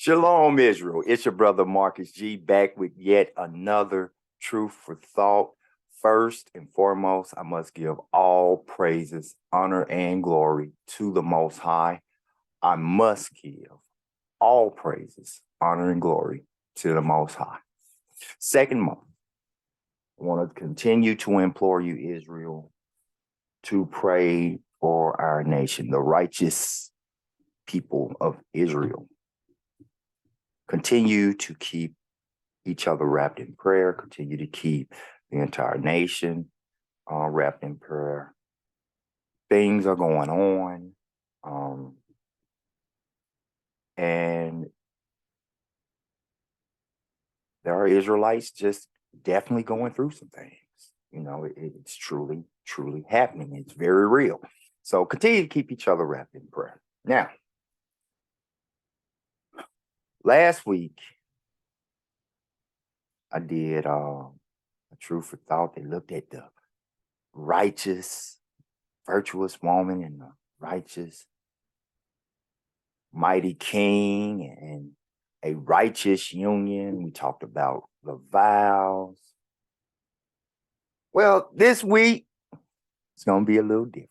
Shalom Israel. It's your brother Marcus G back with yet another truth for thought. First and foremost, I must give all praises, honor, and glory to the Most High. I must give all praises, honor, and glory to the Most High. Second month, I want to continue to implore you, Israel, to pray for our nation, the righteous people of Israel. Continue to keep each other wrapped in prayer. Continue to keep the entire nation wrapped in prayer. Things are going on. And there are Israelites just definitely going through some things. You know, it's truly, truly happening. It's very real. So continue to keep each other wrapped in prayer. Now, last week, I did a truth for thought. They looked at the righteous, virtuous woman and the righteous, mighty king and a righteous union. We talked about the vows. Well, this week, it's going to be a little different.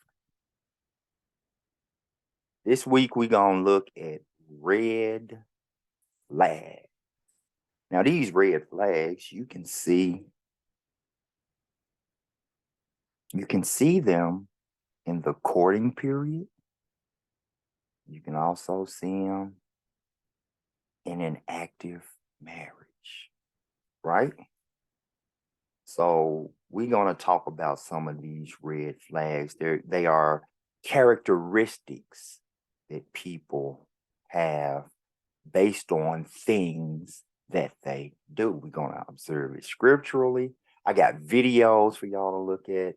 This week, we're going to look at red flags. Now, these red flags, you can see them in the courting period. You can also see them in an active marriage, right? So we're going to talk about some of these red flags. They are characteristics that people have based on things that they do. We're going to observe it scripturally. I got videos for y'all to look at.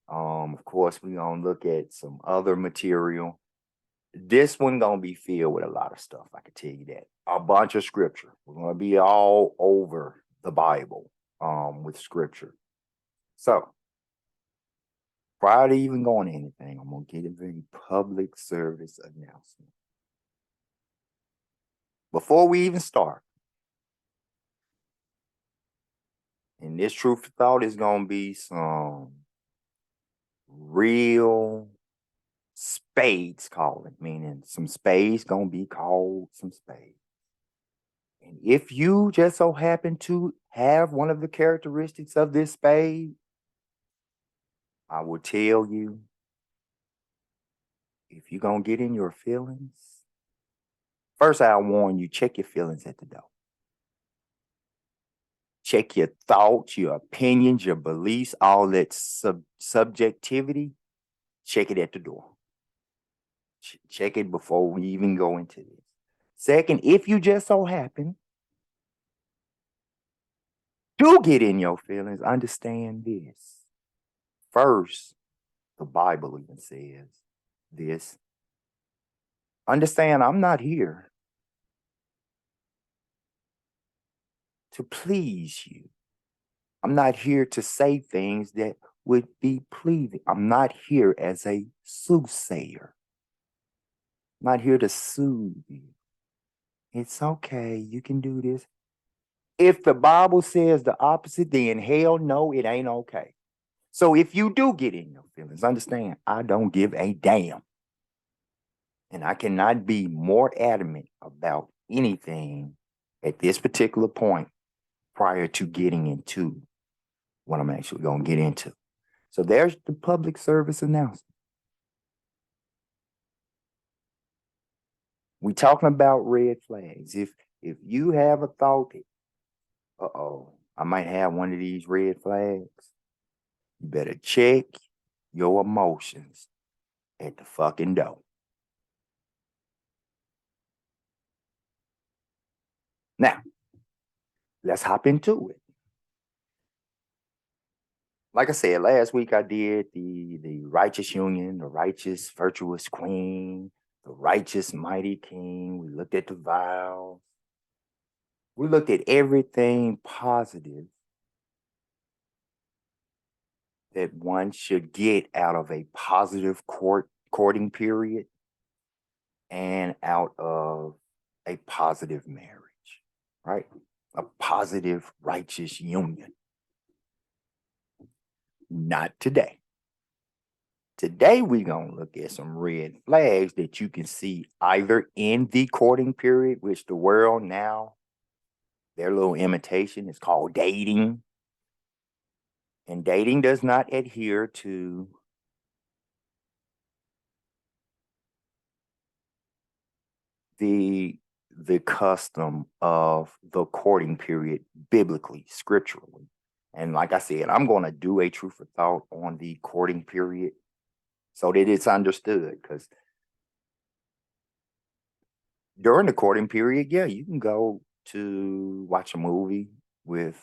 Of course, we're going to look at some other material. This one going to be filled with a lot of stuff, I can tell you that. A bunch of scripture. We're going to be all over the Bible with scripture. So, prior to even going to anything, I'm going to give a very public service announcement. Before we even start, and this truth for thought is going to be some real spades calling, meaning some spades going to be called some spades. And if you just so happen to have one of the characteristics of this spade, I will tell you, if you're going to get in your feelings, first I'll warn you, check your feelings at the door. Check your thoughts, your opinions, your beliefs, all that subjectivity. Check it at the door. Check it before we even go into this. Second, if you just so happen to get in your feelings, understand this. First, the Bible even says this. Understand, I'm not here to please you. I'm not here to say things that would be pleasing. I'm not here as a soothsayer. I'm not here to soothe you. It's okay. You can do this. If the Bible says the opposite, then hell no, it ain't okay. So if you do get in your feelings, understand, I don't give a damn. And I cannot be more adamant about anything at this particular point prior to getting into what I'm actually going to get into. So there's the public service announcement. We're talking about red flags. If you have a thought that, I might have one of these red flags, you better check your emotions at the fucking door. Now, let's hop into it. Like I said, last week I did the righteous union, the righteous virtuous queen, the righteous mighty king. We looked at the vows. We looked at everything positive that one should get out of a positive courting period and out of a positive marriage, right? A positive, righteous union. Not today. Today, we're going to look at some red flags that you can see either in the courting period, which the world now, their little imitation is called dating. And dating does not adhere to the custom of the courting period biblically, scripturally. And like I said, I'm going to do a truth or thought on the courting period so that it's understood, because during the courting period, yeah, you can go to watch a movie with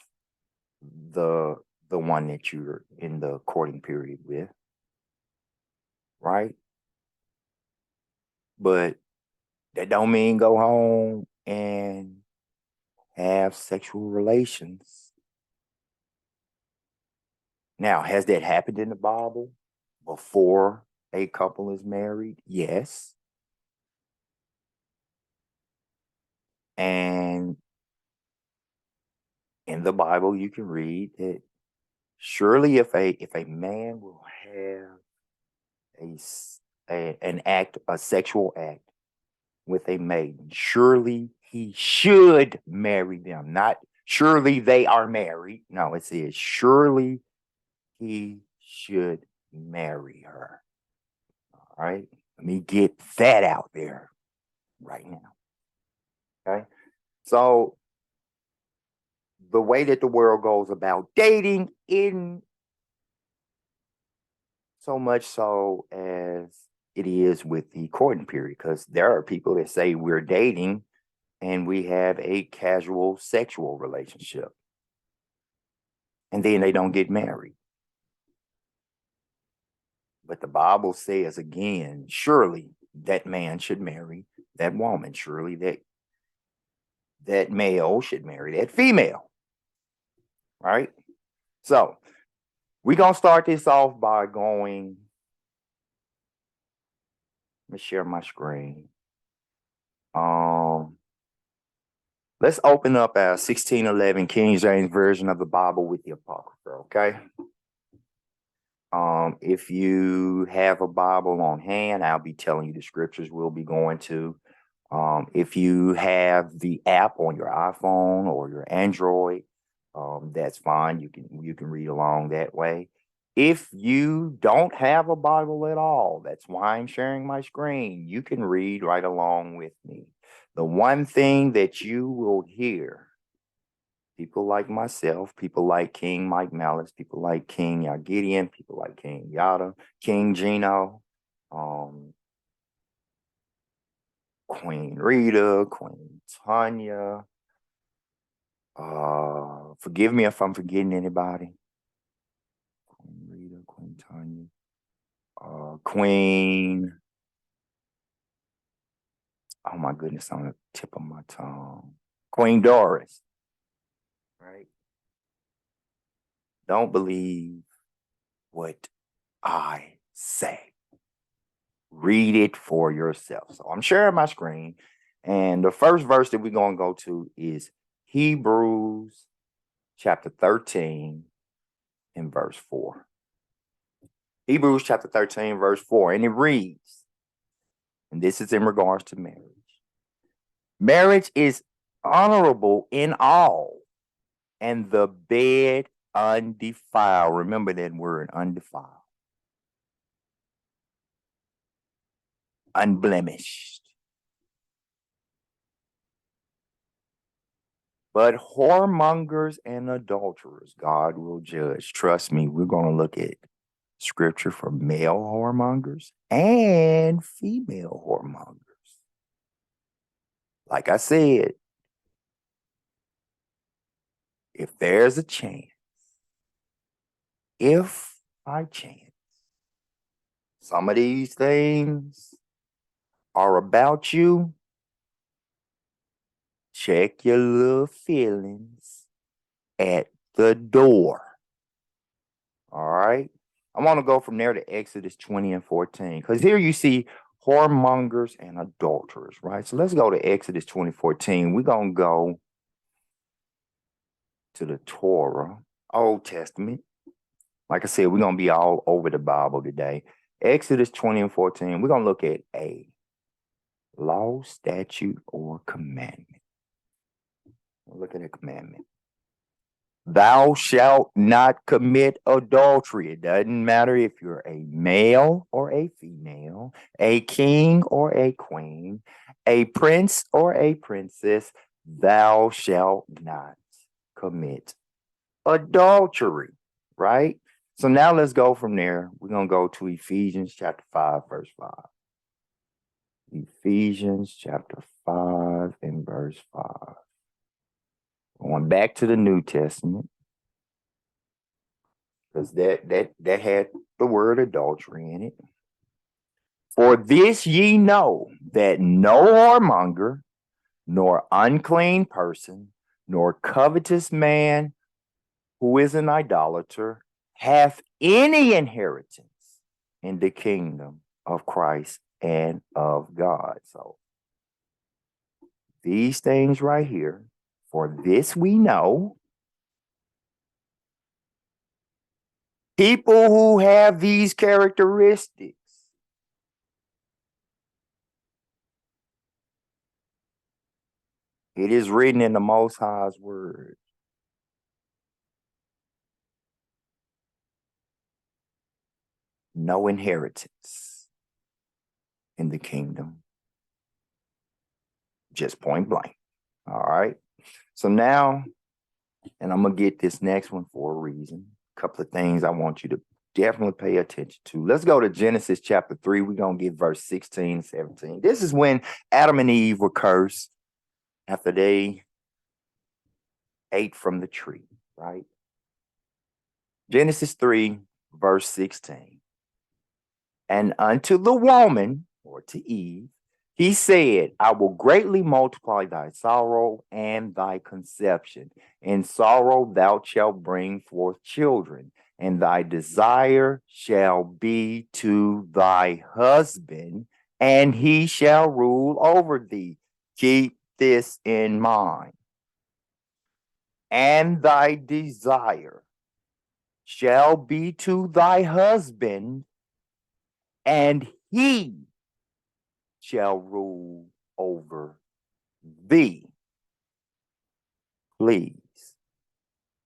the one that you're in the courting period with, right? But that don't mean go home and have sexual relations. Now, has that happened in the Bible before a couple is married? Yes. And in the Bible, you can read that surely if a man will have an act, a sexual act with a maiden, surely he should marry them. Not surely they are married. No, it says surely he should marry her. All right. Let me get that out there right now. Okay. So the way that the world goes about dating, in so much so as it is with the courting period, because there are people that say we're dating and we have a casual sexual relationship, and then they don't get married. But the Bible says again, surely that man should marry that woman. Surely that male should marry that female. Right? So we're going to start this off by going, let me share my screen. Let's open up our 1611 King James Version of the Bible with the Apocrypha, okay? If you have a Bible on hand, I'll be telling you the scriptures we'll be going to. If you have the app on your iPhone or your Android, that's fine. You can read along that way. If you don't have a Bible at all, that's why I'm sharing my screen. You can read right along with me. The one thing that you will hear, people like myself, people like King Mike Maliss, people like King Gideon, people like King Yada, King Gino, Queen Rita, Queen Tanya. Forgive me if I'm forgetting anybody. Queen Rita, Queen Tanya, Queen. Oh my goodness, on the tip of my tongue. Queen Doris. Right? Don't believe what I say. Read it for yourself. So I'm sharing my screen. And the first verse that we're going to go to is Hebrews chapter 13 and verse 4. Hebrews chapter 13, verse 4. And it reads, and this is in regards to marriage. Marriage is honorable in all, and the bed undefiled. Remember that word, undefiled. Unblemished. But whoremongers and adulterers, God will judge. Trust me, we're going to look at scripture for male whoremongers and female whoremongers. Like I said, if there's a chance, if by chance, some of these things are about you, check your little feelings at the door. All right. I want to go from there to Exodus 20 and 14, because here you see whoremongers and adulterers, right? So let's go to Exodus 20:14. We're going to go to the Torah, Old Testament. Like I said, we're going to be all over the Bible today. Exodus 20:14, we're going to look at a law, statute, or commandment. Look at a commandment. Thou shalt not commit adultery. It doesn't matter if you're a male or a female, a king or a queen, a prince or a princess. Thou shalt not commit adultery, right? So now let's go from there. We're going to go to Ephesians chapter 5, verse 5. Ephesians chapter 5 and verse 5. Going back to the New Testament, because that had the word adultery in it. For this ye know, that no whoremonger, nor unclean person, nor covetous man who is an idolater, hath any inheritance in the kingdom of Christ and of God. So these things right here, for this we know, people who have these characteristics it is written in the Most High's word. No inheritance in the kingdom. Just point blank. All right. So now, and I'm going to get this next one for a reason. A couple of things I want you to definitely pay attention to. Let's go to Genesis chapter 3. We're going to get verse 16 and 17. This is when Adam and Eve were cursed after they ate from the tree, right? Genesis 3, verse 16. And unto the woman, or to Eve, he said, I will greatly multiply thy sorrow and thy conception. In sorrow thou shalt bring forth children, and thy desire shall be to thy husband, and he shall rule over thee. Keep this in mind. And thy desire shall be to thy husband, and he shall rule over thee. Please,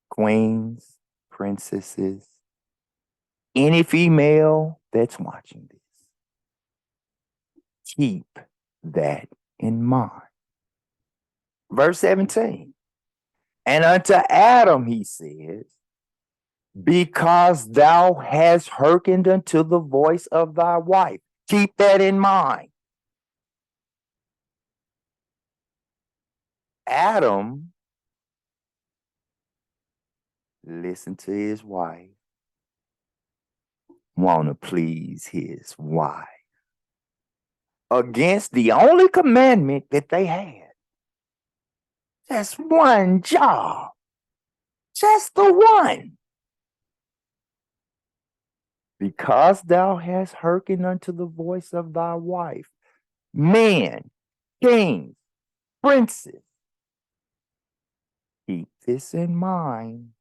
queens, princesses, any female that's watching this, keep that in mind. Verse 17. And unto Adam he says, because thou hast hearkened unto the voice of thy wife. Keep that in mind. Adam listened to his wife, want to please his wife against the only commandment that they had. Just one job. Just the one. Because thou hast hearkened unto the voice of thy wife, men, kings, princes, keep this in mind.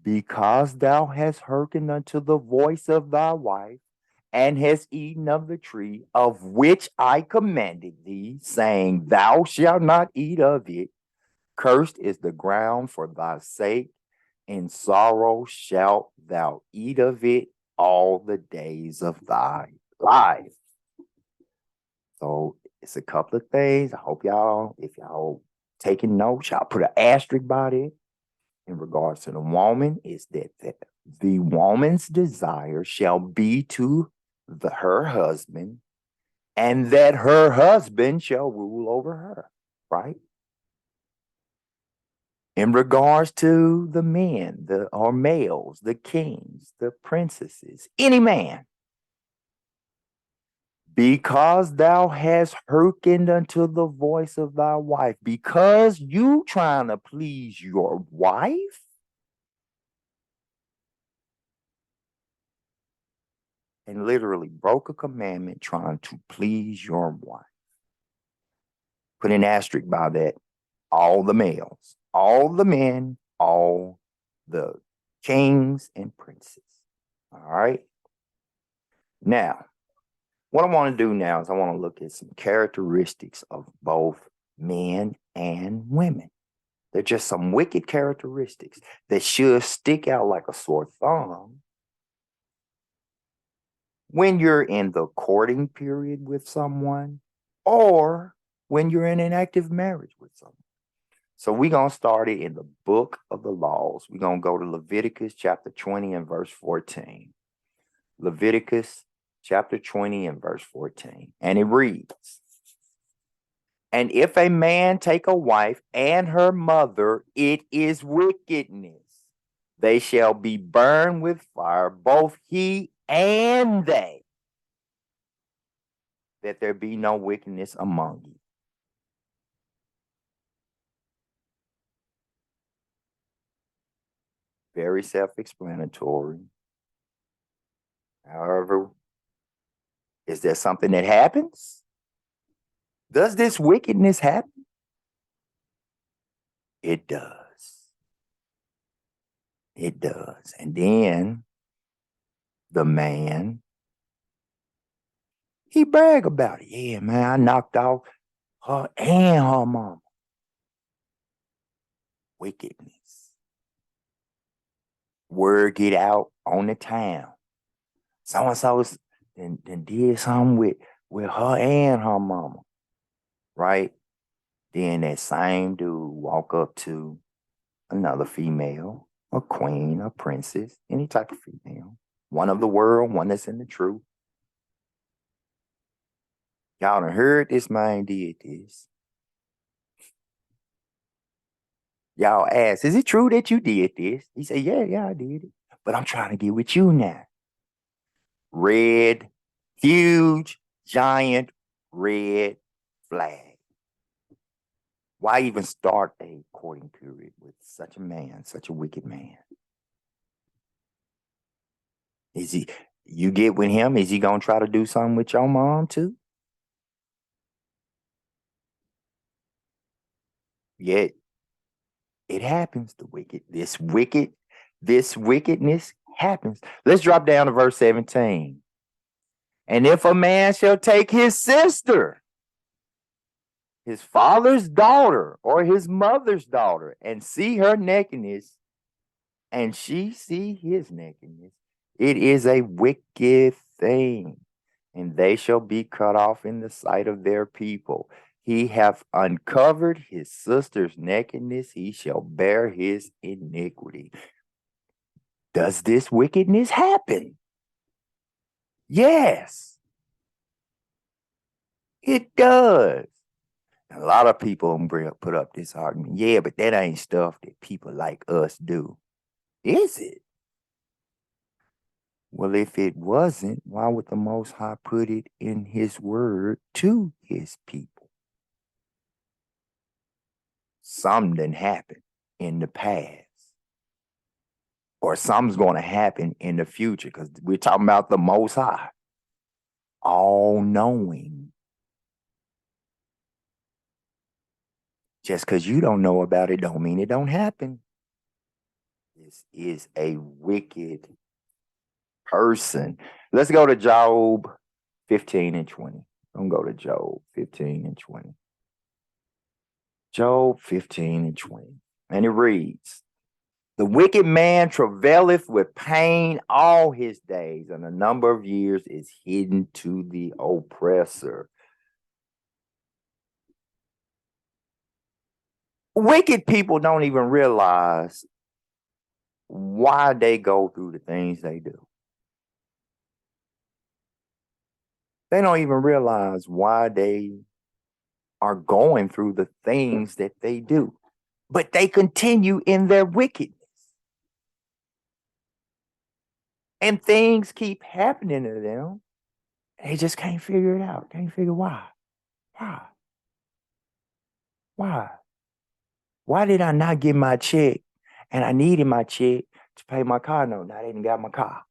Because thou hast hearkened unto the voice of thy wife, and hast eaten of the tree of which I commanded thee, saying, thou shalt not eat of it. Cursed is the ground for thy sake. In sorrow shalt thou eat of it all the days of thy life. So it's a couple of things. I hope y'all, if y'all taking notes, y'all put an asterisk by it. In regards to the woman, is that the woman's desire shall be to her husband, and that her husband shall rule over her, right? In regards to the men, or males, the kings, the princesses, any man, because thou hast hearkened unto the voice of thy wife, because you trying to please your wife, and literally broke a commandment trying to please your wife. Put an asterisk by that. All the males, all the men, all the kings and princes. All right. Now, what I want to do now is I want to look at some characteristics of both men and women. They're just some wicked characteristics that should stick out like a sore thumb when you're in the courting period with someone or when you're in an active marriage with someone. So we're going to start it in the book of the laws. We're going to go to Leviticus chapter 20 and verse 14. Leviticus chapter 20 and verse 14. And it reads, and if a man take a wife and her mother, it is wickedness. They shall be burned with fire, both he and they, that there be no wickedness among you. Very self-explanatory. However, is there something that happens? Does this wickedness happen? It does. It does. And then the man, he brag about it. Yeah, man, I knocked off her and her mama. Wickedness. Word get out on the town. So-and-so and did something with her and her mama. Right? Then that same dude walk up to another female, a queen, a princess, any type of female. One of the world, one that's in the truth. Y'all done heard this man did this. Y'all ask, is it true that you did this? He said, yeah, I did it. But I'm trying to get with you now. Red, huge, giant, red flag. Why even start a courting period with such a man, such a wicked man? You get with him, is he going to try to do something with your mom too? Yet, it happens, this wickedness happens. Let's drop down to verse 17. And if a man shall take his sister, his father's daughter, or his mother's daughter, and see her nakedness, and she see his nakedness, it is a wicked thing, and they shall be cut off in the sight of their people. He hath uncovered his sister's nakedness, he shall bear his iniquity. Does this wickedness happen? Yes, it does. And a lot of people put up this argument. Yeah, but that ain't stuff that people like us do. Is it? Well, if it wasn't, why would the Most High put it in his word to his people? Something happened in the past. Or something's going to happen in the future, because we're talking about the Most High. All-knowing. Just because you don't know about it don't mean it don't happen. This is a wicked person. Let's go to Job 15 and 20. I'm going to go to Job 15 and 20. Job 15 and 20. And it reads, the wicked man travaileth with pain all his days, and the number of years is hidden to the oppressor. Wicked people don't even realize why they go through the things they do. They don't even realize why they are going through the things that they do. But they continue in their wickedness. And things keep happening to them. They just can't figure it out. Can't figure why. Why did I not get my check? And I needed my check to pay my car note. Now I didn't got my car.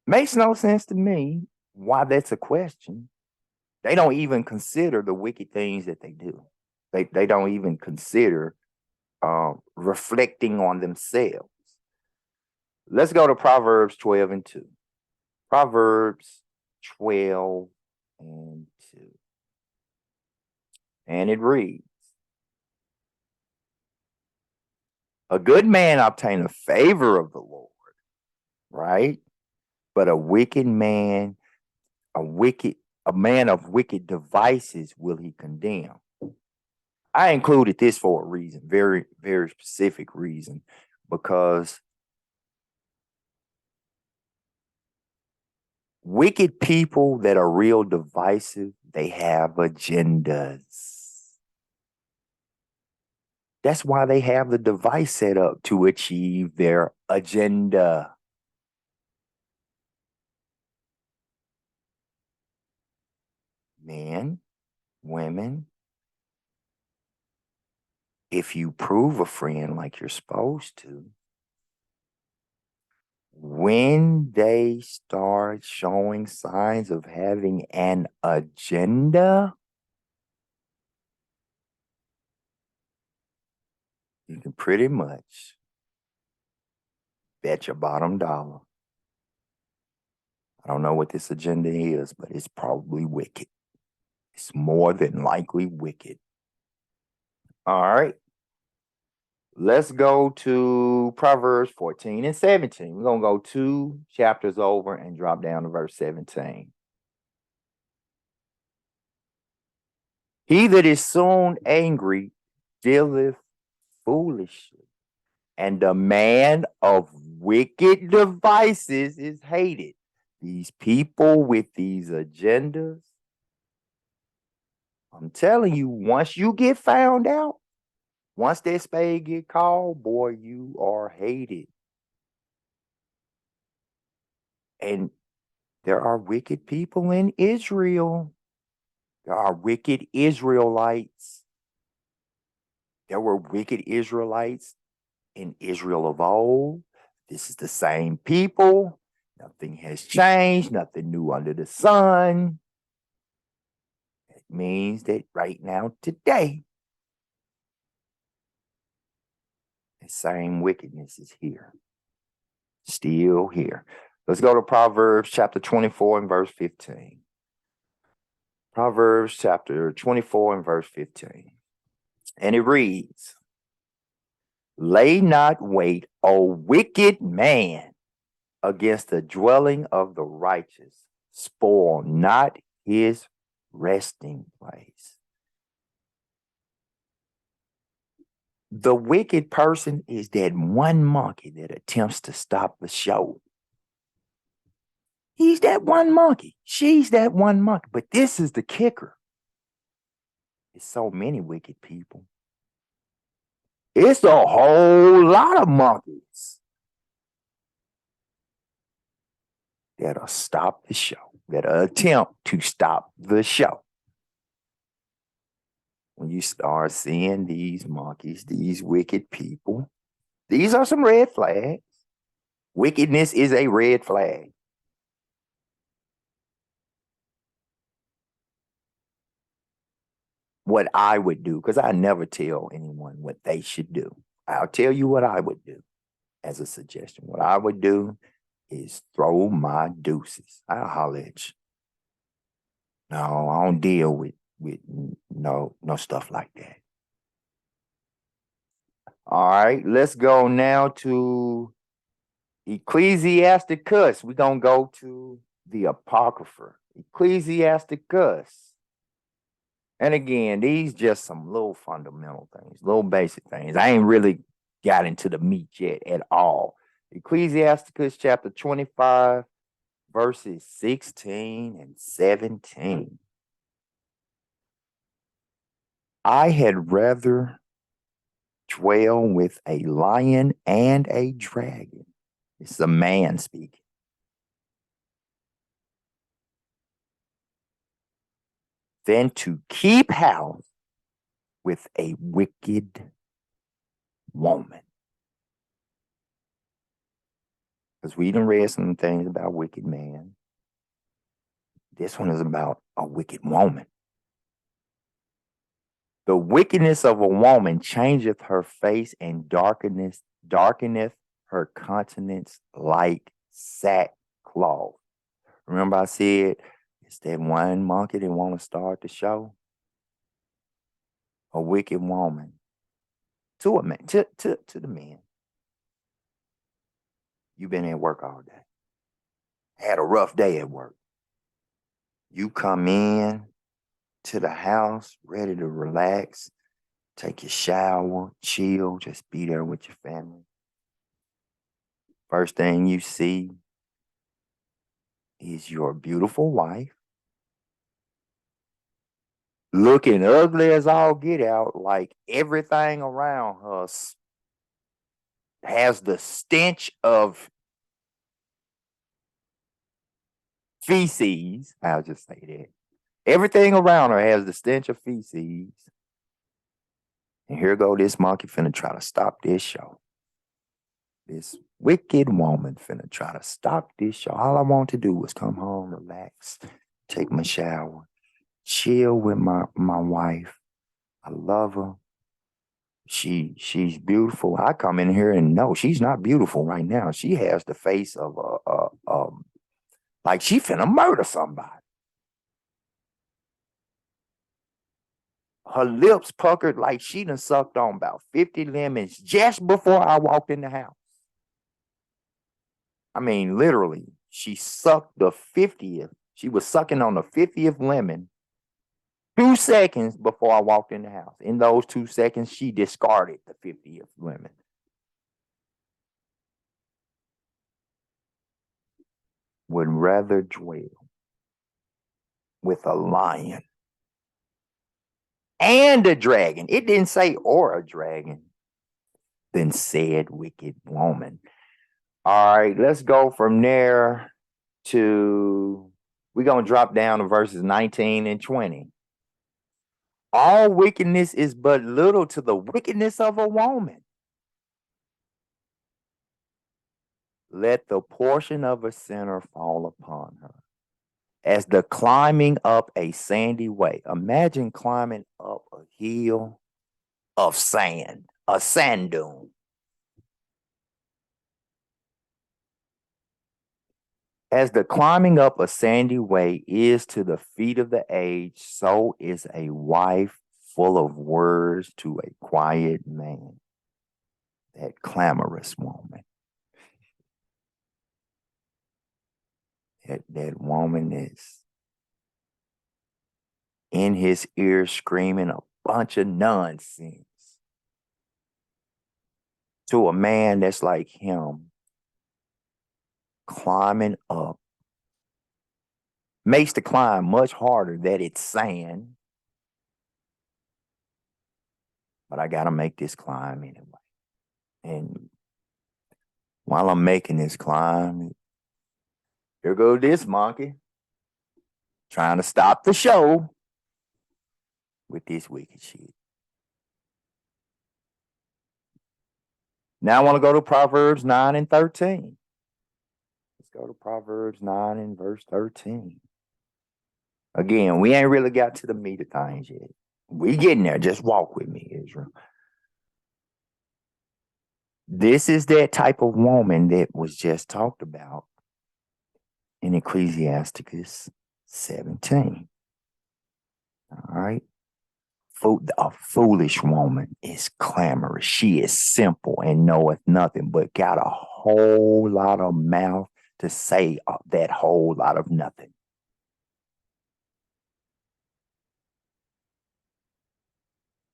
Makes no sense to me why that's a question. They don't even consider the wicked things that they do. They don't even consider reflecting on themselves. Let's go to Proverbs 12 and 2. Proverbs 12 and 2. And it reads, a good man obtain a favor of the Lord, right? But a wicked man, a man of wicked devices will he condemn. I included this for a reason, very, very specific reason, because wicked people that are real divisive, they have agendas. That's why they have the device set up to achieve their agenda. Men, women, if you prove a friend like you're supposed to, when they start showing signs of having an agenda, you can pretty much bet your bottom dollar. I don't know what this agenda is, but it's probably wicked. It's more than likely wicked. All right. Let's go to Proverbs 14 and 17. We're going to go 2 chapters over and drop down to verse 17. He that is soon angry dealeth foolishly, and the man of wicked devices is hated. These people with these agendas, I'm telling you, once you get found out, once that spade get called, boy, you are hated. And there are wicked people in Israel. There are wicked Israelites. There were wicked Israelites in Israel of old. This is the same people. Nothing has changed, nothing new under the sun. It means that right now, today, the same wickedness is here. Still here. Let's go to Proverbs chapter 24 and verse 15. Proverbs chapter 24 and verse 15. And it reads, lay not wait, O wicked man, against the dwelling of the righteous. Spoil not his resting place. The wicked person is that one monkey that attempts to stop the show. He's that one monkey. She's that one monkey. But this is the kicker. It's so many wicked people. It's a whole lot of monkeys that'll stop the show, that'll attempt to stop the show. When you start seeing these monkeys, these wicked people, these are some red flags. Wickedness is a red flag. What I would do, because I never tell anyone what they should do. I'll tell you what I would do as a suggestion. What I would do is throw my deuces. I'll holler at you. No, I don't deal with no stuff like that. All right, let's go now to Ecclesiasticus. We're going to go to the Apocrypha. Ecclesiasticus. And again, these just some little fundamental things, little basic things. I ain't really got into the meat yet at all. Ecclesiasticus chapter 25, verses 16 and 17. I had rather dwell with a lion and a dragon. It's a man speaking. Than to keep house with a wicked woman. Because we done read some things about wicked man. This one is about a wicked woman. The wickedness of a woman changeth her face, and darkeneth her countenance like sackcloth. Remember I said it's that one monkey that want to start the show? A wicked woman. To a man, to the men. You've been at work all day. Had a rough day at work. You come in to the house ready to relax, take your shower, chill, just be there with your family. First thing you see is your beautiful wife looking ugly as all get out, like everything around her has the stench of feces. I'll just say that. Everything around her has the stench of feces. And here go this monkey finna try to stop this show. This wicked woman finna try to stop this show. All I want to do was come home, relax, take my shower, chill with my wife. I love her. She's beautiful. I come in here and no, she's not beautiful right now. She has the face of like she finna murder somebody. Her lips puckered like she done sucked on about 50 lemons just before I walked in the house. I mean, literally, she sucked the 50th. She was sucking on the 50th lemon 2 seconds before I walked in the house. In those 2 seconds, she discarded the 50th lemon. Would rather dwell with a lion and a dragon. It didn't say or a dragon. Than said wicked woman. All right, let's go from there to, we're going to drop down to verses 19 and 20. All wickedness is but little to the wickedness of a woman. Let the portion of a sinner fall upon her. As the climbing up a sandy way. Imagine climbing up a hill of sand, a sand dune. As the climbing up a sandy way is to the feet of the aged, so is a wife full of words to a quiet man. That clamorous woman. That woman is in his ear screaming a bunch of nonsense. To a man that's like him, climbing up makes the climb much harder that it's sand. But I got to make this climb anyway. And while I'm making this climb, here goes this monkey trying to stop the show with this wicked shit. Now I want to go to Proverbs 9 and 13. Let's go to Proverbs 9 and verse 13. Again, we ain't really got to the meat of things yet. We getting there. Just walk with me, Israel. This is that type of woman that was just talked about in Ecclesiasticus 17. All right. A foolish woman is clamorous. She is simple and knoweth nothing, but got a whole lot of mouth to say that whole lot of nothing.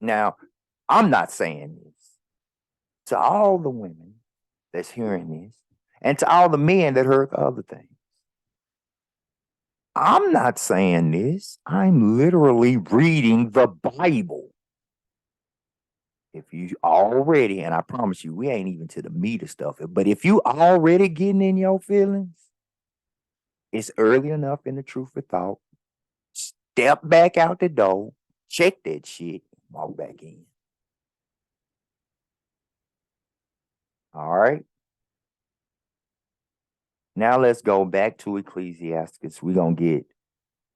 Now, I'm not saying this to all the women that's hearing this and to all the men that heard the other things. I'm not saying this. I'm literally reading the Bible. If you already, and I promise you, we ain't even to the meat of stuff, but if you already getting in your feelings, it's early enough in the truth of thought. Step back out the door, check that shit, walk back in. All right. Now let's go back to Ecclesiasticus. We're going to get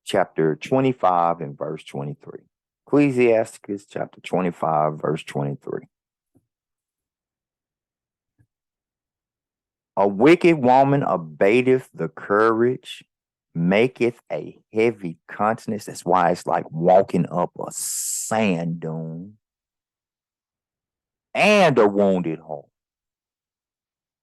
chapter 25 and verse 23. Ecclesiasticus chapter 25, verse 23. A wicked woman abateth the courage, maketh a heavy countenance. That's why it's like walking up a sand dune, and a wounded heart.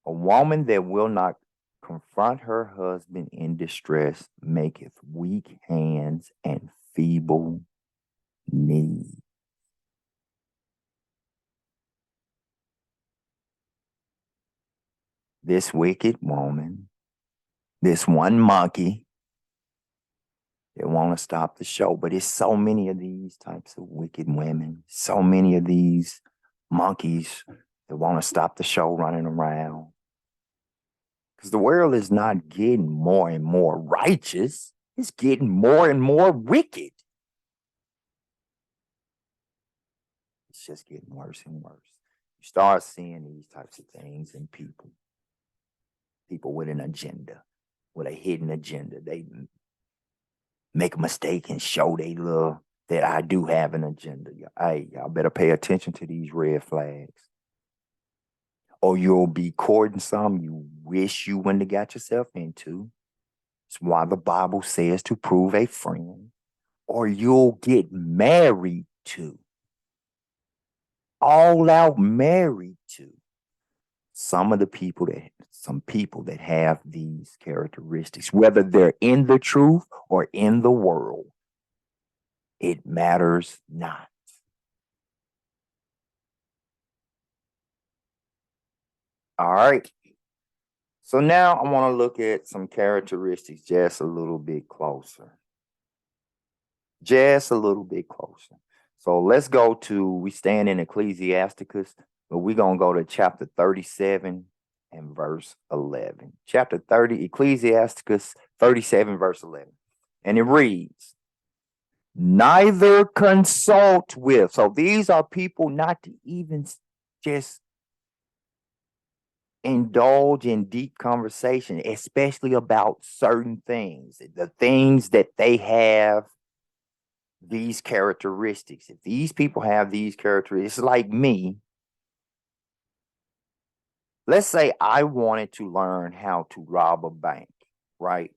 A woman that will not confront her husband in distress maketh weak hands and feeble knees. This wicked woman, this one monkey that want to stop the show, but it's so many of these types of wicked women, so many of these monkeys that want to stop the show running around. Because the world is not getting more and more righteous. It's getting more and more wicked. It's just getting worse and worse. You start seeing these types of things in people. People with an agenda, with a hidden agenda. They make a mistake and show they love that I do have an agenda. Hey, y'all better pay attention to these red flags. Or you'll be courting some you wish you wouldn't have got yourself into. It's why the Bible says to prove a friend. Or you'll get married to. All out married to. Some people that have these characteristics, whether they're in the truth or in the world, it matters not. All right. So now I want to look at some characteristics just a little bit closer. Just a little bit closer. So let's go to, we stand in Ecclesiasticus, but we're going to go to chapter 37 and verse 11. Chapter 30, Ecclesiasticus 37, verse 11. And it reads, neither consult with. So these are people not to even just indulge in deep conversation, especially about certain things, the things that they have these characteristics. If these people have these characteristics, like me, let's say I wanted to learn how to rob a bank, right?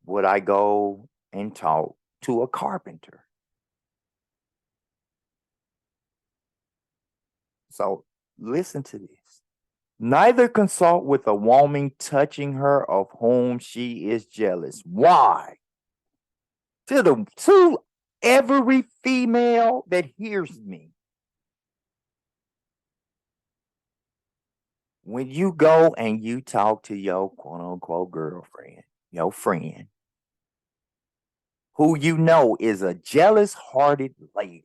Would I go and talk to a carpenter? So listen to this. Neither consult with a woman touching her of whom she is jealous. Why? To every female that hears me. When you go and you talk to your quote unquote girlfriend, your friend, who you know is a jealous hearted lady,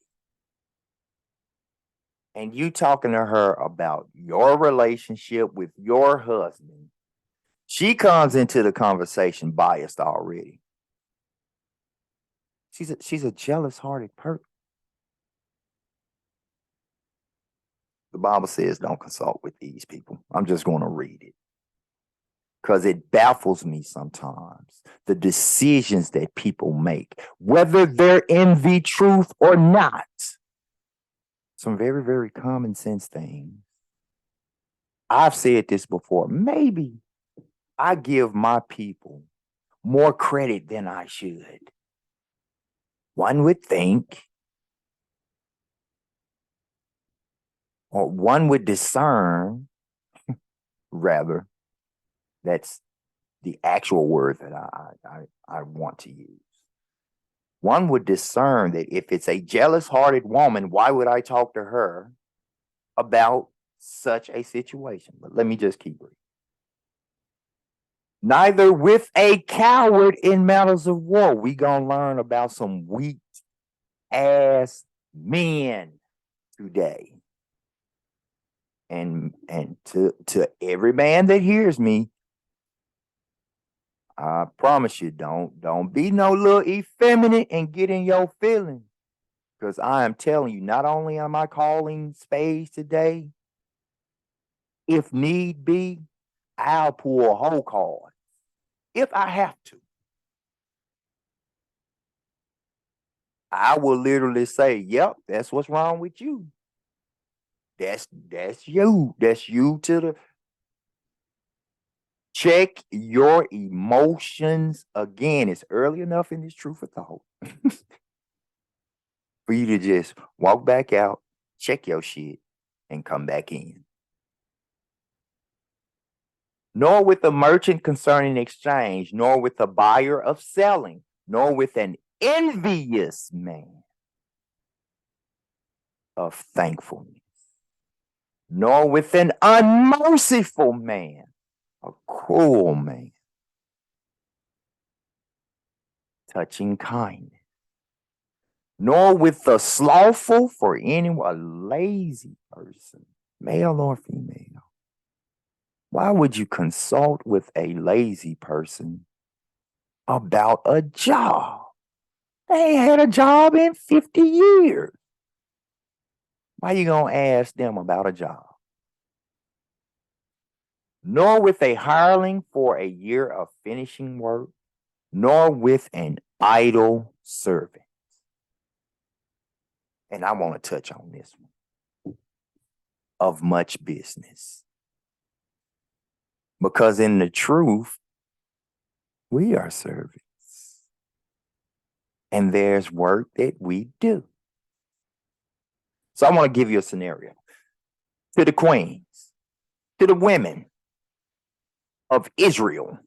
and you talking to her about your relationship with your husband, she comes into the conversation biased already. She's a jealous hearted person. The Bible says don't consult with these people. I'm just going to read it because it baffles me sometimes, the decisions that people make, whether they're in the truth or not. Some very, very common sense things. I've said this before. Maybe I give my people more credit than I should. One would think, or one would discern, rather, that's the actual word that I want to use. One would discern that if it's a jealous-hearted woman, why would I talk to her about such a situation? But let me just keep reading. Neither with a coward in matters of war. We gonna learn about some weak ass men today. And to every man that hears me, I promise you, don't be no little effeminate and get in your feelings. Because I am telling you, not only am I calling spades today, if need be, I'll pull a whole card if I have to. I will literally say, yep, that's what's wrong with you. That's you. That's you to the check your emotions again. It's early enough in this truth of thought for you to just walk back out, check your shit, and come back in. Nor with a merchant concerning exchange, nor with a buyer of selling, nor with an envious man of thankfulness, nor with an unmerciful man, a cruel man, touching kindness, nor with the slothful, for anyone, a lazy person, male or female. Why would you consult with a lazy person about a job? They ain't had a job in 50 years. Why you gonna ask them about a job? Nor with a hireling for a year of finishing work, nor with an idle servant. And I want to touch on this one. Of much business. Because in the truth, we are servants. And there's work that we do. So I want to give you a scenario. To the queens, to the women of Israel,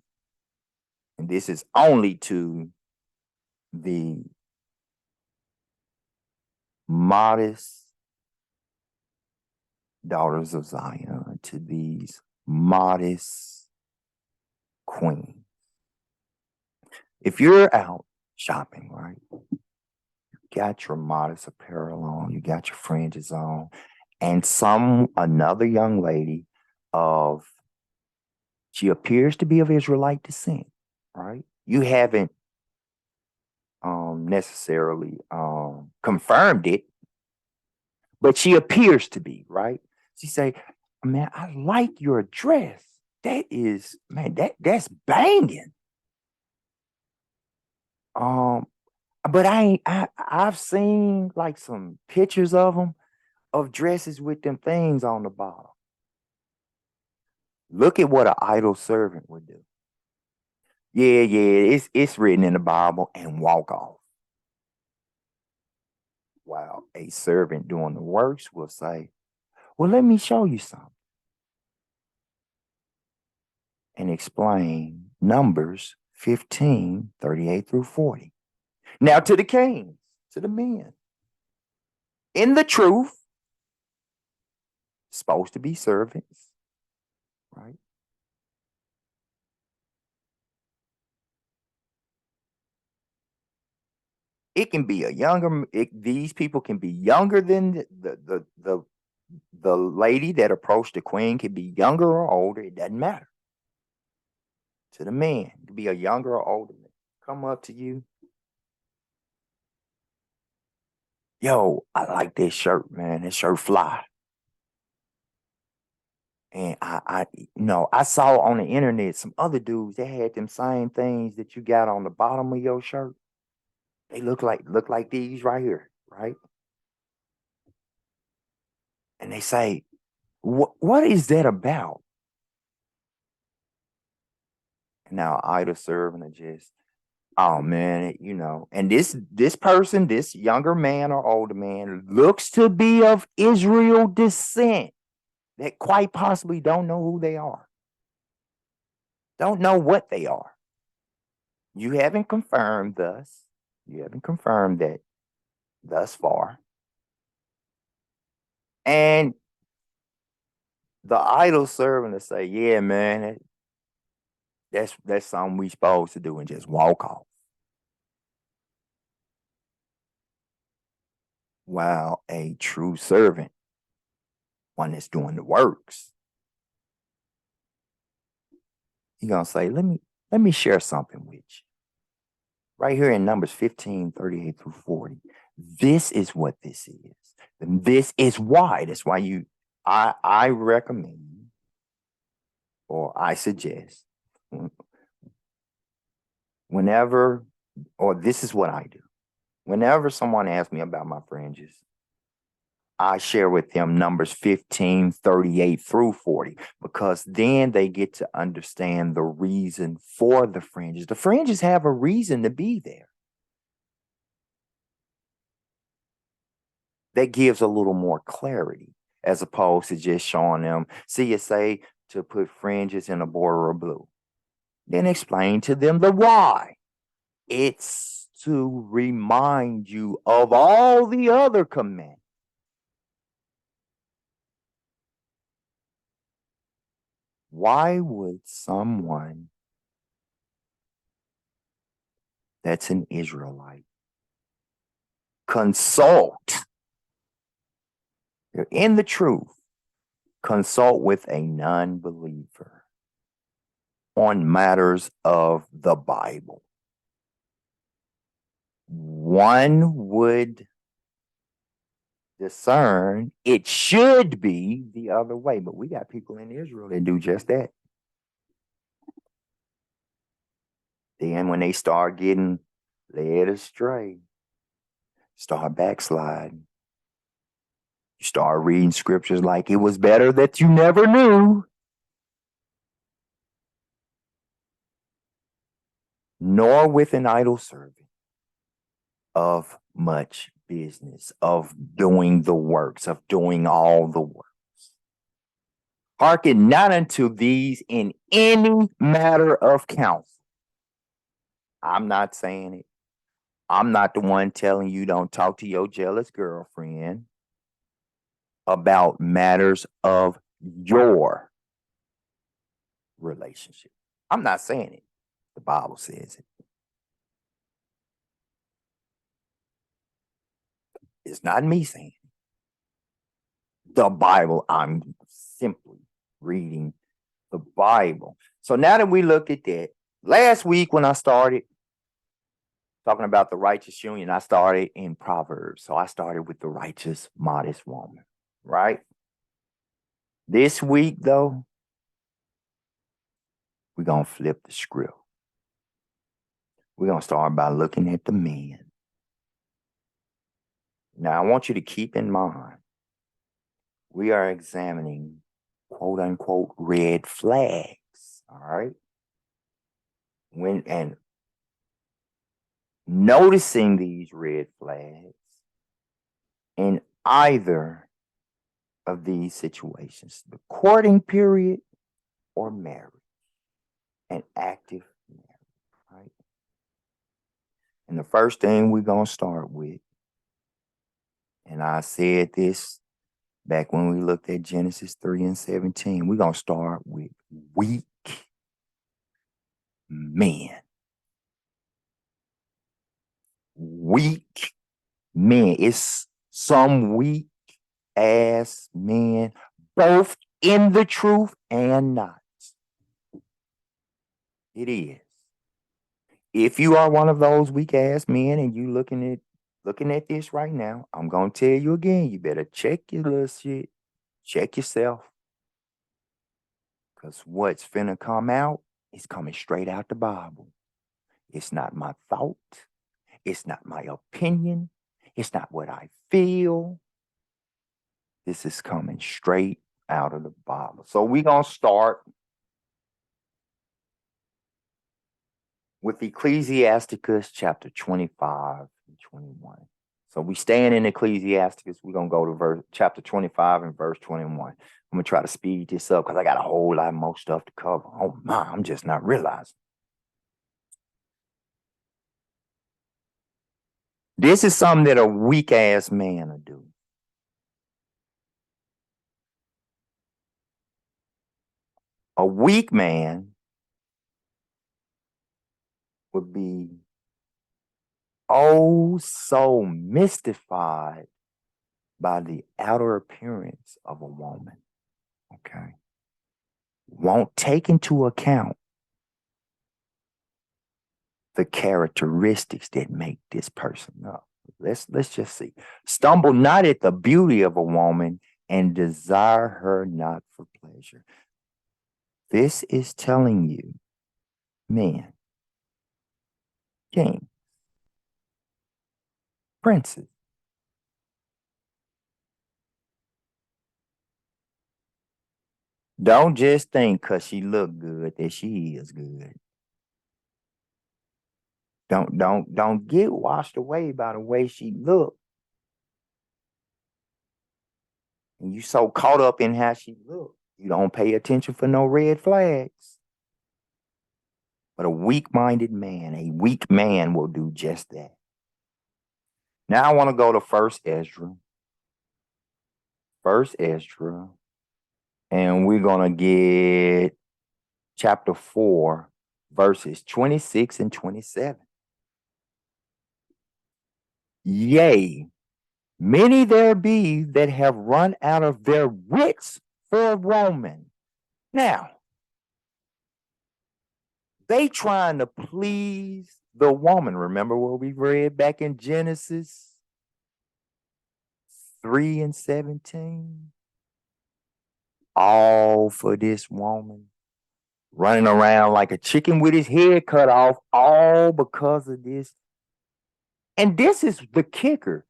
and this is only to the modest daughters of Zion, to these modest queens. If you're out shopping, right, you got your modest apparel on, you got your fringes on, and another young lady she appears to be of Israelite descent, right? You haven't necessarily confirmed it, but she appears to be, right? She say, man, I like your dress. That is, man, that's banging. But I've seen like some pictures of them, of dresses with them things on the bottom. Look at what an idle servant would do. Yeah, it's written in the Bible, and walk off. While a servant doing the works will say, well, let me show you something. And explain Numbers 15, 38 through 40. Now to the kings, to the men. In the truth, supposed to be servants, right? It can be these people can be younger than the lady that approached the queen, can be younger or older, it doesn't matter. To the man, it could be a younger or older man. Come up to you. Yo, I like this shirt, man. That shirt fly. And I saw on the internet some other dudes that had them same things that you got on the bottom of your shirt. They look like these right here, right? And they say, what is that about? And now idle servant are just, oh man, and this person, this younger man or older man, looks to be of Israel descent, that quite possibly don't know who they are, don't know what they are. You haven't confirmed that thus far. And the idle servant will say, yeah, man, that's something we supposed to do, and just walk off. While a true servant, one that's doing the works, he's gonna say, let me share something with you. Right here in Numbers 15, 38 through 40. This is what this is. And this is why. That's why I recommend or I suggest, whenever, or this is what I do. Whenever someone asks me about my fringes, I share with them Numbers 15, 38 through 40, because then they get to understand the reason for the fringes. The fringes have a reason to be there. That gives a little more clarity as opposed to just showing them, see it say to put fringes in a border of blue. Then explain to them the why. It's to remind you of all the other commandments. Why would someone that's an Israelite consult, they're in the truth, consult with a non-believer on matters of the Bible? One would discern it should be the other way, but we got people in Israel that do just that. Then when they start getting led astray, start backsliding, you start reading scriptures like it was better that you never knew, nor with an idle servant of much business, of doing the works, of doing all the works. Hearken not unto these in any matter of counsel. I'm not saying it. I'm not the one telling you don't talk to your jealous girlfriend about matters of your relationship. I'm not saying it. The Bible says it. It's not me saying it. The Bible, I'm simply reading the Bible. So now that we looked at that, last week when I started talking about the righteous union, I started in Proverbs. So I started with the righteous, modest woman, right? This week, though, we're going to flip the script. We're going to start by looking at the men. Now, I want you to keep in mind, we are examining quote unquote red flags, all right? And noticing these red flags in either of these situations, the courting period or marriage, an active marriage, right? And the first thing we're going to start with, and I said this back when we looked at Genesis 3 and 17, we're going to start with weak men. Weak men. It's some weak ass men, both in the truth and not. It is. If you are one of those weak ass men and you looking at this right now, I'm gonna tell you again, you better check your little shit, check yourself. Because what's finna come out is coming straight out the Bible. It's not my thought. It's not my opinion. It's not what I feel. This is coming straight out of the Bible. So we're going to start with Ecclesiasticus chapter 25 and 21. So we stand in Ecclesiasticus. We're going to go to chapter 25 and verse 21. I'm going to try to speed this up because I got a whole lot more stuff to cover. Oh my, I'm just not realizing. This is something that a weak ass man will do. A weak man would be oh so mystified by the outer appearance of a woman. Okay. Won't take into account the characteristics that make this person up. Let's just see. Stumble not at the beauty of a woman and desire her not for pleasure. This is telling you, men, kings, princes, don't just think because she look good that she is good. Don't get washed away by the way she look. And you so caught up in how she look, you don't pay attention for no red flags. But a weak-minded man, a weak man will do just that. Now I want to go to First Esdras. First Esdras. And we're going to get chapter 4, verses 26 and 27. Yea, many there be that have run out of their wits for a woman. Now, they trying to please the woman. Remember what we read back in Genesis 3 and 17? All for this woman. Running around like a chicken with his head cut off, all because of this. And this is the kicker.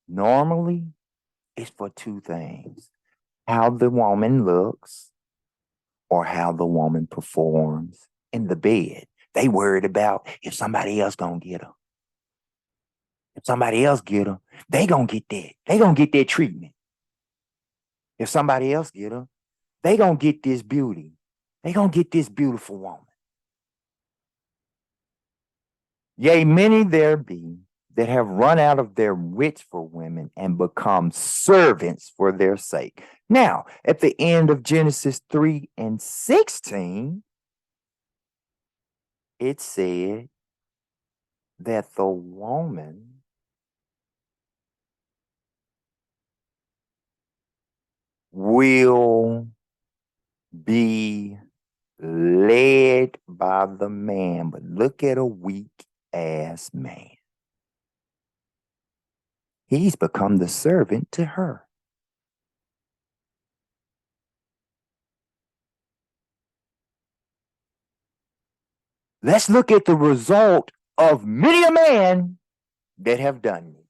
Normally, it's for two things: how the woman looks or how the woman performs in the bed. They worried about if somebody else gonna get her. If somebody else get her, they gonna get that. They gonna get that treatment. If somebody else get her, they gonna get this beauty. They gonna get this beautiful woman. Yea, many there be that have run out of their wits for women and become servants for their sake. Now, at the end of Genesis 3 and 16, it said that the woman will be led by the man. But look at a weak ass man. He's become the servant to her. Let's look at the result of many a man that have done this.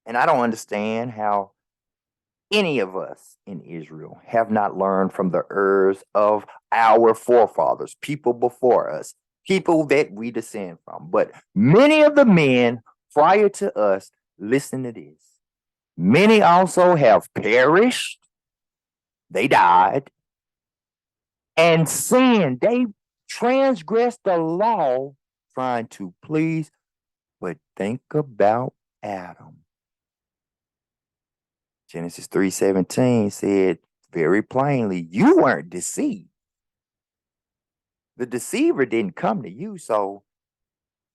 And I don't understand how any of us in Israel have not learned from the errors of our forefathers, people before us, people that we descend from. But many of the men prior to us, listen to this. Many also have perished. They died. And sinned. They transgressed the law trying to please. But think about Adam. Genesis 3:17 said very plainly, you weren't deceived. The deceiver didn't come to you, so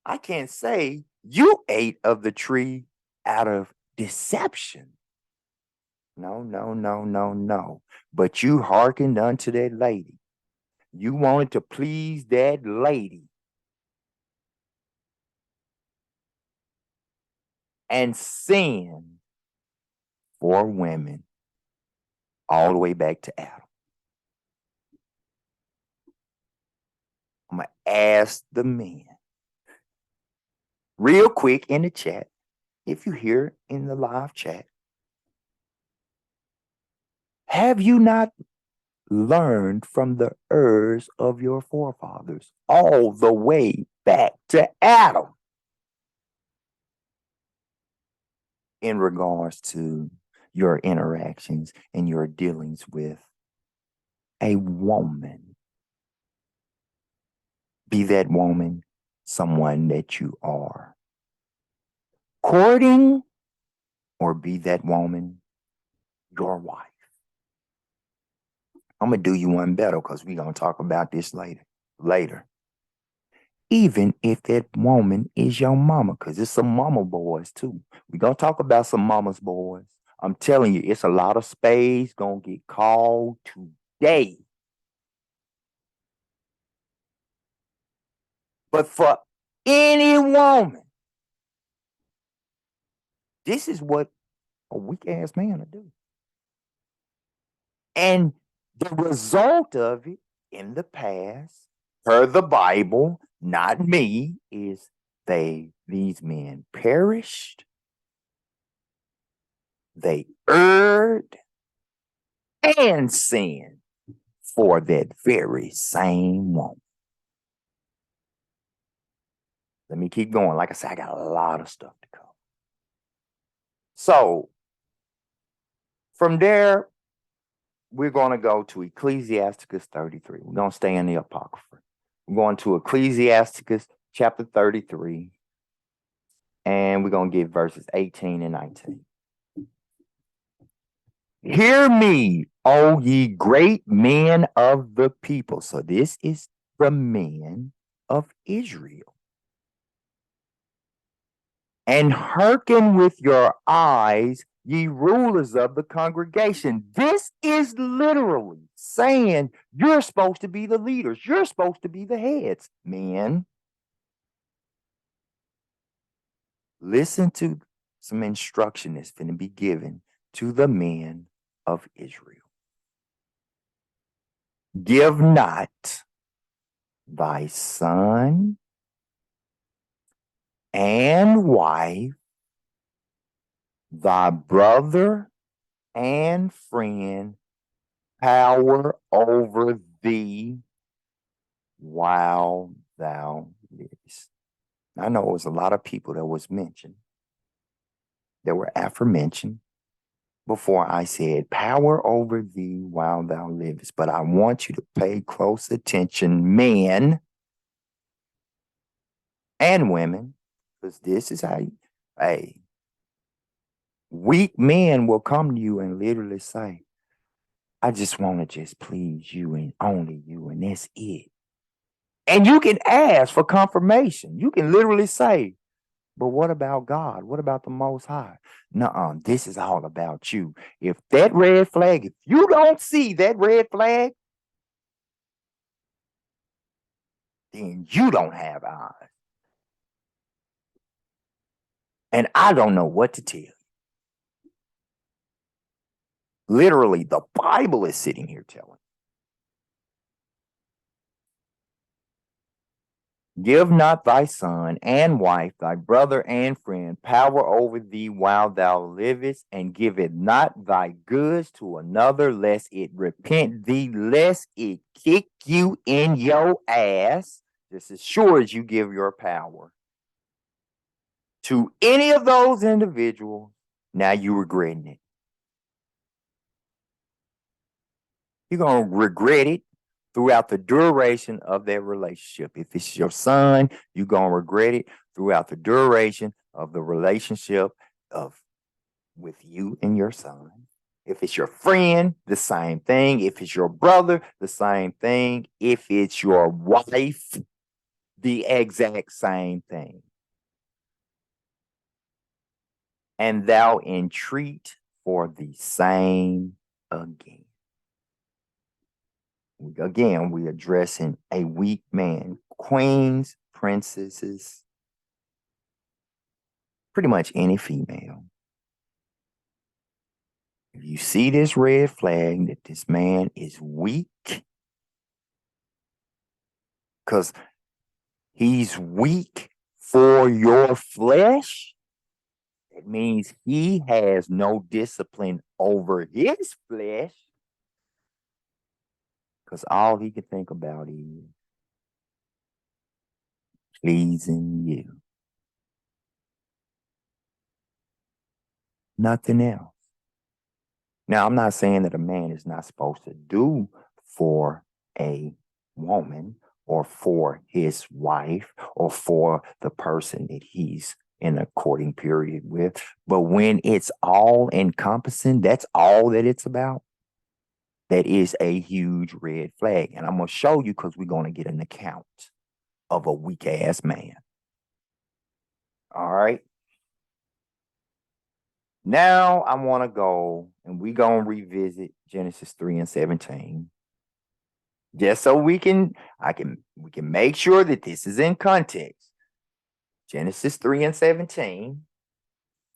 I can't say you ate of the tree out of deception. No, no, no, no, no. But you hearkened unto that lady. You wanted to please that lady. And sin for women all the way back to Adam. I'm going to ask the men real quick in the chat, if you hear in the live chat, have you not learned from the errors of your forefathers all the way back to Adam in regards to your interactions and your dealings with a woman? Be that woman someone that you are courting, or be that woman your wife. I'm going to do you one better because we're going to talk about this later. Even if that woman is your mama, because it's some mama boys too. We're going to talk about some mama's boys. I'm telling you, it's a lot of spades going to get called today. But for any woman, this is what a weak ass man will do. And The result of it in the past, per the Bible, not me, is these men perished, they erred and sinned for that very same woman. Let me keep going. Like I said, I got a lot of stuff to cover. So from there, we're going to go to Ecclesiasticus 33. We're going to stay in the Apocrypha. We're going to Ecclesiasticus chapter 33, and we're going to get verses 18 and 19. Hear me, O ye great men of the people. So this is the men of Israel. And hearken with your eyes, ye rulers of the congregation. This is literally saying you're supposed to be the leaders. You're supposed to be the heads, men. Listen to some instruction that's going to be given to the men of Israel. Give not thy son and wife, thy brother and friend, power over thee while thou livest. I know it was a lot of people that was mentioned, that were aforementioned before I said power over thee while thou livest. But I want you to pay close attention, men and women, because this is how weak men will come to you and literally say, I just want to just please you and only you, and that's it. And you can ask for confirmation. You can literally say, but what about God? What about the Most High? Nuh-uh, this is all about you. If that red flag, if you don't see that red flag, then you don't have eyes. And I don't know what to tell you. Literally, the Bible is sitting here telling. Give not thy son and wife, thy brother and friend, power over thee while thou livest, and give it not thy goods to another, lest it repent thee, lest it kick you in your ass, just as sure as you give your power to any of those individuals. Now you regretting it. You're going to regret it throughout the duration of that relationship. If it's your son, you're going to regret it throughout the duration of the relationship with you and your son. If it's your friend, the same thing. If it's your brother, the same thing. If it's your wife, the exact same thing. And thou entreat for the same again. Again, we're addressing a weak man, queens, princesses, pretty much any female. If you see this red flag that this man is weak, because he's weak for your flesh, it means he has no discipline over his flesh, because all he can think about is pleasing you. Nothing else. Now, I'm not saying that a man is not supposed to do for a woman or for his wife or for the person that he's in a courting period with. But when it's all encompassing, that's all that it's about. That is a huge red flag. And I'm going to show you because we're going to get an account of a weak ass man. All right. Now I want to go and we're going to revisit Genesis 3 and 17. Just so we can make sure that this is in context. Genesis 3 and 17.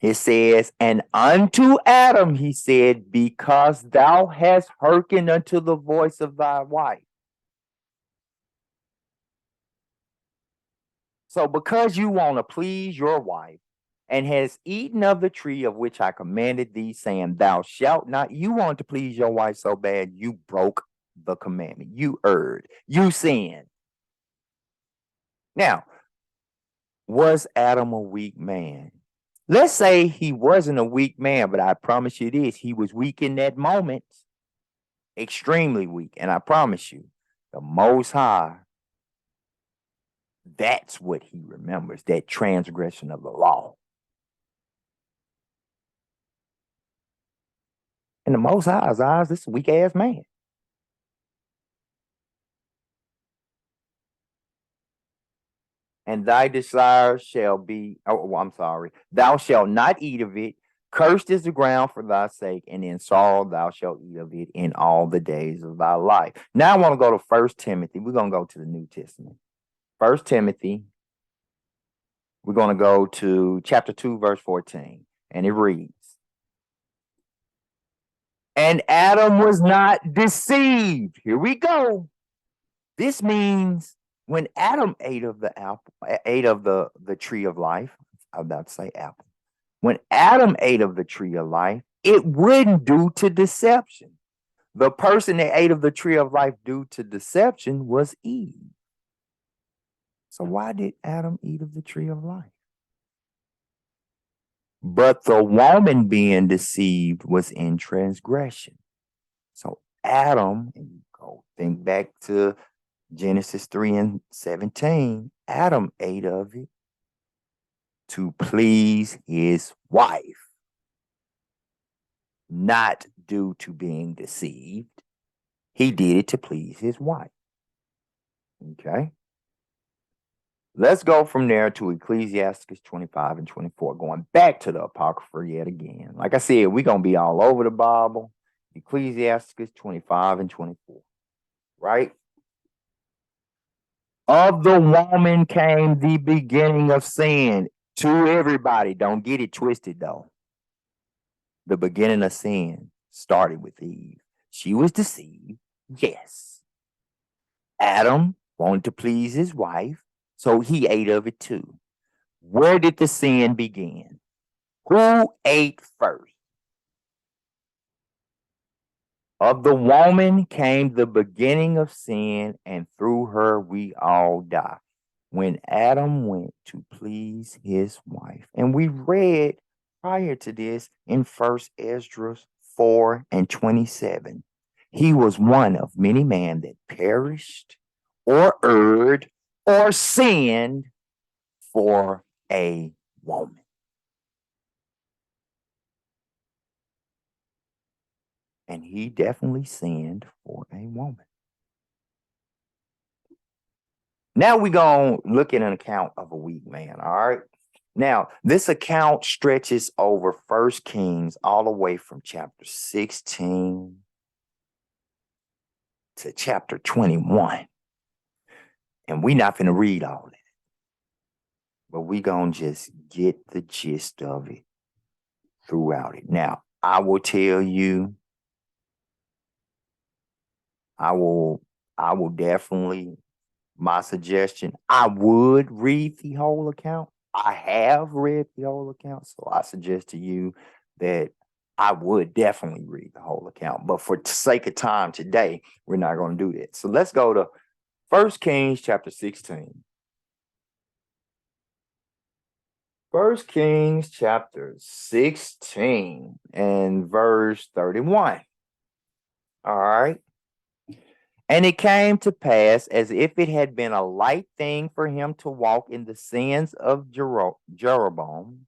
It says, and unto Adam he said, because thou hast hearkened unto the voice of thy wife. So because you want to please your wife and has eaten of the tree of which I commanded thee, saying, thou shalt not, you want to please your wife so bad, you broke the commandment. You erred. You sinned. Now, was Adam a weak man? Let's say he wasn't a weak man, but I promise you this, he was weak in that moment, extremely weak. And I promise you, the Most High, that's what he remembers, that transgression of the law. In the Most High's eyes, this weak ass man. And thy desire shall be, I'm sorry, thou shalt not eat of it. Cursed is the ground for thy sake, and in sorrow thou shalt eat of it in all the days of thy life. Now I want to go to 1 Timothy. We're going to go to the New Testament. 1 Timothy, we're going to go to chapter 2, verse 14, and it reads, and Adam was not deceived. Here we go. This means when Adam ate of the apple, ate of the tree of life, I'm about to say apple. When Adam ate of the tree of life, it wouldn't do to deception. The person that ate of the tree of life due to deception was Eve. So why did Adam eat of the tree of life? But the woman being deceived was in transgression. So Adam, and you go think back to Genesis 3:17, Adam ate of it to please his wife, not due to being deceived. He did it to please his wife. Okay. Let's go from there to Ecclesiasticus 25 and 24, going back to the Apocrypha yet again. Like I said, we're going to be all over the Bible. Ecclesiasticus 25 and 24, right? Of the woman came the beginning of sin. To everybody, don't get it twisted though. The beginning of sin started with Eve. She was deceived, yes. Adam wanted to please his wife, so he ate of it too. Where did the sin begin? Who ate first? Of the woman came the beginning of sin, and through her we all die. When Adam went to please his wife. And we read prior to this in 1 Esdras 4 and 27. He was one of many men that perished or erred or sinned for a woman. And he definitely sinned for a woman. Now we're going to look at an account of a weak man, all right? Now, this account stretches over 1 Kings all the way from chapter 16 to chapter 21. And we're not going to read all of it. But we're going to just get the gist of it throughout it. Now, I will tell you, I will definitely, my suggestion, I would read the whole account. I have read the whole account, so I suggest to you that I would definitely read the whole account. But for the sake of time today, we're not going to do that. So let's go to 1 Kings chapter 16. 1 Kings chapter 16 and verse 31. All right. And it came to pass, as if it had been a light thing for him to walk in the sins of Jeroboam,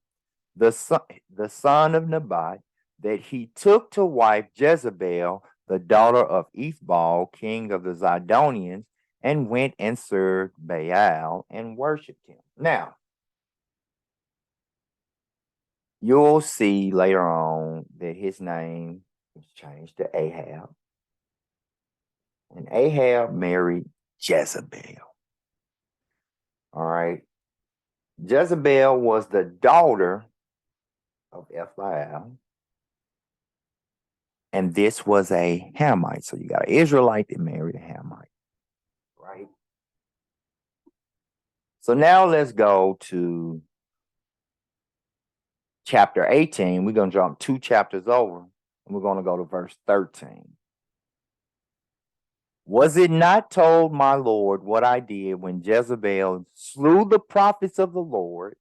the son of Nebat, that he took to wife Jezebel, the daughter of Ethbaal, king of the Zidonians, and went and served Baal and worshipped him. Now, you'll see later on that his name was changed to Ahab. And Ahab married Jezebel. All right. Jezebel was the daughter of Ephraim. And this was a Hamite. So you got an Israelite that married a Hamite, right? So now let's go to chapter 18. We're going to jump 2 chapters over, and we're going to go to verse 13. Was it not told my Lord what I did when Jezebel slew the prophets of the Lord,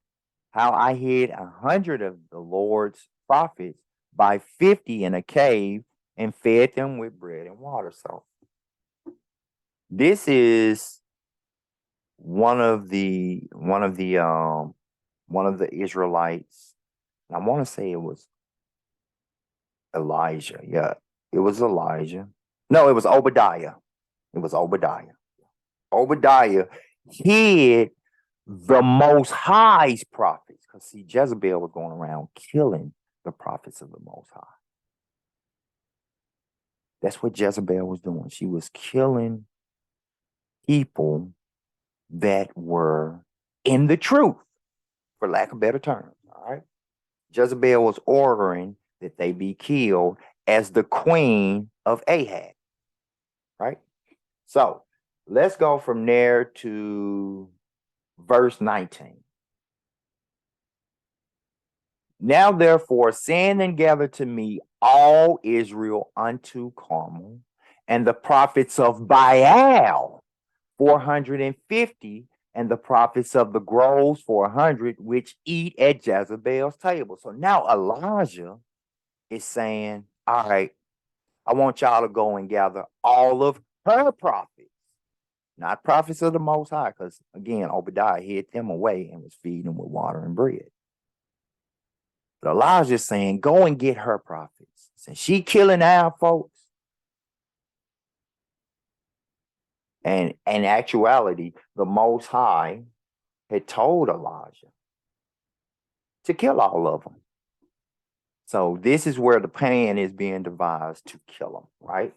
how I hid 100 of the Lord's prophets by 50 in a cave and fed them with bread and water? So this is one of the Israelites. And I want to say it was Elijah. Yeah, it was Elijah. No, it was Obadiah. It was Obadiah. Obadiah hid the Most High's prophets. Because see, Jezebel was going around killing the prophets of the Most High. That's what Jezebel was doing. She was killing people that were in the truth, for lack of better terms. All right. Jezebel was ordering that they be killed as the queen of Ahab. Right? So let's go from there to verse 19. Now therefore send and gather to me all Israel unto Carmel, and the prophets of Baal 450, and the prophets of the groves 400, which eat at Jezebel's table. So now Elijah is saying, all right, I want y'all to go and gather all of her prophets, not prophets of the Most High, because again, Obadiah hid them away and was feeding them with water and bread. But Elijah's saying, go and get her prophets. Since she killing our folks. And in actuality, the Most High had told Elijah to kill all of them. So this is where the plan is being devised to kill them, right?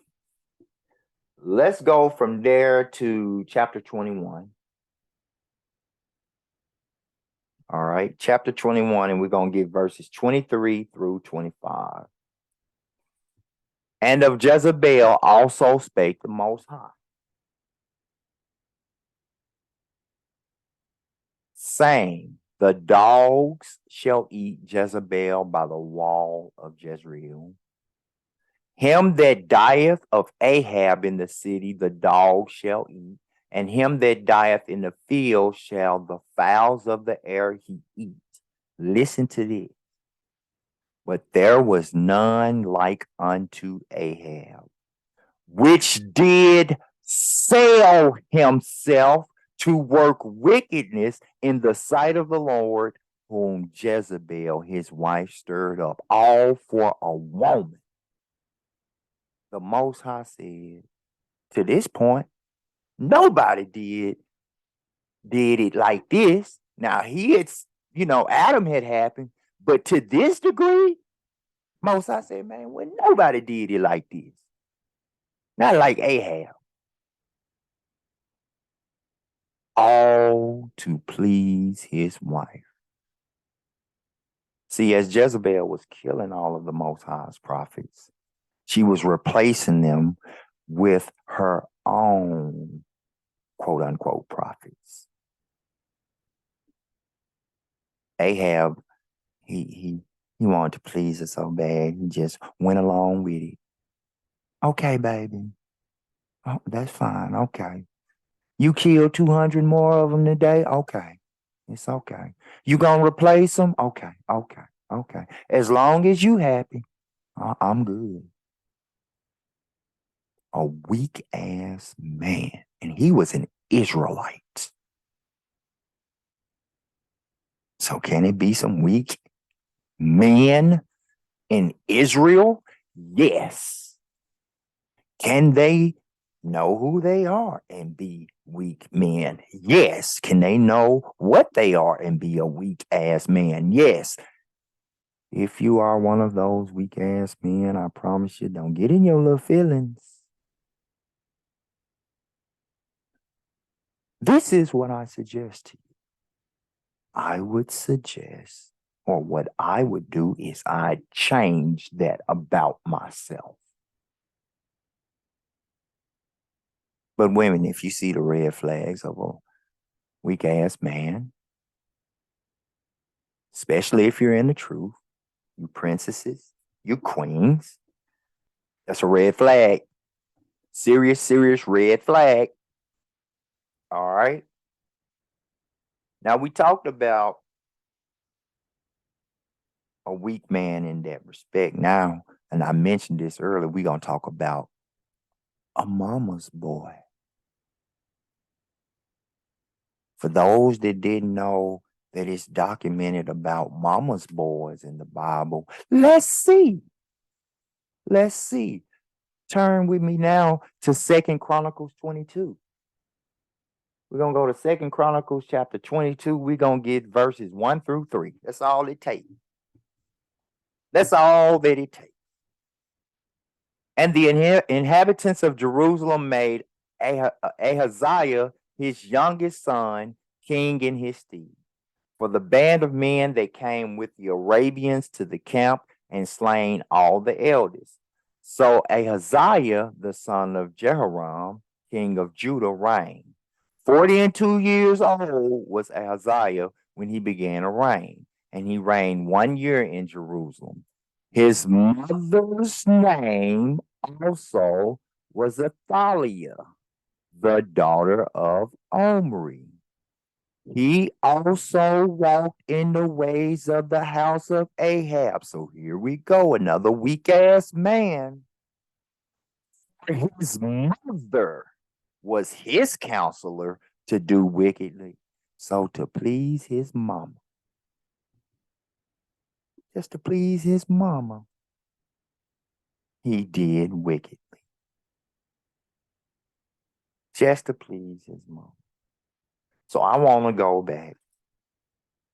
Let's go from there to chapter 21. All right, chapter 21, and we're going to get verses 23 through 25. And of Jezebel also spake the Most High, saying, the dogs shall eat Jezebel by the wall of Jezreel. Him that dieth of Ahab in the city, the dogs shall eat, and him that dieth in the field shall the fowls of the air he eat. Listen to this. But there was none like unto Ahab, which did sell himself to work wickedness in the sight of the Lord, whom Jezebel his wife stirred up, all for a woman. The Most High said, to this point, nobody did it like this. Now Adam had happened, but to this degree, Most High said, man, well, nobody did it like this. Not like Ahab. All to please his wife. See, as Jezebel was killing all of the Most High's prophets, she was replacing them with her own quote unquote prophets. Ahab, he wanted to please her so bad, he just went along with it. Okay, baby. Oh, that's fine. Okay. You killed 200 more of them today? Okay. It's okay. You gonna replace them? Okay. As long as you happy, I'm good. A weak ass man. And he was an Israelite. So can it be some weak men in Israel? Yes. Can they know who they are and be weak men? Yes. Can they know what they are and be a weak ass man? Yes. If you are one of those weak ass men, I promise you, don't get in your little feelings. This is what I suggest to you. I would suggest, or what I would do is I'd change that about myself. But women, if you see the red flags of a weak ass man, especially if you're in the truth, you princesses, you queens, that's a red flag. Serious, serious red flag. All right. Now, we talked about a weak man in that respect. Now, and I mentioned this earlier, we're going to talk about a mama's boy. For those that didn't know that it's documented about mama's boys in the Bible, let's see. Let's see. Turn with me now to 2 Chronicles 22. We're going to go to 2 Chronicles chapter 22. We're going to get verses 1 through 3. That's all it takes. That's all that it takes. And the inhabitants of Jerusalem made Ahaziah, his youngest son, king in his stead. For the band of men that came with the Arabians to the camp and slain all the elders. So Ahaziah, the son of Jehoram, king of Judah, reigned. 42 years old was Ahaziah when he began to reign, and he reigned 1 year in Jerusalem. His mother's name also was Athaliah, the daughter of Omri. He also walked in the ways of the house of Ahab. So here we go, another weak-ass man. His mother was his counselor to do wickedly. So to please his mama, just to please his mama, he did wickedly. Just to please his mama. So I want to go back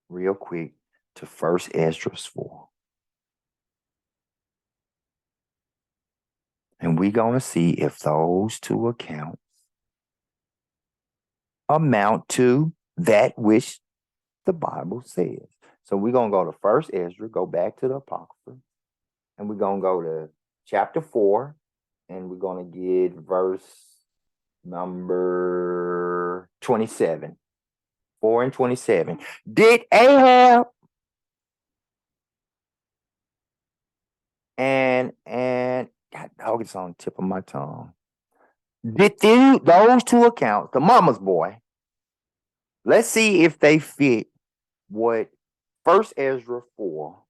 real quick to 1 Esdras 4. And we're going to see if those two accounts amount to that which the Bible says. So we're going to go to 1 Esdras, go back to the Apocrypha, and we're going to go to chapter 4, and we're going to get verse number 27. 4 and 27. Did Ahab and God dog, it's on the tip of my tongue. Did those two accounts, the mama's boy, let's see if they fit what 1 Ezra 4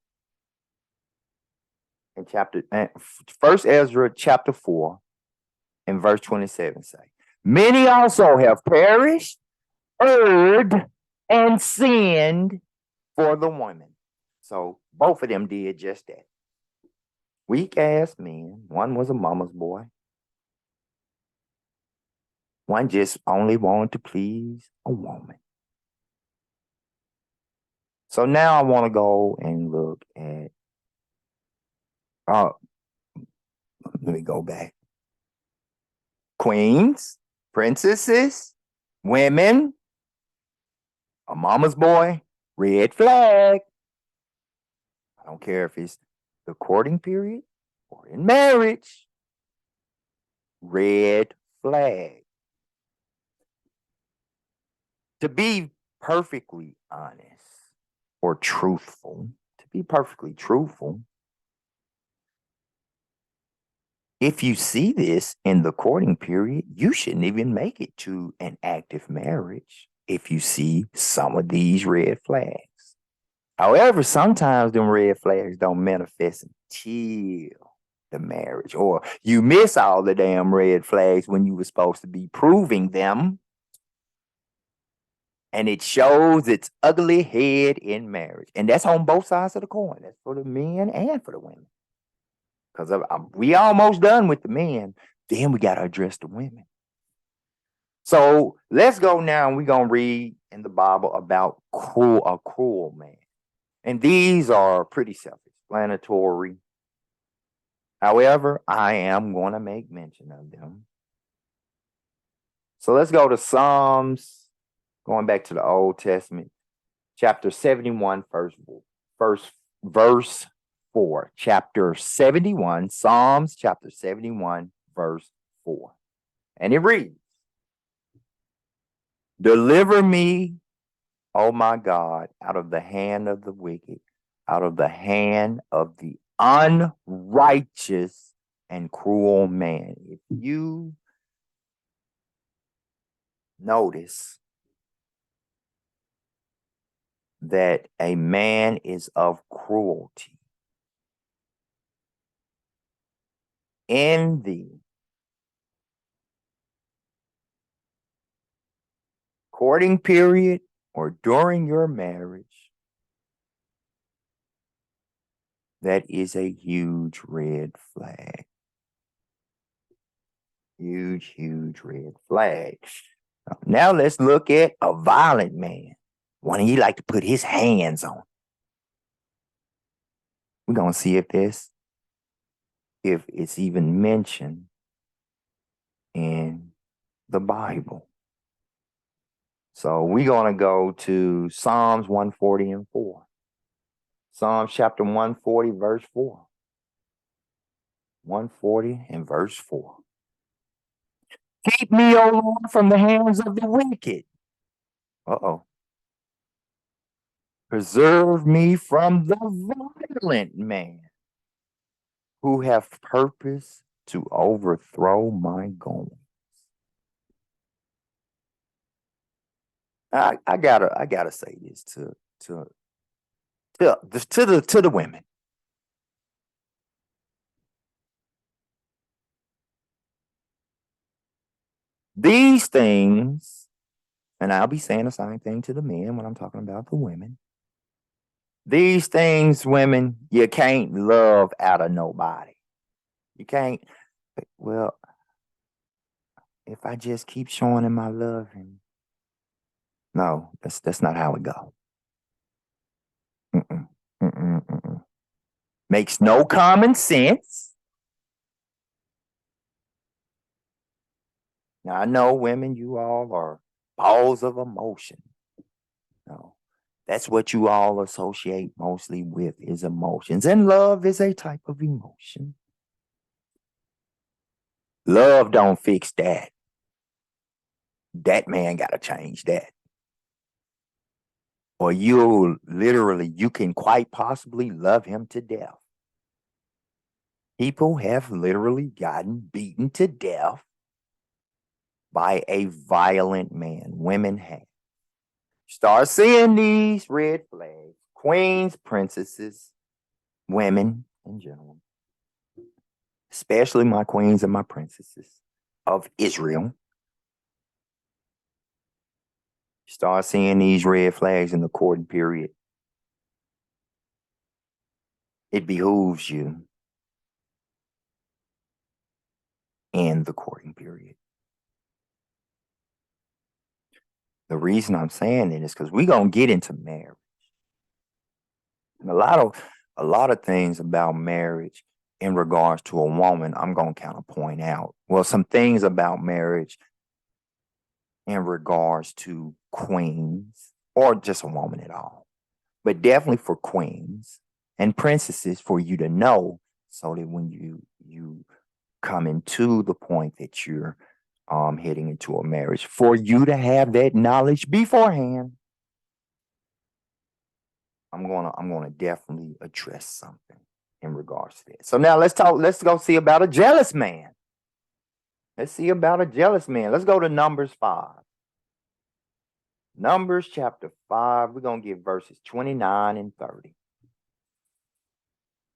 and 1 Ezra chapter 4 and verse 27 say. Many also have perished, erred, and sinned for the women. So both of them did just that. Weak ass men. One was a mama's boy. One just only wanted to please a woman. So now I want to go and look at, let me go back. Queens, princesses, women, a mama's boy, red flag. I don't care if it's the courting period or in marriage, red flag. To be perfectly honest or truthful, if you see this in the courting period, you shouldn't even make it to an active marriage if you see some of these red flags. However, sometimes them red flags don't manifest until the marriage, or you miss all the damn red flags when you were supposed to be proving them, and it shows its ugly head in marriage. And that's on both sides of the coin. That's for the men and for the women. Because we almost done with the men. Then we got to address the women. So let's go now, and we're going to read in the Bible about a cruel man. And these are pretty self-explanatory. However, I am going to make mention of them. So let's go to Psalms, going back to the Old Testament, chapter 71, first book. verse 4, chapter 71, Psalms chapter 71, verse 4. And it reads, "Deliver me, O my God, out of the hand of the wicked, out of the hand of the unrighteous and cruel man." If you notice that a man is of cruelty in the courting period or during your marriage, that is a huge red flag. Huge, huge red flag. Now let's look at a violent man. One he like to put his hands on. We're gonna see if it's even mentioned in the Bible. So we're gonna go to Psalms 140 and 4. Psalms chapter 140, verse 4. 140 and verse 4. "Keep me, O Lord, from the hands of the wicked." "Preserve me from the violent man who have purpose to overthrow my goings." I gotta say this to the women. These things, and I'll be saying the same thing to the men when I'm talking about the women. These things, women, you can't love out of nobody. You can't, well, if I just keep showing him my love, and no, that's not how it goes. Makes no common sense. Now, I know women, you all are balls of emotion. No, that's what you all associate mostly with is emotions. And love is a type of emotion. Love don't fix that. That man got to change that. Or you can quite possibly love him to death. People have literally gotten beaten to death by a violent man. Women have. Start seeing these red flags. Queens, princesses, women in general, especially my queens and my princesses of Israel. Start seeing these red flags in the courting period. It behooves you in the courting period. The reason I'm saying it is because we're gonna get into marriage. And a lot of things about marriage in regards to a woman, I'm gonna kind of point out. Well, some things about marriage in regards to queens or just a woman at all, but definitely for queens and princesses for you to know, so that when you come into the point that you're heading into a marriage, for you to have that knowledge beforehand. I'm gonna definitely address something in regards to that. So now let's go see about a jealous man. Let's see about a jealous man. Let's go to Numbers 5. Numbers chapter 5. We're gonna get verses 29 and 30.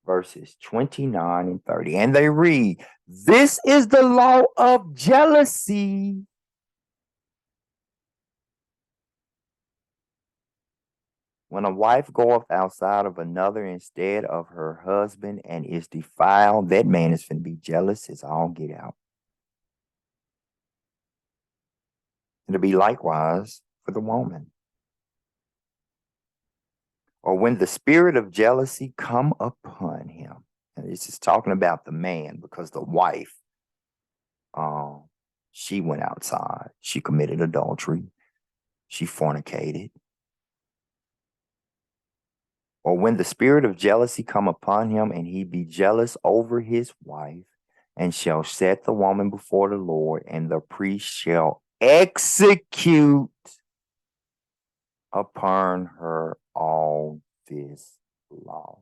Verses 29 and 30. And they read, "This is the law of jealousy. When a wife goeth outside of another instead of her husband and is defiled, that man is finna be jealous as all get out. It'll be likewise for the woman. Or when the spirit of jealousy come upon him." And this is talking about the man, because the wife, she went outside. She committed adultery. She fornicated. Or when the spirit of jealousy come upon him, and he be jealous over his wife, and shall set the woman before the Lord, and the priest shall execute upon her all this law.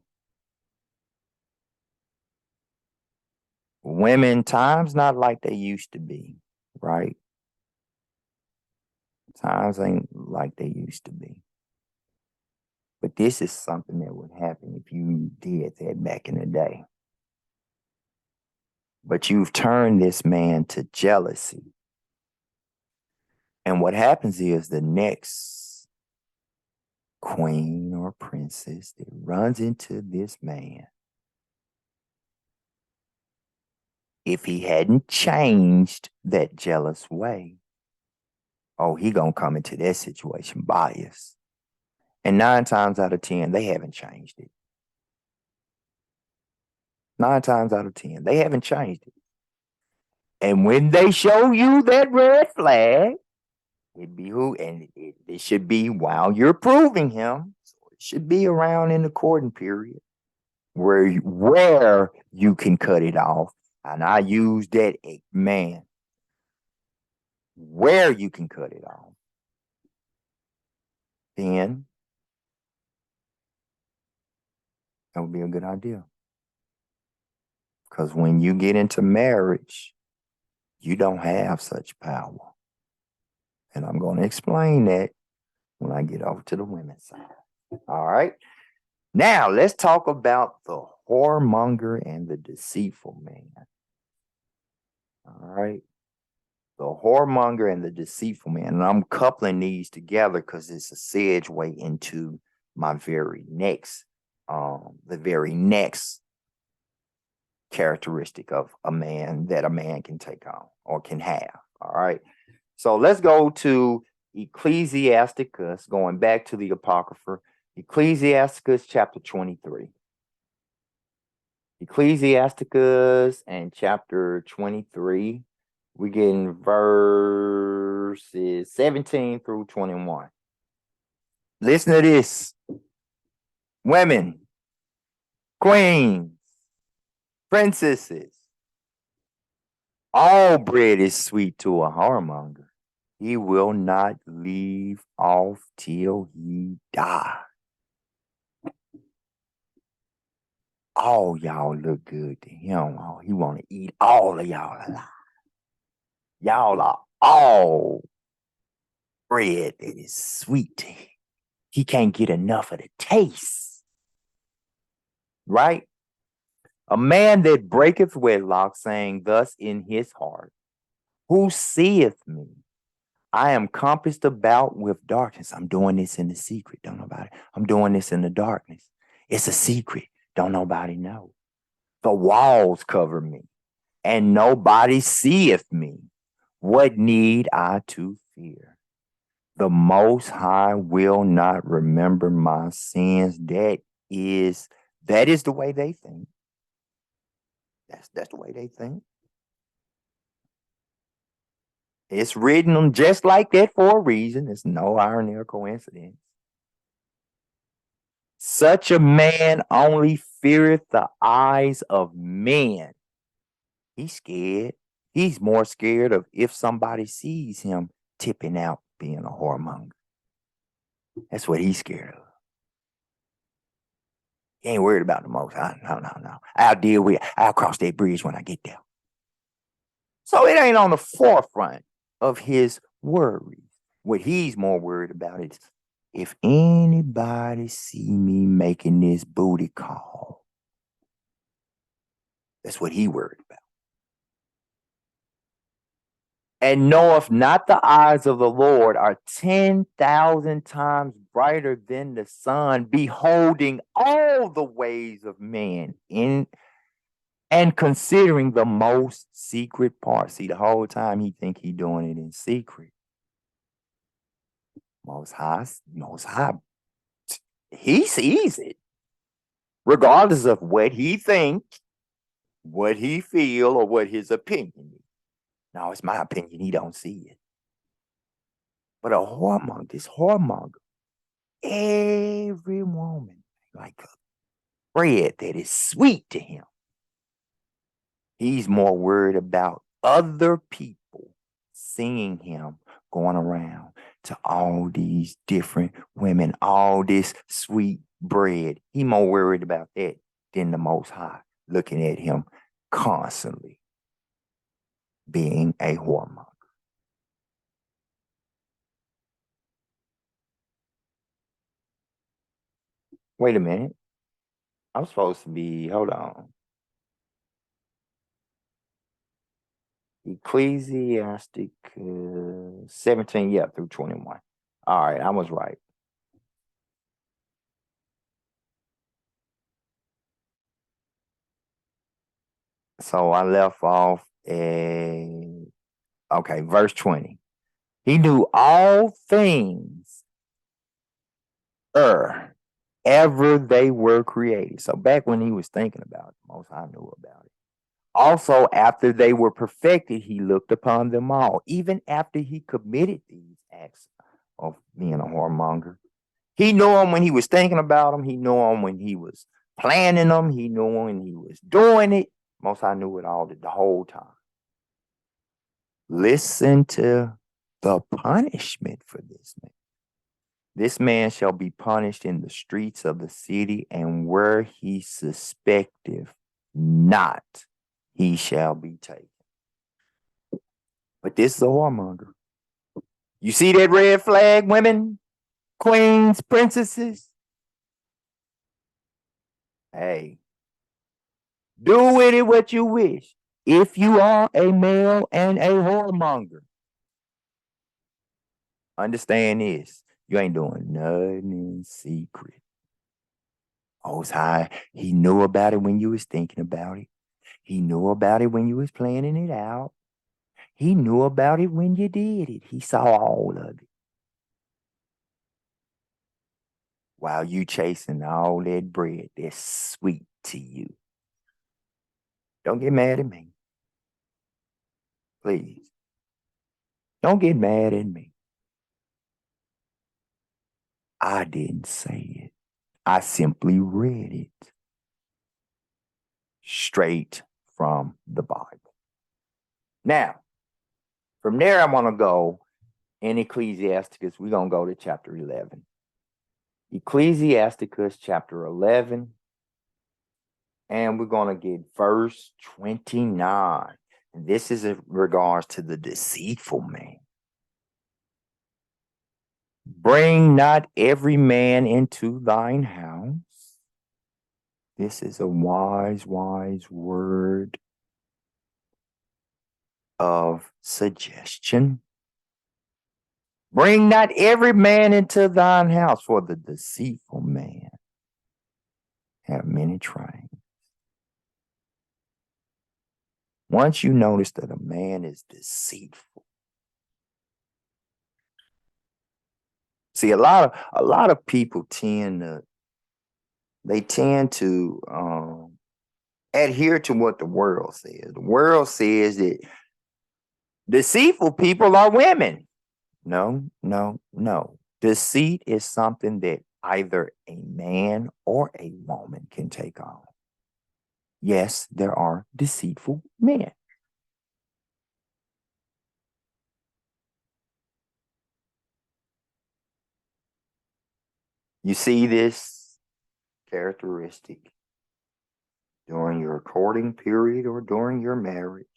Women, times not like they used to be, right? Times ain't like they used to be. But this is something that would happen if you did that back in the day. But you've turned this man to jealousy. And what happens is the next queen or princess that runs into this man, if he hadn't changed that jealous way, oh, he gonna come into that situation biased. And 9 times out of 10, they haven't changed it. 9 times out of 10, they haven't changed it. And when they show you that red flag, it should be while you're proving him. So it should be around in the courting period where you can cut it off. And I use that, man, where you can cut it off. Then that would be a good idea. Because when you get into marriage, you don't have such power. And I'm going to explain that when I get over to the women's side. All right. Now, let's talk about the whoremonger and the deceitful man. All right. The whoremonger and the deceitful man. And I'm coupling these together because it's a segue into my very next, the very next characteristic of a man that a man can take on or can have. All right. So let's go to Ecclesiasticus, going back to the Apocrypha, Ecclesiasticus chapter 23. Ecclesiasticus and chapter 23, we get in verses 17 through 21. Listen to this. Women, queens, princesses, all bread is sweet to a whoremonger. He will not leave off till he die. All y'all look good to him. Oh, he want to eat all of y'all alive. Y'all are all bread that is sweet to him. He can't get enough of the taste. Right? A man that breaketh wedlock, saying thus in his heart, who seeth me? I am compassed about with darkness. I'm doing this in the secret. Don't know about it. I'm doing this in the darkness. It's a secret. Don't nobody know. The walls cover me, and nobody seeth me. What need I to fear? The Most High will not remember my sins. That is the way they think. That's the way they think. It's written just like that for a reason. It's no irony or coincidence. Such a man only feareth the eyes of men. He's scared. He's more scared of if somebody sees him tipping out being a whoremonger. That's what he's scared of. He ain't worried about the Most High. No. I'll cross that bridge when I get there. So it ain't on the forefront of his worries. What he's more worried about is if anybody see me making this booty call. That's what he worried about. And knoweth not the eyes of the Lord are 10,000 times brighter than the sun, beholding all the ways of man and considering the most secret part. See, the whole time he think he doing it in secret. Most High, he sees it. Regardless of what he think, what he feel, or what his opinion is. No, it's my opinion. He don't see it. But this whoremonger, every woman, like a bread that is sweet to him. He's more worried about other people seeing him going around to all these different women, all this sweet bread. He's more worried about that than the Most High looking at him constantly being a whoremonger. Wait a minute. I'm supposed to be, hold on. Ecclesiastic 17, yeah, through 21. All right, I was right. So I left off at, okay, verse 20. He knew all things ever they were created. So back when he was thinking about it, Most High knew about it. Also, after they were perfected, he looked upon them all, even after he committed these acts of being a whoremonger. He knew them when he was thinking about them. He knew them when he was planning them. He knew them when he was doing it. Most High knew it all the whole time. Listen to the punishment for this man. This man shall be punished in the streets of the city, and where he suspecteth not, he shall be taken. But this is a whoremonger. You see that red flag, women, queens, princesses? Hey, do with it what you wish. If you are a male and a whoremonger, understand this. You ain't doing nothing in secret. Most High, he knew about it when you was thinking about it. He knew about it when you was planning it out. He knew about it when you did it. He saw all of it. While you chasing all that bread that's sweet to you. Don't get mad at me. Please. Don't get mad at me. I didn't say it. I simply read it straight from the Bible. Now, from there, I want to go in Ecclesiasticus. We're going to go to chapter 11. Ecclesiasticus chapter 11. And we're going to get verse 29. And this is in regards to the deceitful man. Bring not every man into thine house. This is a wise word of suggestion. Bring not every man into thine house, for the deceitful man have many trains. Once you notice that a man is deceitful, see, a lot of people tend to adhere to what the world says. The world says that deceitful people are women. No. Deceit is something that either a man or a woman can take on. Yes, there are deceitful men. You see this characteristic during your courting period or during your marriage.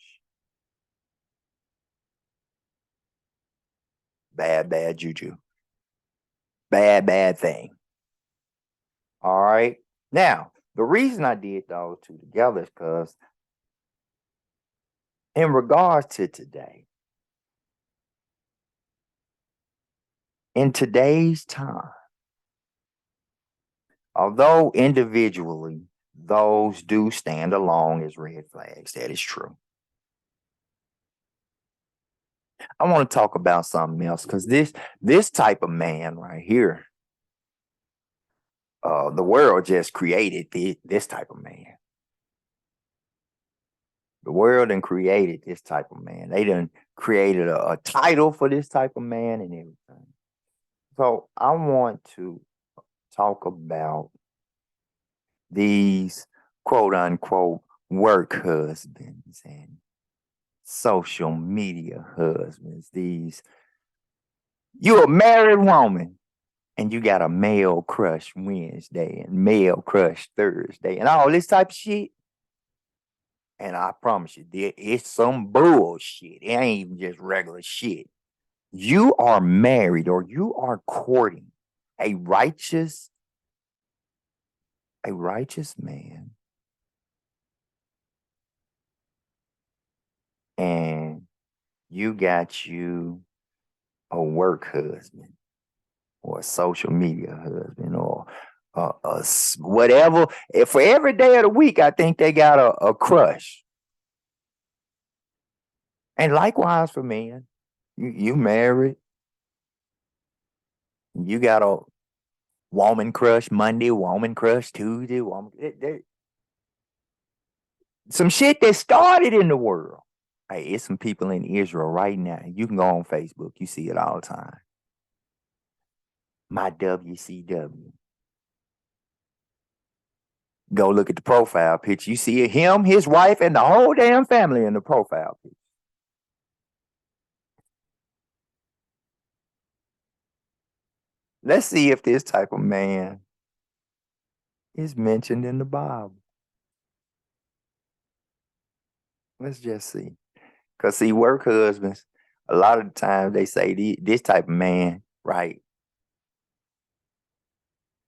Bad juju. Bad thing. All right. Now, the reason I did those two together is because in regards to today, in today's time, although individually those do stand alone as red flags, that is true. I want to talk about something else because this type of man right here, the world just created this type of man. The world done created this type of man. They done created a title for this type of man and everything. So I want to talk about these quote unquote work husbands and social media husbands, you're a married woman and you got a male crush Wednesday and male crush Thursday and all this type of shit. And I promise you, it's some bullshit. It ain't even just regular shit. You are married or you are courting a righteous man. And you got you a work husband or a social media husband or whatever. For every day of the week, I think they got a crush. And likewise for men, you married, you got a woman crush Monday, woman crush Tuesday, some shit that started in the world. Hey, it's some people in Israel right now. You can go on Facebook, you see it all the time. My WCW. Go look at the profile picture. You see him, his wife, and the whole damn family in the profile picture. Let's see if this type of man is mentioned in the Bible. Let's just see. Because see, work husbands, a lot of the time they say this type of man, right?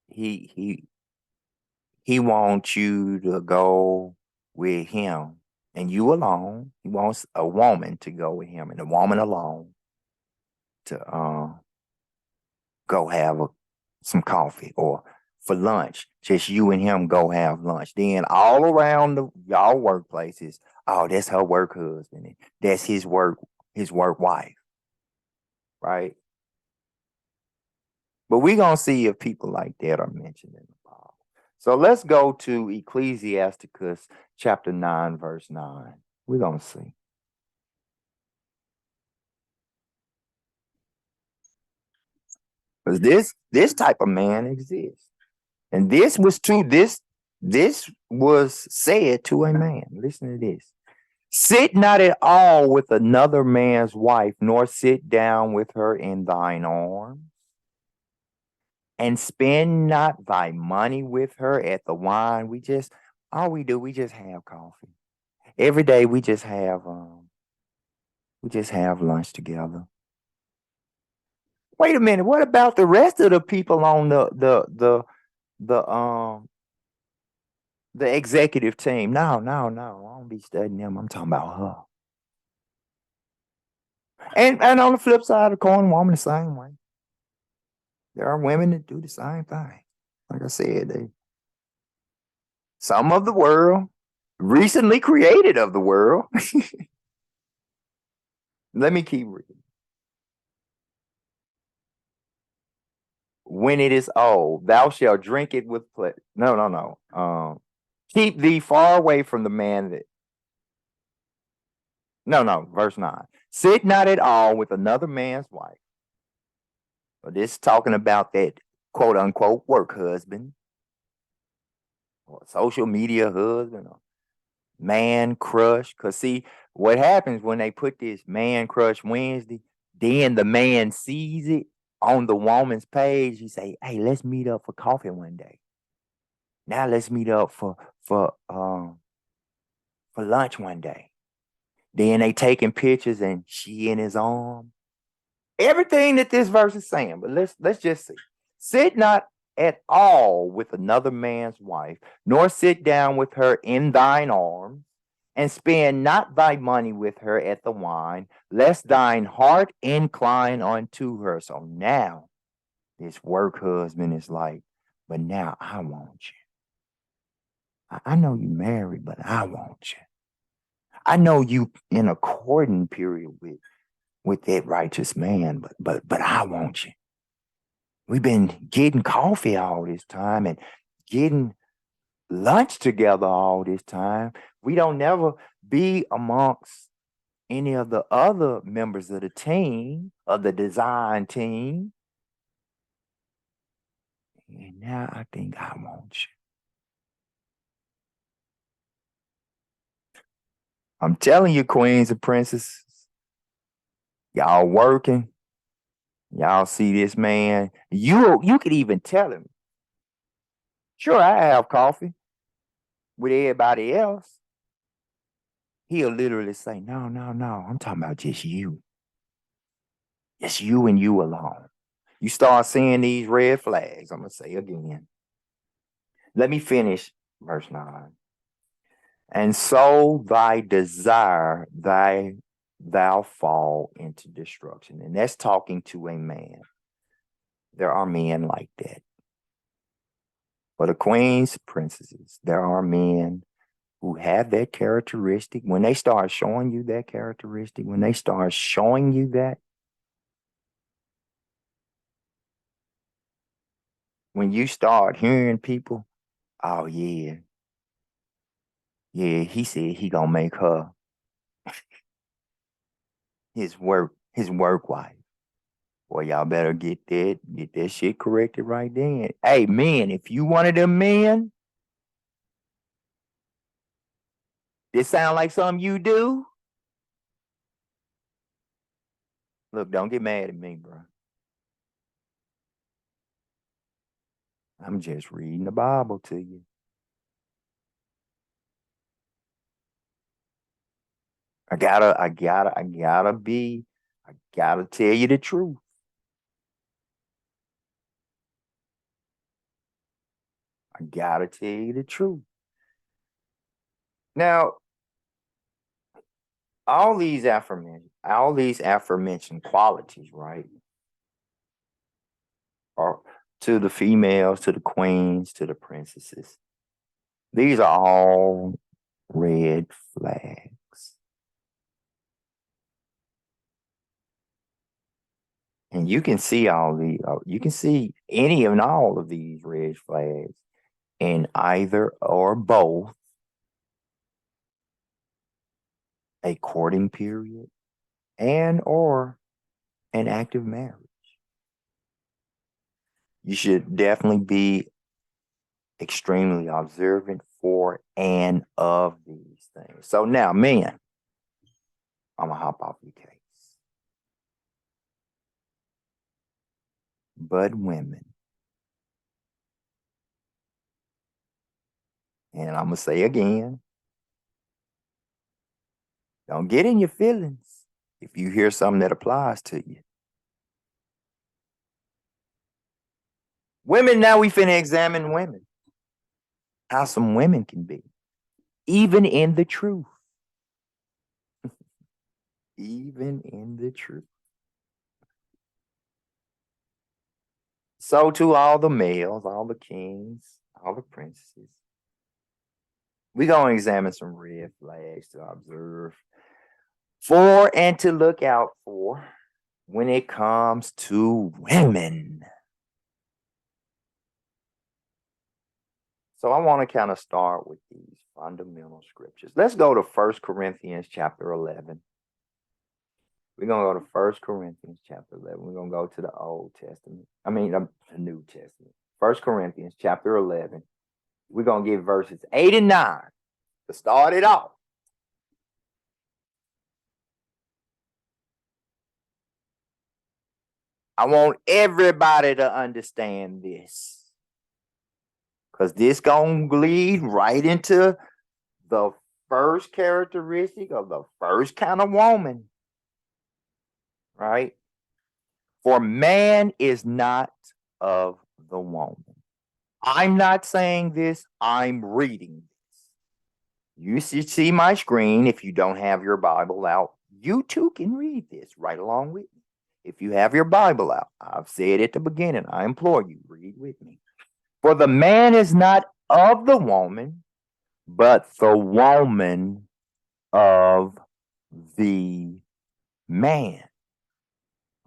He wants you to go with him and you alone. He wants a woman to go with him and a woman alone to go have some coffee, or for lunch, just you and him go have lunch. Then all around y'all workplaces, oh, that's her work husband. That's his work wife, right? But we're going to see if people like that are mentioned in the Bible. So let's go to Ecclesiasticus chapter 9, verse 9. We're going to see. Because this type of man exists. And this was said to a man. Listen to this. Sit not at all with another man's wife, nor sit down with her in thine arms, and spend not thy money with her at the wine. We just have coffee. Every day we just have lunch together. Wait a minute, what about the rest of the people on the executive team? No, I don't be studying them. I'm talking about her. And on the flip side of the coin, woman the same way. There are women that do the same thing. Like I said, some of the world, recently created of the world. Let me keep reading. When it is old, thou shalt drink it with pleasure. No. Keep thee far away from the man that. No, verse 9. Sit not at all with another man's wife. So this is talking about that quote unquote work husband, or social media husband, or man crush. Because see, what happens when they put this man crush Wednesday, then the man sees it on the woman's page. He say, hey, let's meet up for coffee one day. Now let's meet up for lunch one day. Then they taking pictures and she in his arm. Everything that this verse is saying, but let's just see. Sit not at all with another man's wife, nor sit down with her in thine arms, and spend not thy money with her at the wine, lest thine heart incline unto her. So now this work husband is like, but now I want you. I know you married, but I want you. I know you in a courting period with that righteous man, but I want you. We've been getting coffee all this time and getting lunch together all this time. We don't never be amongst any of the other members of the team, of the design team. And now I think I want you. I'm telling you, queens and princesses, y'all working. Y'all see this man. You could even tell him, sure, I have coffee with everybody else. He'll literally say, no, no, no. I'm talking about just you. It's you and you alone. You start seeing these red flags. I'm going to say again. Let me finish verse 9. And so thy desire, thou fall into destruction. And that's talking to a man. There are men like that. For the queens, princesses, there are men who have that characteristic. When they start showing you that characteristic, when they start showing you that, when you start hearing people, oh yeah, he said he gonna make her his work wife. Boy, y'all better get that shit corrected right then. Hey, men, if you one of them men, this sound like something you do? Look, don't get mad at me, bro. I'm just reading the Bible to you. I gotta tell you the truth. I gotta tell you the truth. Now, all these aforementioned qualities, right? Or to the females, to the queens, to the princesses. These are all red flags. And you can see you can see any and all of these red flags in either or both a courting period and or an active marriage. You should definitely be extremely observant for and of these things. So now, men, I'm gonna hop off your case. But women, and I'm gonna say again, don't get in your feelings if you hear something that applies to you. Women, now we finna examine women. How some women can be, even in the truth. Even in the truth. So to all the males, all the kings, all the princesses, we're going to examine some red flags to observe for and to look out for when it comes to women. So I want to kind of start with these fundamental scriptures. Let's go to 1 Corinthians chapter 11. We're going to go to 1 Corinthians chapter 11. We're going to go to the Old Testament. The New Testament. 1 Corinthians chapter 11. We're going to get verses 8 and 9 to start it off. I want everybody to understand this, because this going to lead right into the first characteristic of the first kind of woman, right? For man is not of the woman. I'm not saying this, I'm reading this. You should see my screen. If you don't have your Bible out, you too can read this right along with me. If you have your Bible out, I've said at the beginning, I implore you, read with me. For the man is not of the woman, but the woman of the man.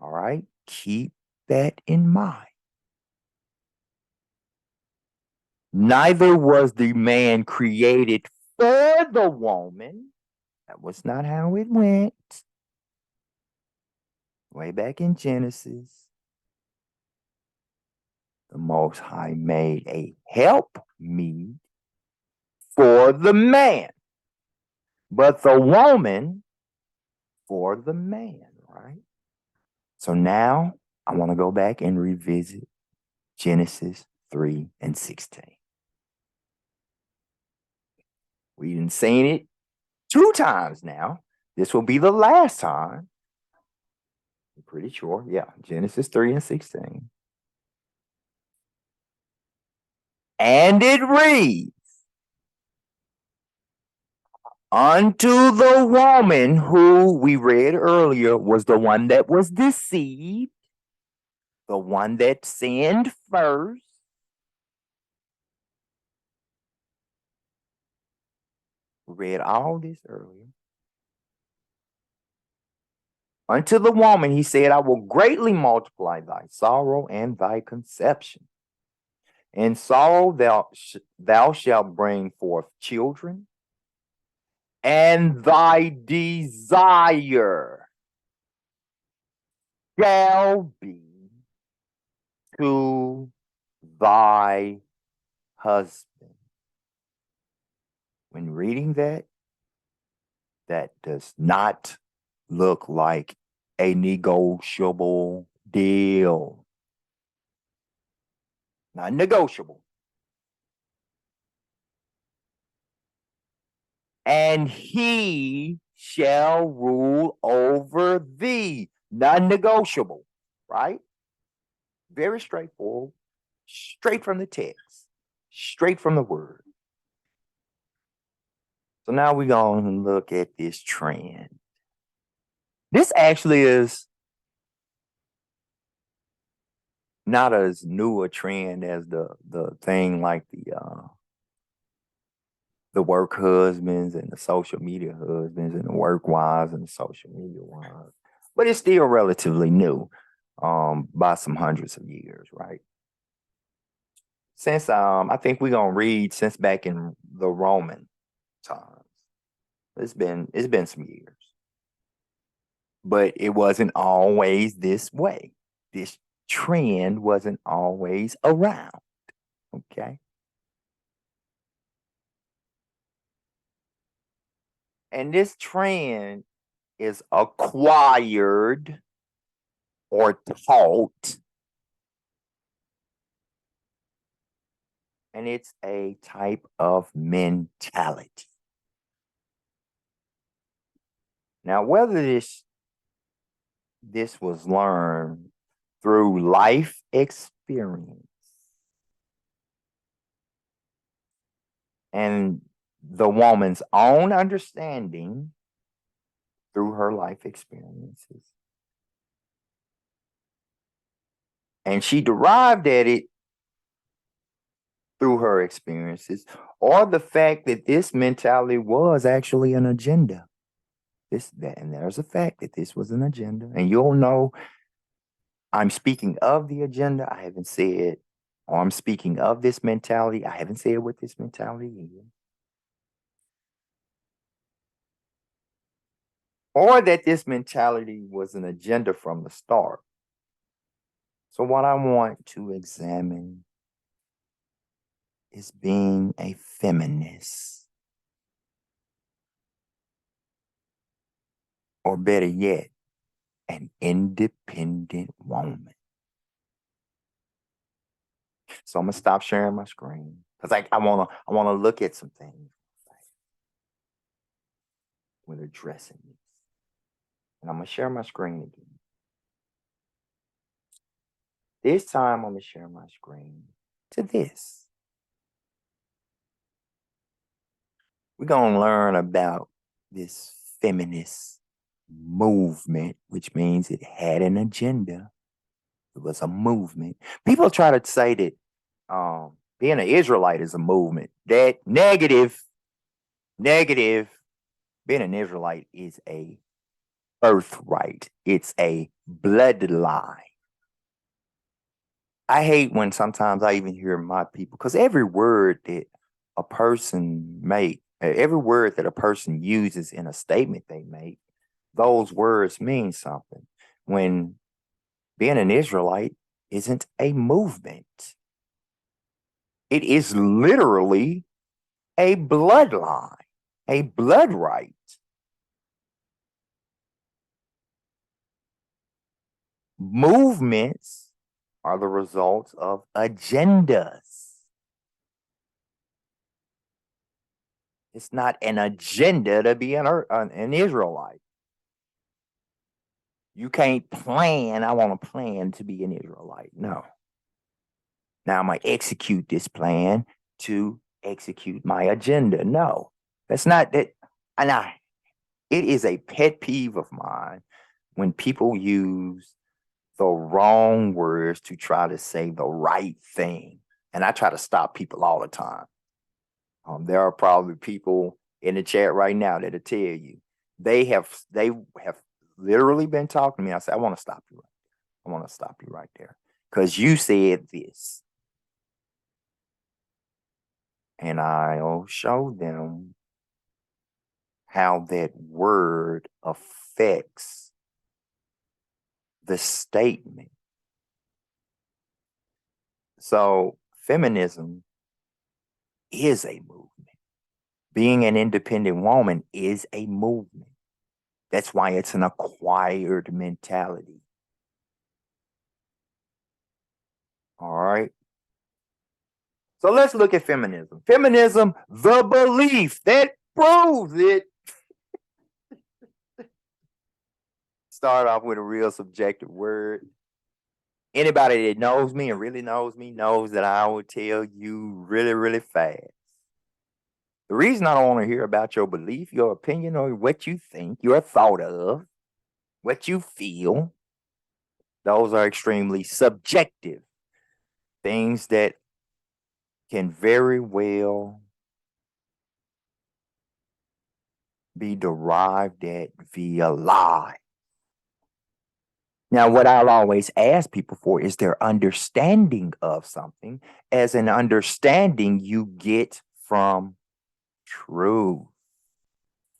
All right? Keep that in mind. Neither was the man created for the woman. That was not how it went. Way back in Genesis, the Most High made a helpmeet for the man. but the woman for the man, right? So now I want to go back and revisit Genesis 3 and 16. We've seen it 2 times now. This will be the last time. I'm pretty sure. Yeah, Genesis 3 and 16. And it reads, unto the woman who we read earlier was the one that was deceived, the one that sinned first. We read all this earlier. Unto the woman, he said, I will greatly multiply thy sorrow and thy conception. In sorrow thou shalt bring forth children, and thy desire shall be to thy husband. When reading that, that does not look like a negotiable deal. Not negotiable. And he shall rule over thee. Non-negotiable, right? Very straightforward, straight from the text, straight from the word. So now we're going to look at this trend. This actually is not as new a trend as the thing like the work husbands and the social media husbands and the work wives and the social media wives. But it's still relatively new by some hundreds of years, right? Since I think we're gonna read since back in the Roman times. It's been some years. But it wasn't always this way. This trend wasn't always around. Okay. And this trend is acquired or taught. And it's a type of mentality. Now, whether this was learned through life experience and the woman's own understanding through her life experiences, and she derived at it through her experiences, or the fact that this mentality was actually an agenda. And there's a fact that this was an agenda, and you'll know I'm speaking of the agenda. I haven't said, or I'm speaking of this mentality. I haven't said what this mentality is. Or that this mentality was an agenda from the start. So what I want to examine is being a feminist. Or better yet, an independent woman. So I'm gonna stop sharing my screen because I wanna look at some things when addressing this. And I'm gonna share my screen again. This time I'm gonna share my screen to this. We're gonna learn about this feminist movement, which means it had an agenda. It was a movement. People try to say that being an Israelite is a movement. That negative. Being an Israelite is a birthright. It's a bloodline. I hate when sometimes I even hear my people, because every word that a person every word that a person uses in a statement they make, those words mean something. When being an Israelite isn't a movement, it is literally a bloodline. a blood right. Movements are the results of agendas. It's not an agenda to be an Israelite. You can't plan, I want to plan to be an Israelite. No. Now I'm going to execute this plan to execute my agenda. No, that's not that. And it is a pet peeve of mine when people use the wrong words to try to say the right thing. And I try to stop people all the time. There are probably people in the chat right now that'll tell you they have literally been talking to me. I said, I want to stop you. I want to stop you right there because you said this. And I'll show them how that word affects the statement. So feminism is a movement. Being an independent woman is a movement. That's why it's an acquired mentality. All right. So let's look at feminism. Feminism, the belief that proves it. Start off with a real subjective word. Anybody that knows me and really knows me knows that I will tell you really, really fast. The reason I don't want to hear about your belief, your opinion, or what you think, your thought of, what you feel, those are extremely subjective things that can very well be derived at via lie. Now, what I'll always ask people for is their understanding of something, as an understanding you get from truth,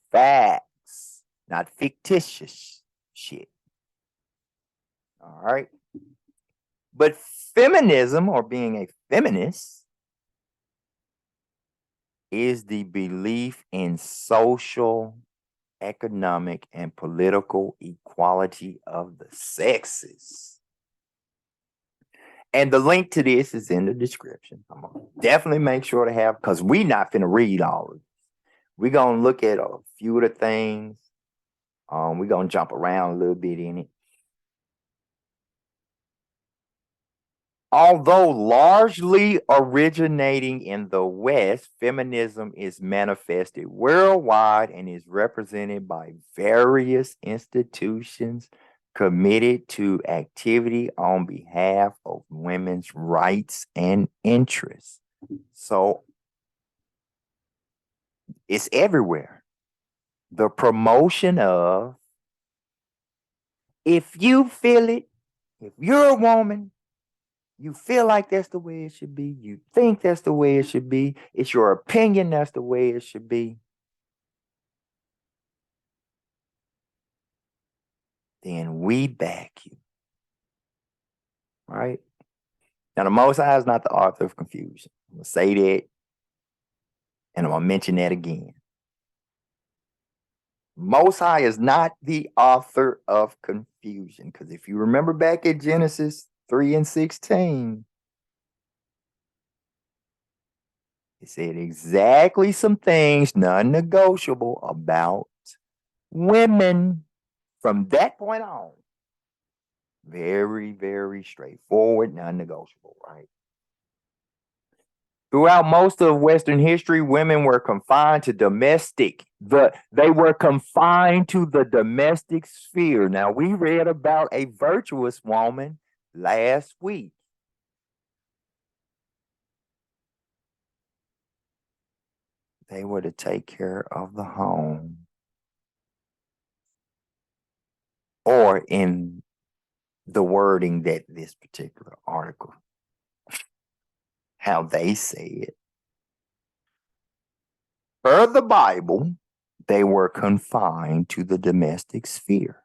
facts, not fictitious shit. All right. But feminism, or being a feminist, is the belief in social, economic, and political equality of the sexes. And the link to this is in the description. I'm gonna definitely make sure to have, because we're not finna read all of it. We're gonna look at a few of the things. We're gonna jump around a little bit in it. Although largely originating in the West, feminism is manifested worldwide and is represented by various institutions committed to activity on behalf of women's rights and interests. So it's everywhere. The promotion of, if you feel it, if you're a woman, you feel like that's the way it should be, you think that's the way it should be, it's your opinion that's the way it should be, then we back you. Right? Now, the Most High is not the author of confusion. I'm going to say that, and I'm going to mention that again. Most High is not the author of confusion, because if you remember back at Genesis 3:16, it said exactly some things non-negotiable about women. From that point on, very, very straightforward, non-negotiable, right? Throughout most of Western history, women were confined to they were confined to the domestic sphere. Now, we read about a virtuous woman last week. They were to take care of the home. Or in the wording that this particular article, how they say it. Per the Bible, they were confined to the domestic sphere.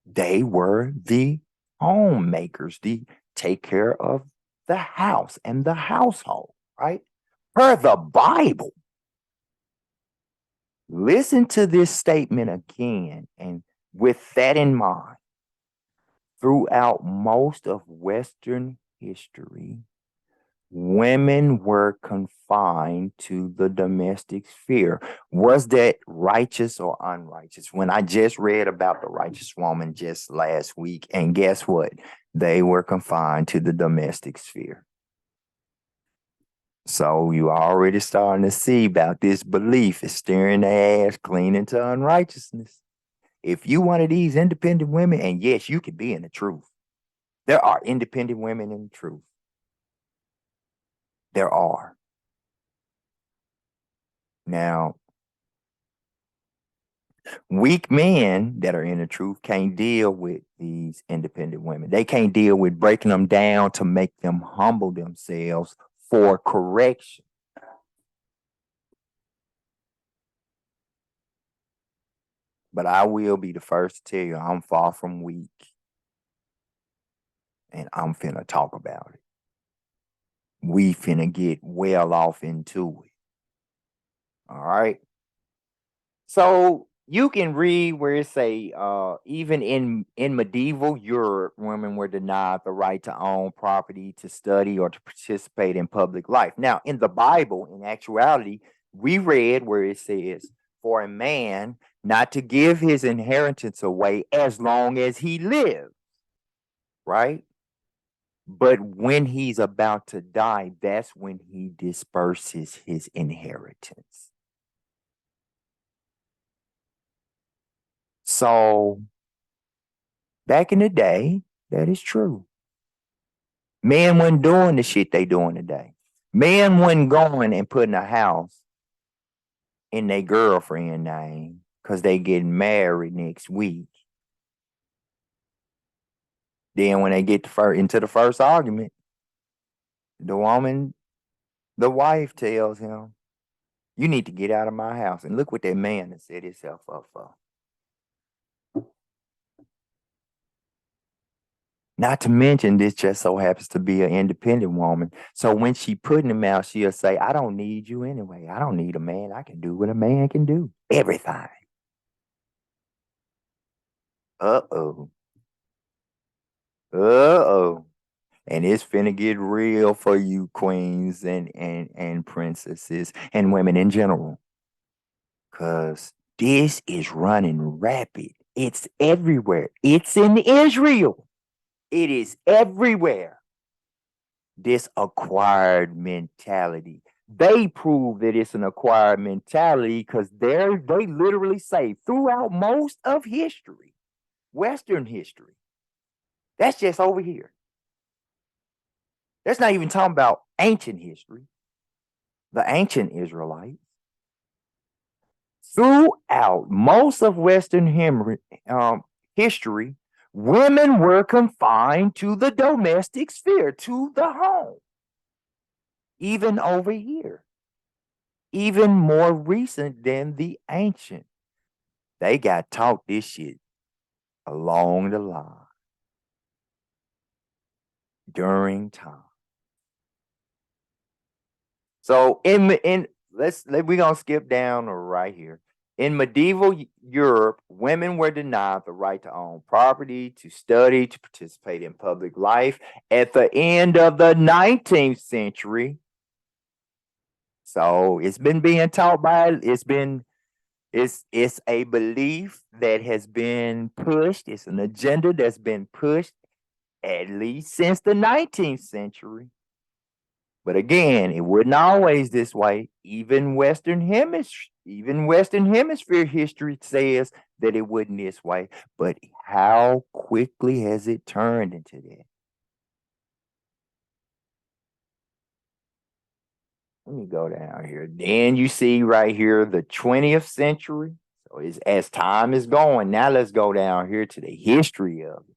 They were the homemakers, the take care of the house and the household, right? Per the Bible. Listen to this statement again, and with that in mind, throughout most of Western history, women were confined to the domestic sphere. Was that righteous or unrighteous? When I just read about the righteous woman just last week, and guess what? They were confined to the domestic sphere. So you already starting to see about this belief is steering their ass clean into unrighteousness. If you one of these independent women, and yes, you can be in the truth. There are independent women in the truth. There are. Now, weak men that are in the truth can't deal with these independent women. They can't deal with breaking them down to make them humble themselves for correction. But I will be the first to tell you I'm far from weak. And I'm finna talk about it. We finna get well off into it. All right. So you can read where it say, even in medieval Europe, women were denied the right to own property, to study, or to participate in public life. Now, in the Bible, in actuality, we read where it says, for a man not to give his inheritance away as long as he lives, right? But when he's about to die, that's when he disperses his inheritance. So back in the day, that is true. Men wasn't doing the shit they doing today. Men wasn't going and putting a house in their girlfriend name because they getting married next week. Then when they get into the first argument, the wife tells him, you need to get out of my house. And look what that man has set himself up for. Not to mention, this just so happens to be an independent woman. So when she putting him out, she'll say, I don't need you anyway. I don't need a man. I can do what a man can do. Everything. Uh-oh. Uh-oh. And it's finna get real for you queens and princesses and women in general. Because this is running rapid. It's everywhere. It's in Israel. It is everywhere. This acquired mentality. They prove that it's an acquired mentality because they literally say throughout most of history, Western history, that's just over here. That's not even talking about ancient history, the ancient Israelites. Throughout most of Western history, women were confined to the domestic sphere, to the home. Even over here. Even more recent than the ancient. They got taught this shit along the line. During time. So we're gonna skip down right here. In medieval Europe, women were denied the right to own property, to study, to participate in public life. At the end of the 19th century, so it's been being taught it's a belief that has been pushed. It's an agenda that's been pushed at least since the 19th century. But again, it wasn't always this way. Even Western Hemisphere history says that it wasn't this way. But how quickly has it turned into that? Let me go down here. Then you see right here the 20th century. So as time is going, now let's go down here to the history of it.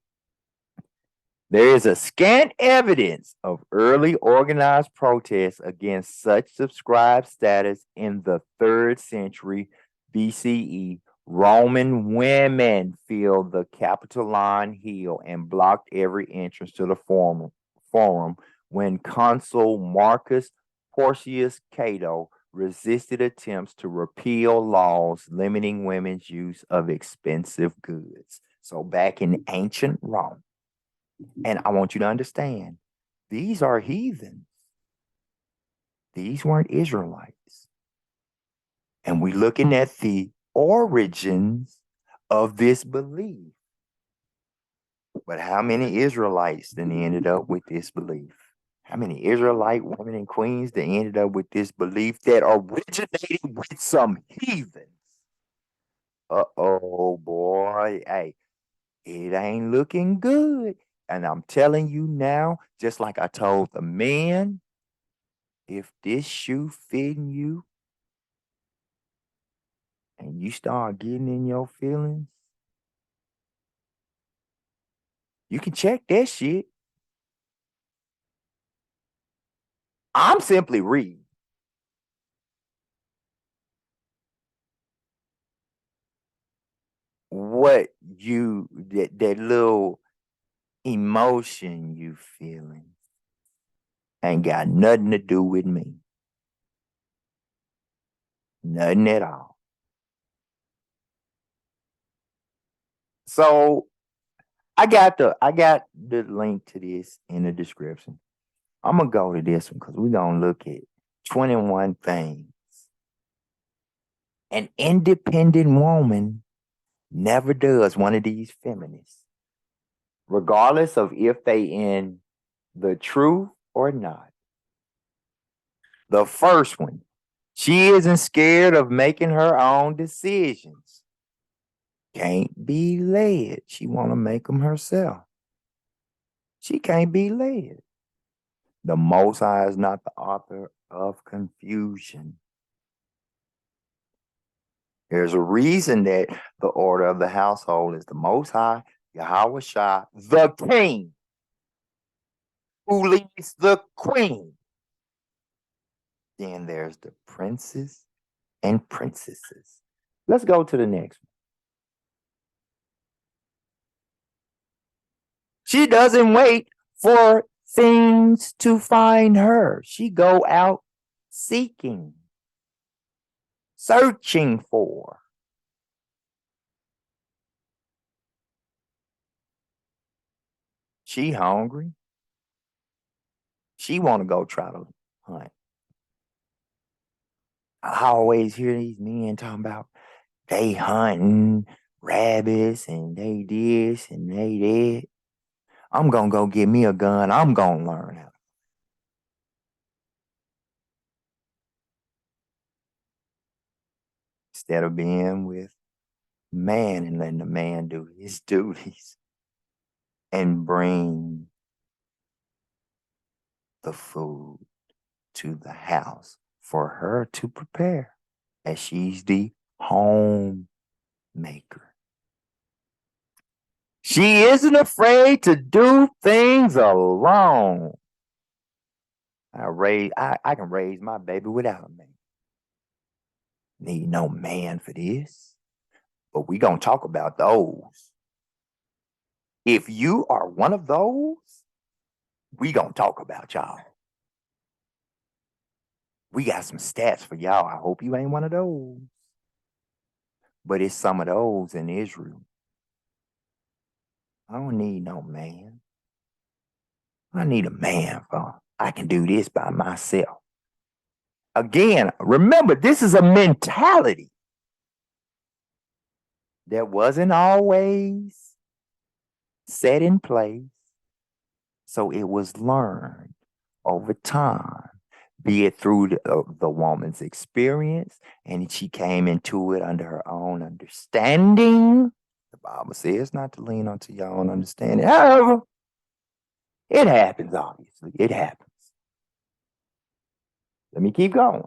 There is a scant evidence of early organized protests against such subscribed status in the 3rd century BCE. Roman women filled the Capitoline Hill and blocked every entrance to the forum when Consul Marcus Porcius Cato resisted attempts to repeal laws limiting women's use of expensive goods. So back in ancient Rome, and I want you to understand, these are heathens. These weren't Israelites. And we're looking at the origins of this belief. But how many Israelites then ended up with this belief? How many Israelite women and queens that ended up with this belief that originated with some heathens? Uh-oh, boy. Hey, it ain't looking good. And I'm telling you now, just like I told the men, if this shoe fitting you and you start getting in your feelings, you can check that shit. I'm simply reading. What that little emotion you feeling ain't got nothing to do with me. Nothing at all. So I got the link to this in the description. I'm gonna go to this one because we're gonna look at 21 things an independent woman never does. One of these feminists, regardless of if they in the truth or not. The first one, she isn't scared of making her own decisions. Can't be led. She want to make them herself. She can't be led. The Most High is not the author of confusion. There's a reason that the order of the household is the Most High, Yahweh Shah, the king, who leads the queen. Then there's the princes and princesses. Let's go to the next one. She doesn't wait for things to find her. She go out seeking, searching for. She hungry. She want to go try to hunt. I always hear these men talking about they hunting rabbits and they this and they that. I'm going to go get me a gun. I'm going to learn how. Instead of being with man and letting the man do his duties and bring the food to the house for her to prepare, as she's the homemaker. She isn't afraid to do things alone. I can raise my baby without a man. Need no man for this. But we gonna talk about those. If you are one of those, we gonna talk about y'all. We got some stats for y'all. I hope you ain't one of those. But it's some of those in Israel. I don't need no man. I need a man for I can do this by myself. Again, remember, this is a mentality that wasn't always set in place. So it was learned over time, be it through the woman's experience, and she came into it under her own understanding. The Bible says not to lean onto your own understanding. However, it happens, obviously. It happens. Let me keep going.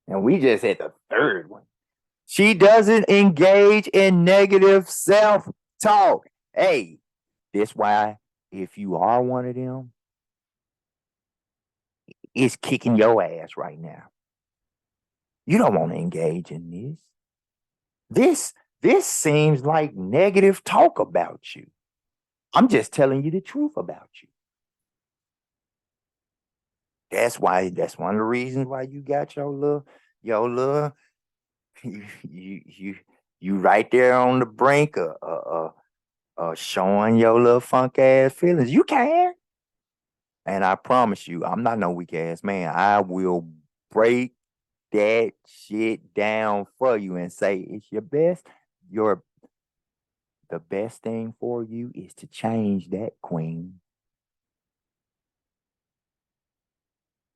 And we just hit the third one. She doesn't engage in negative self-talk. Hey, that's why if you are one of them, it's kicking your ass right now. You don't want to engage in this. This seems like negative talk about you. I'm just telling you the truth about you. That's one of the reasons why you got your little, you right there on the brink of showing your little funk ass feelings. You can. And I promise you, I'm not no weak ass man. I will break that shit down for you and say it's your best. The best thing for you is to change that, queen.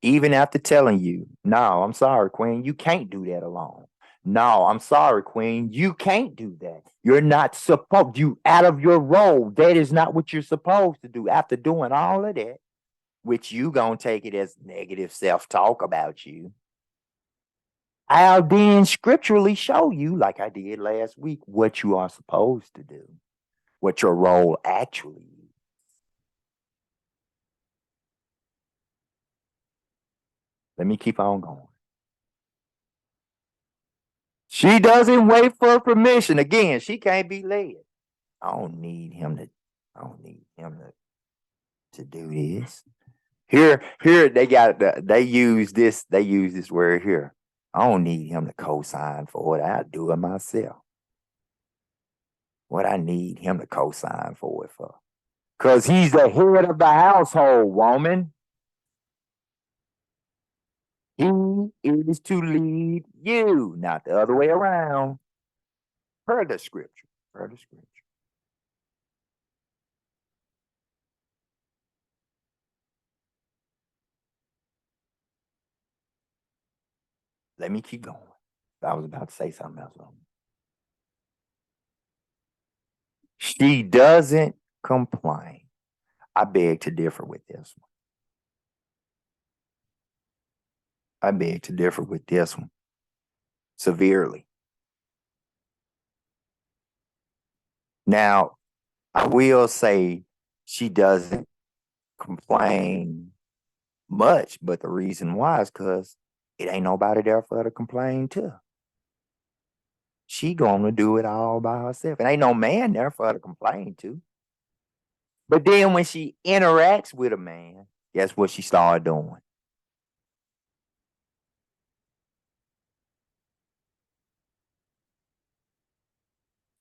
Even after telling you, no, I'm sorry, queen, you can't do that alone. No, I'm sorry, queen, you can't do that. You're not supposed, you out of your role. That is not what you're supposed to do. After doing all of that, which you gonna take it as negative self-talk about you, I'll then scripturally show you, like I did last week, what you are supposed to do, what your role actually is. Let me keep on going. She doesn't wait for permission. Again, she can't be led. I don't need him to do this. Here they use this word here. I don't need him to co-sign for it. I'll do it myself. What I need him to co-sign for it for? Because he's the head of the household, woman. He is to lead you, not the other way around. Per the scripture. Per the scripture. Let me keep going. I was about to say something else. She doesn't complain. I beg to differ with this one. I beg to differ with this one severely. Now, I will say she doesn't complain much, but the reason why is because it ain't nobody there for her to complain to. She gonna do it all by herself. And ain't no man there for her to complain to. But then when she interacts with a man, guess what she started doing?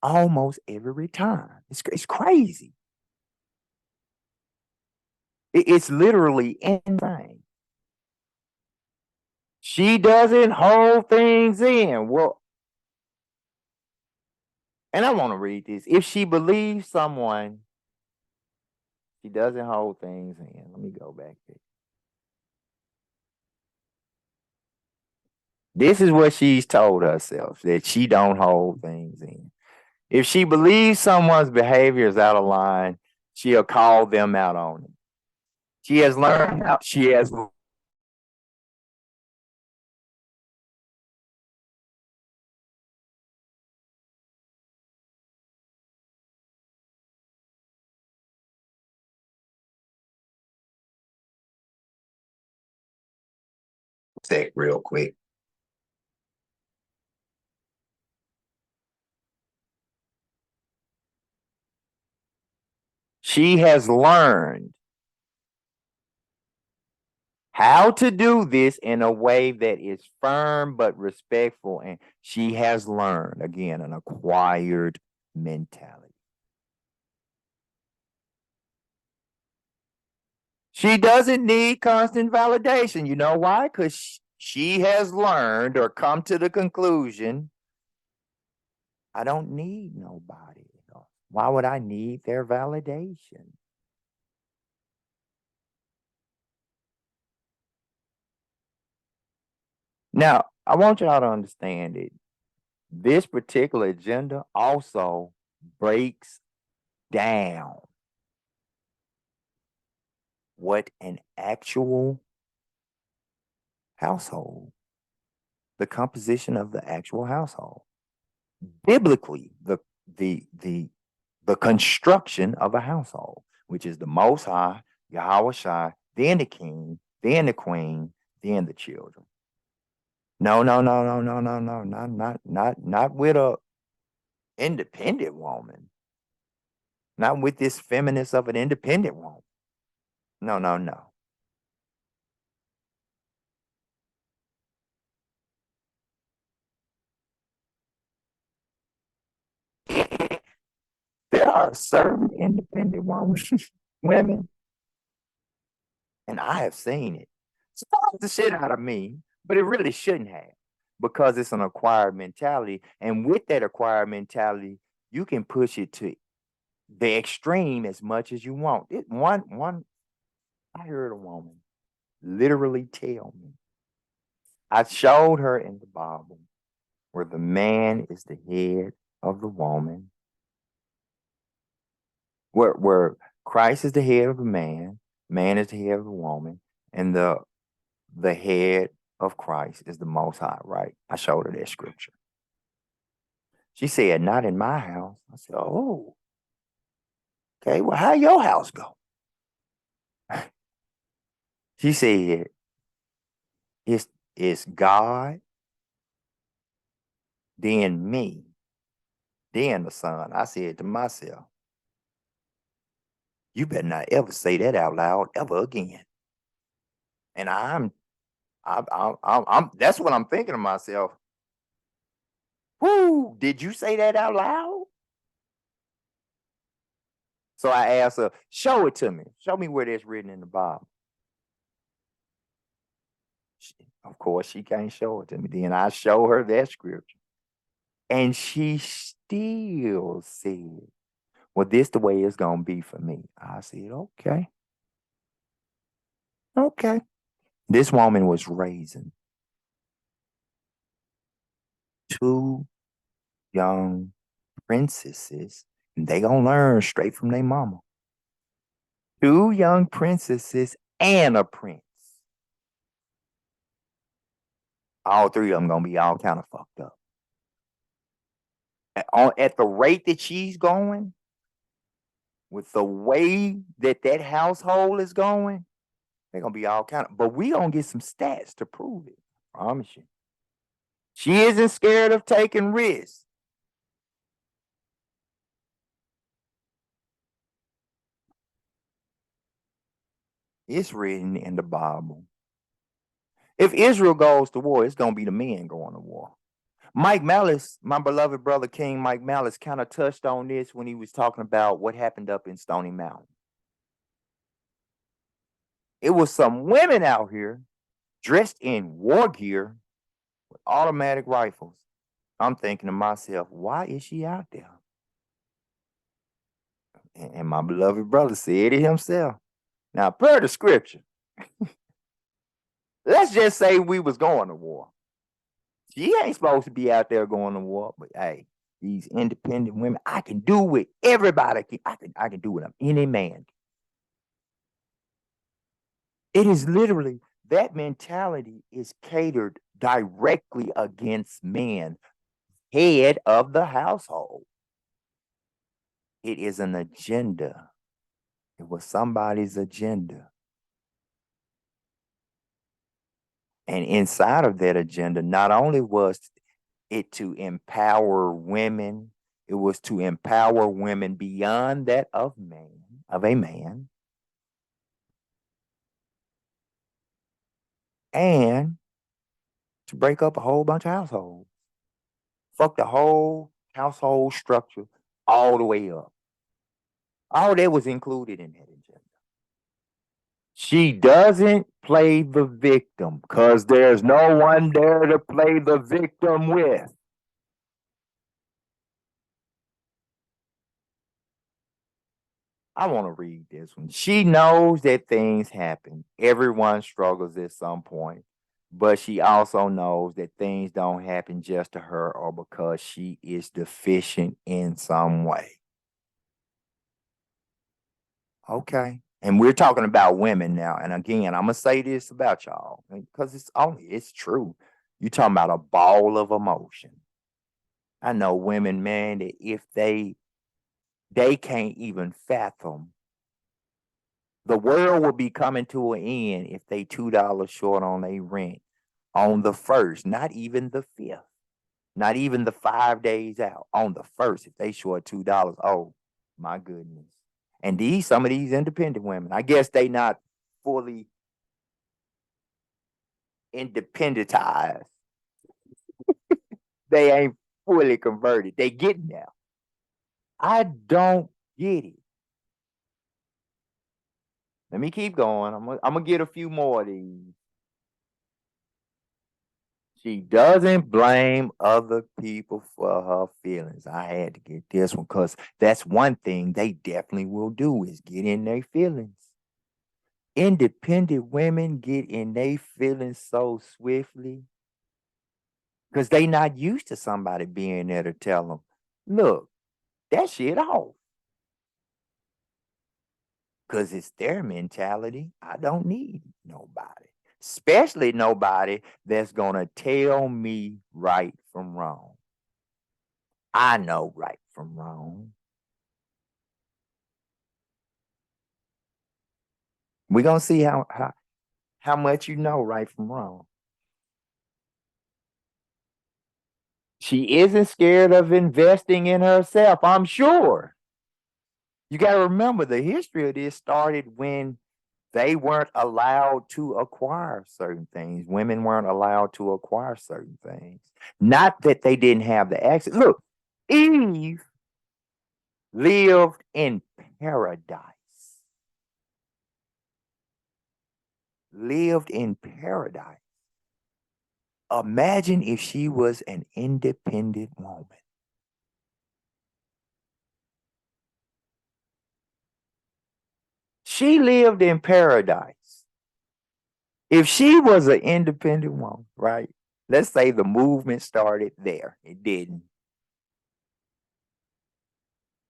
Almost every time. It's crazy. It's literally insane. She doesn't hold things in. Well, and I want to read this. If she believes someone, she doesn't hold things in. Let me go back there. This is what she's told herself, that she don't hold things in. If she believes someone's behavior is out of line, she'll call them out on it. She has learned how she has sec real quick. She has learned how to do this in a way that is firm but respectful. And she has learned, again, an acquired mentality. She doesn't need constant validation. You know why? Because she has learned or come to the conclusion, I don't need nobody. Why would I need their validation? Now, I want y'all to understand it. This particular agenda also breaks down what an actual household, the composition of the actual household. Biblically, the construction of a household, which is the Most High, Yahweh Shai, then the king, then the queen, then the children. No, no, no, no, no, no, no, not with a independent woman. Not with this feminist of an independent woman. No, no, no. there are certain independent women, and I have seen it. Surprised the shit out of me, but it really shouldn't have, because it's an acquired mentality. And with that acquired mentality, you can push it to the extreme as much as you want. I heard a woman literally tell me, I showed her in the Bible where the man is the head of the woman, where Christ is the head of the man is the head of the woman, and the head of Christ is the Most High, right? I showed her that scripture. She said, not in my house. I said, oh, okay, well, how your house go? She said, it's God, then me, then the son. I said to myself, you better not ever say that out loud ever again. And I'm that's what I'm thinking to myself. Whoo, did you say that out loud? So I asked her, show it to me. Show me where that's written in the Bible. Of course, she can't show it to me. Then I show her that scripture. And she still said, well, this the way it's going to be for me. I said, okay. Okay. This woman was raising 2 young princesses, and they going to learn straight from their mama. 2 young princesses and a prince. All 3 of them going to be all kind of fucked up. At the rate that she's going, with the way that household is going, they're going to be all kind of, but we going to get some stats to prove it. I promise you. She isn't scared of taking risks. It's written in the Bible. If Israel goes to war, it's going to be the men going to war. Mike Maliss, my beloved brother King Mike Maliss, kind of touched on this when he was talking about what happened up in Stony Mountain. It was some women out here dressed in war gear with automatic rifles. I'm thinking to myself, why is she out there? And my beloved brother said it himself. Now, per the scripture, let's just say we was going to war. She ain't supposed to be out there going to war, but hey, these independent women, I can do what everybody can. I can do what any man. It is literally, that mentality is catered directly against men, head of the household. It is an agenda. It was somebody's agenda. And inside of that agenda, not only was it to empower women, it was to empower women beyond that of a man, and to break up a whole bunch of households. Fuck the whole household structure all the way up. All that was included in that agenda. She doesn't play the victim because there's no one there to play the victim with. I want to read this one. She knows that things happen. Everyone struggles at some point, but she also knows that things don't happen just to her or because she is deficient in some way. Okay. And we're talking about women now. And again, I'm going to say this about y'all because it's true. You're talking about a ball of emotion. I know women, man, that if they can't even fathom, the world will be coming to an end if they $2 short on their rent on the 1st, not even the 5th, not even the 5 days out, on the 1st, if they short $2. Oh my goodness. And some of these independent women, I guess they not fully independentized. They ain't fully converted. They getting there. I don't Get it. Let me keep going. I'm gonna get a few more of these. She doesn't blame other people for her feelings. I had to get this one because that's one thing they definitely will do is get in their feelings. Independent women get in their feelings so swiftly because they not used to somebody being there to tell them, look, that shit off. Because it's their mentality. I don't need nobody, especially nobody that's going to tell me right from wrong. I know right from wrong. We're going to see how much you know right from wrong. She isn't scared of investing in herself, I'm sure. You got to remember the history of this started when they weren't allowed to acquire certain things. Women weren't allowed to acquire certain things. Not that they didn't have the access. Look, Eve lived in paradise. Lived in paradise. Imagine if she was an independent woman. She lived in paradise. If she was an independent woman, right? Let's say the movement started there. It didn't.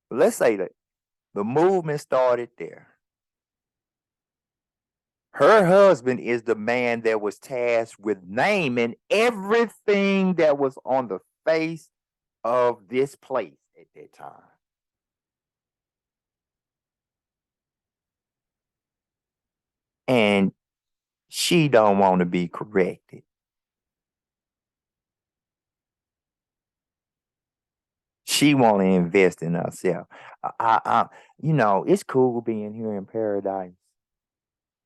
But let's say that the movement started there. Her husband is the man that was tasked with naming everything that was on the face of this place at that time. And she don't want to be corrected. She want to invest in herself. It's cool being here in paradise,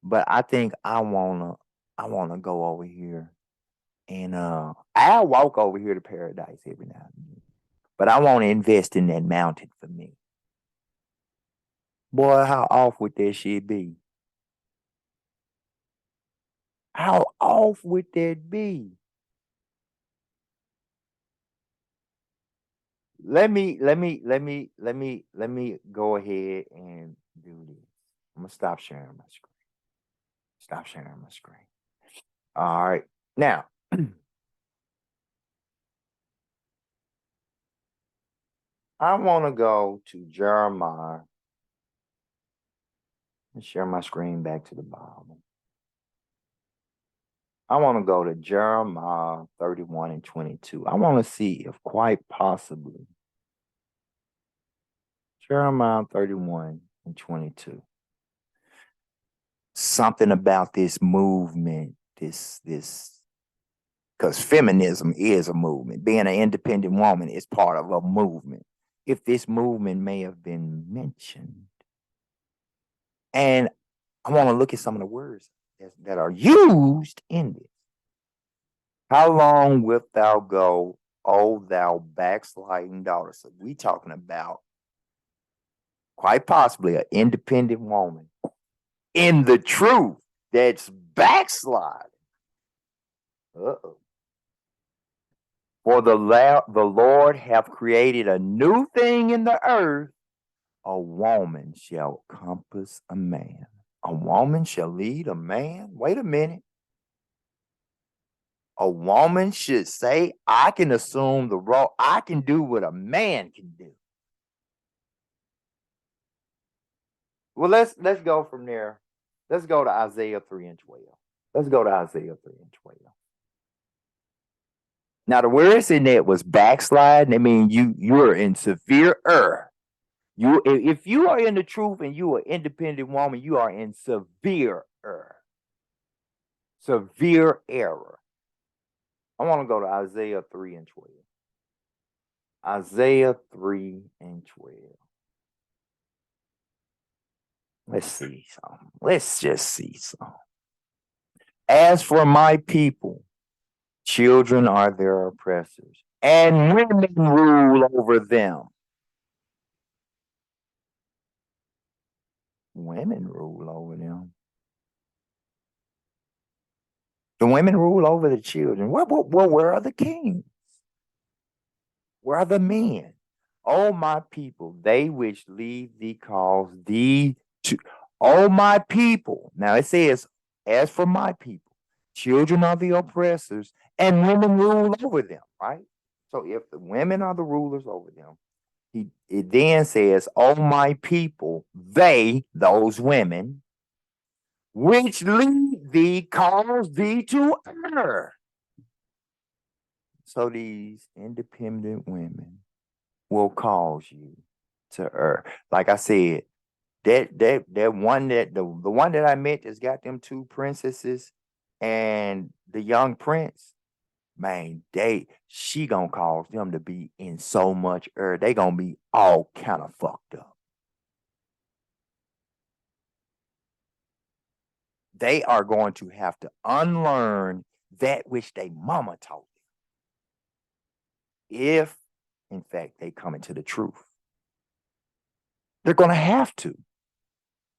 but I think I wanna go over here and I'll walk over here to paradise every now and then. But I want to invest in that mountain for me. Boy, how off would that shit be? How off would that be? Let me go ahead and do this. I'm gonna stop sharing my screen. Stop sharing my screen. All right. Now, I want to go to Jeremiah and share my screen back to the Bible. I want to go to Jeremiah 31 and 22. I want to see if quite possibly Jeremiah 31 and 22. Something about this movement, this, because feminism is a movement. Being an independent woman is part of a movement. If this movement may have been mentioned. And I want to look at some of the words that are used in this. How long wilt thou go, O thou backsliding daughter? So we talking about quite possibly an independent woman in the truth that's backsliding. Uh-oh. For the Lord hath created a new thing in the earth. A woman shall compass a man. A woman shall lead a man. Wait a minute. A woman should say, I can assume the role. I can do what a man can do. Well, let's go from there. Let's go to Isaiah 3 and 12. Let's go to Isaiah 3 and 12. Now, the words in that was backsliding. I mean, you're in severe error. If you are in the truth and you are an independent woman, you are in severe error. Severe error. I want to go to Isaiah 3 and 12. Isaiah 3 and 12. Let's see something. Let's just see something. As for my people, children are their oppressors, and women rule over them. women rule over them. The women rule over the children. Where are the kings? Where are the men? O my people, they which lead thee cause thee to. O my people. Now it says, as for my people, children are the oppressors, and women rule over them, right? So if the women are the rulers over them, it then says, O my people, they, those women, which lead thee cause thee to err. So these independent women will cause you to err. Like I said, that one that the one that I met that's got them two princesses and the young prince, man, she gonna cause them to be in so much error. They gonna be all kind of fucked up. They are going to have to unlearn that which they mama taught them. If, in fact, they come into the truth. They're going to have to.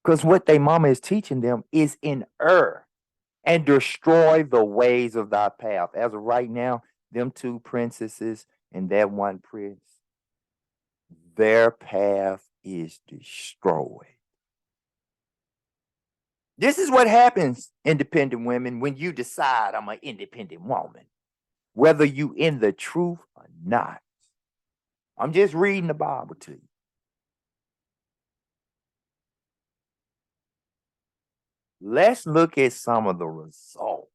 Because what they mama is teaching them is in error and destroy the ways of thy path. As of right now, them two princesses and that one prince, their path is destroyed. This is what happens, independent women, when you decide I'm an independent woman, whether you in the truth or not. I'm just reading the Bible to you. Let's look at some of the results.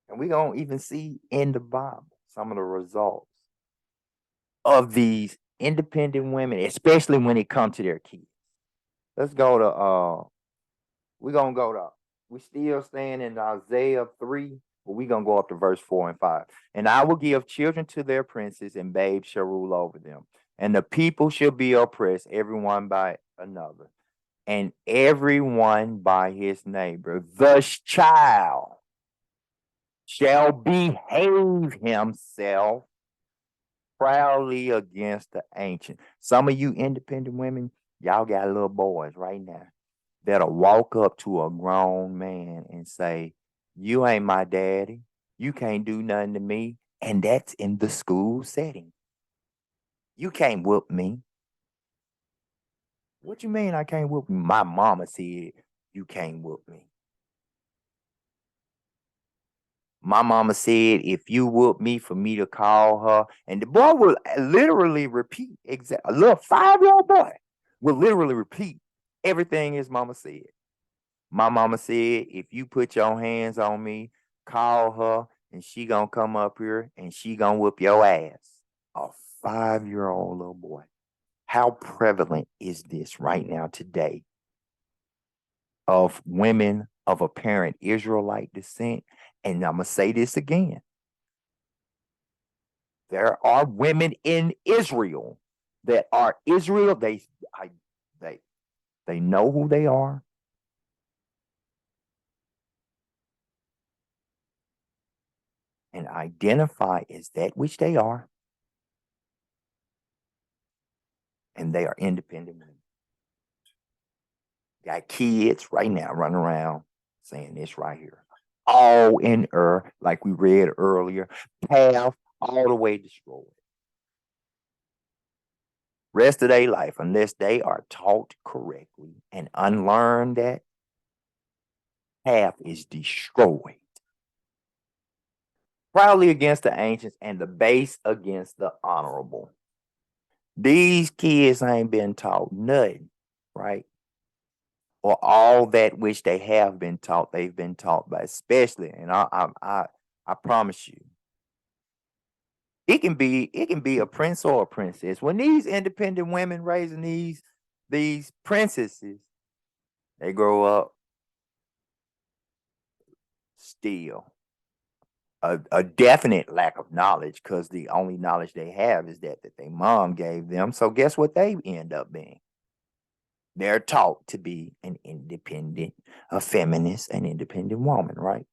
And we're going to even see in the Bible some of the results of these independent women, especially when it comes to their kids. Let's go to, we still staying in Isaiah 3, but we're going to go up to verse 4 and 5. And I will give children to their princes, and babes shall rule over them. And the people shall be oppressed, everyone by another, and everyone by his neighbor. The child shall behave himself proudly against the ancient. Some of you independent women, y'all got little boys right now that'll walk up to a grown man and say, you ain't my daddy. You can't do nothing to me. And that's in the school setting. You can't whoop me. What you mean I can't whoop you? My mama said you can't whoop me. My mama said, if you whoop me, for me to call her. And the boy will literally repeat, a little 5-year-old boy will literally repeat everything his mama said. My mama said, if you put your hands on me, call her, and she gonna come up here and she gonna whoop your ass. A 5-year-old little boy. How prevalent is this right now today of women of apparent Israelite descent? And I'm going to say this again. There are women in Israel that are Israel. They know who they are. And identify as that which they are. And they are independent women. Got kids right now running around saying this right here. All in error, like we read earlier, path all the way destroyed. Rest of their life, unless they are taught correctly and unlearn that, path is destroyed. Proudly against the ancients and the base against the honorable. These kids ain't been taught nothing, right? Or all that which they have been taught, they've been taught by, especially, and I promise you, it can be a prince or a princess. When these independent women raising these princesses, they grow up still a definite lack of knowledge, because the only knowledge they have is that their mom gave them. So guess what they end up being? They're taught to be an independent, a feminist, an independent woman, right?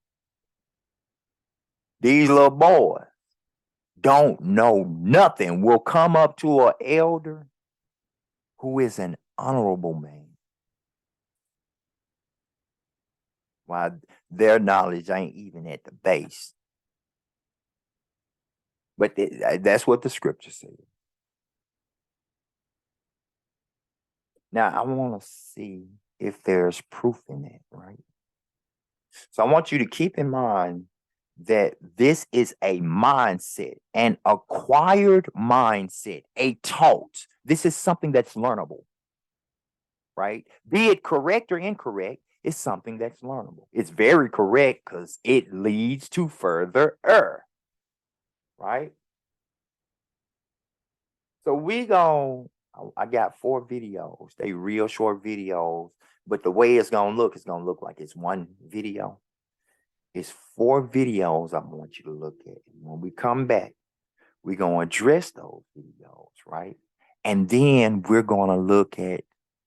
These little boys don't know nothing, will come up to an elder who is an honorable man. While their knowledge ain't even at the base. But that's what the scripture says. Now, I want to see if there's proof in that, right? So I want you to keep in mind that this is a mindset, an acquired mindset, a taught. This is something that's learnable, right? Be it correct or incorrect, it's something that's learnable. It's very correct because it leads to further error, right? So I got 4 videos. They real short videos, but the way it's going to look like it's one video. It's 4 videos I want you to look at. And when we come back, we're going to address those videos, right? And then we're going to look at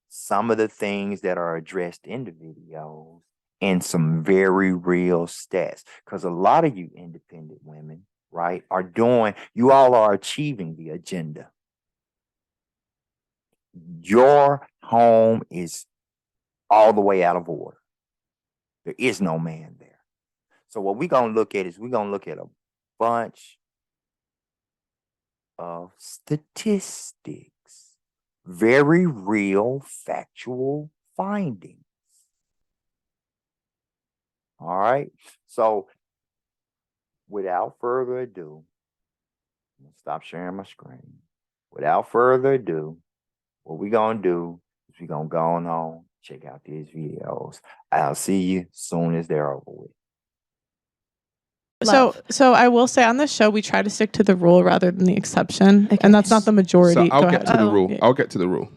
some of the things that are addressed in the videos and some very real stats. Because a lot of you independent women, right, you all are achieving the agenda. Your home is all the way out of order. There is no man there. So what we're going to look at is we're going to look at a bunch of statistics, very real, factual findings. All right. So without further ado, I'm going to stop sharing my screen. Without further ado, what we're going to do is we're going to go on, check out these videos. I'll see you soon as they're over with. So I will say on this show, we try to stick to the rule rather than the exception. Okay. And that's not the majority. So I'll get to the rule. I'll get to the rule.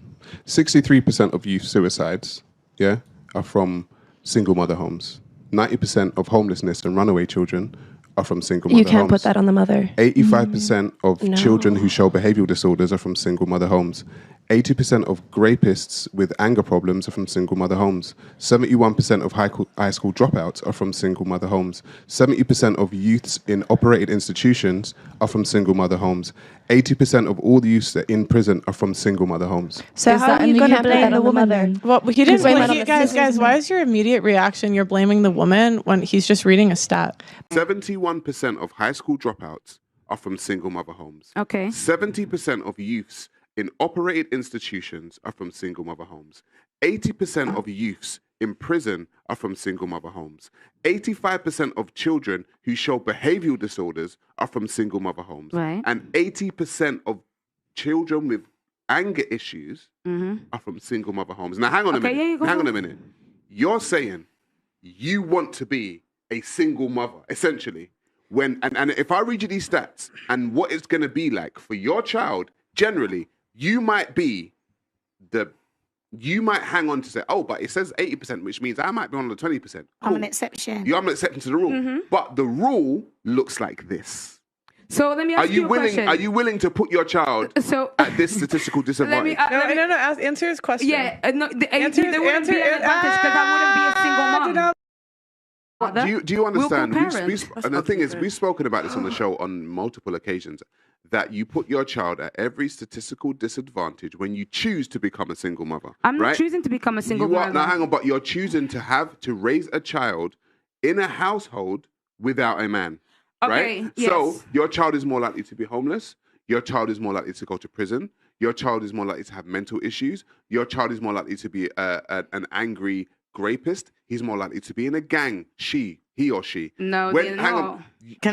63% of youth suicides, are from single mother homes. 90% of homelessness and runaway children are from single mother homes. You can't put that on the mother. 85% of children who show behavioral disorders are from single mother homes. 80% of rapists with anger problems are from single mother homes. 71% of high school dropouts are from single mother homes. 70% of youths in operated institutions are from single mother homes. 80% of all the youths that are in prison are from single mother homes. So how are you going to blame the woman then? Well, he didn't blame guys, why is your immediate reaction you're blaming the woman when he's just reading a stat? 71% of high school dropouts are from single mother homes. Okay. 70% of youths in operated institutions are from single mother homes. 80% of youths in prison are from single mother homes. 85% of children who show behavioral disorders are from single mother homes. Right. And 80% of children with anger issues are from single mother homes. Now, hang on a minute. You're saying you want to be a single mother, essentially. And if I read you these stats and what it's going to be like for your child, generally, you might hang on to say, oh, but it says 80%, which means I might be on the 20%. Cool. I'm an exception. I'm an exception to the rule. But the rule looks like this. So let me ask you a question. Are you willing to put your child at this statistical disadvantage? Answer his question. Yeah, there wouldn't be an advantage because I wouldn't be a single mom. Do you understand? And the thing is, we've spoken about this on the show on multiple occasions, that you put your child at every statistical disadvantage when you choose to become a single mother. I'm not choosing to become a single mother. Now, hang on, but you're choosing to raise a child in a household without a man. Okay, right? yes. So your child is more likely to be homeless. Your child is more likely to go to prison. Your child is more likely to have mental issues. Your child is more likely to be an angry rapist. He's more likely to be in a gang. He or she. No, hang on.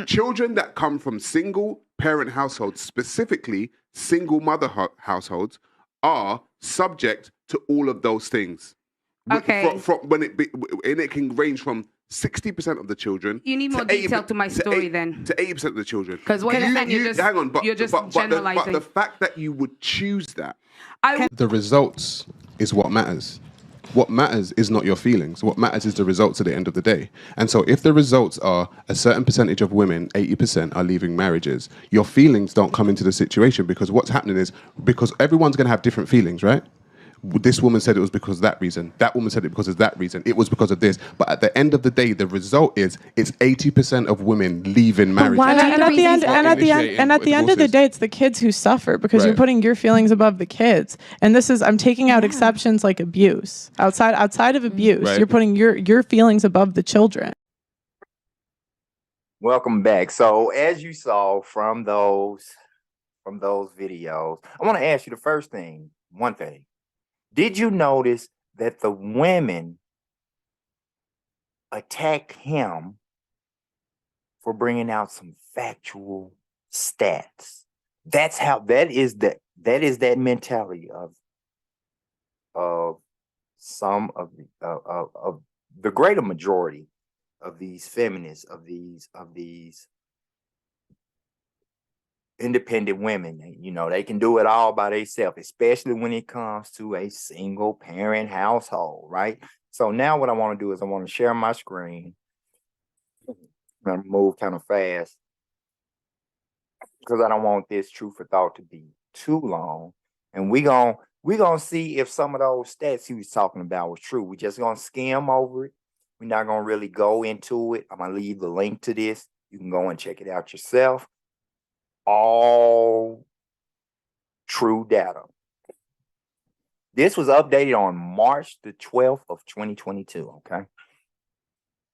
Children that come from single parent households, specifically single mother households, are subject to all of those things. Okay. It can range from 60% of the children. You need more detail to my story then. To 80% of the children. Because what you're saying, you're just generalizing. But the fact that you would choose that. The results is what matters. What matters is not your feelings. What matters is the results at the end of the day. And so if the results are a certain percentage of women, 80%, are leaving marriages, your feelings don't come into the situation, because what's happening is, because everyone's going to have different feelings, right? this woman said it was because of that reason. That woman said it because of that reason. It was because of this. But at the end of the day, the result is it's 80% of women leaving marriage. And at the end of the day, it's the kids who suffer because you're putting your feelings above the kids. And this is, I'm taking out exceptions like abuse. Outside of abuse, you're putting your feelings above the children. Welcome back. So as you saw from those videos, I want to ask you the first thing, one thing. Did you notice that the women attacked him for bringing out some factual stats? That is that mentality of some of the greater majority of these feminists, of these independent women. You know, they can do it all by themselves, especially when it comes to a single parent household, right? So now what I want to do is I want to share my screen. I'm going to move kind of fast because I don't want this truth for thought to be too long. And we're gonna see if some of those stats he was talking about was true. We're just going to skim over it. We're not going to really go into it. I'm going to leave the link to this. You can go and check it out yourself. All true data. This was updated on March the 12th of 2022, okay?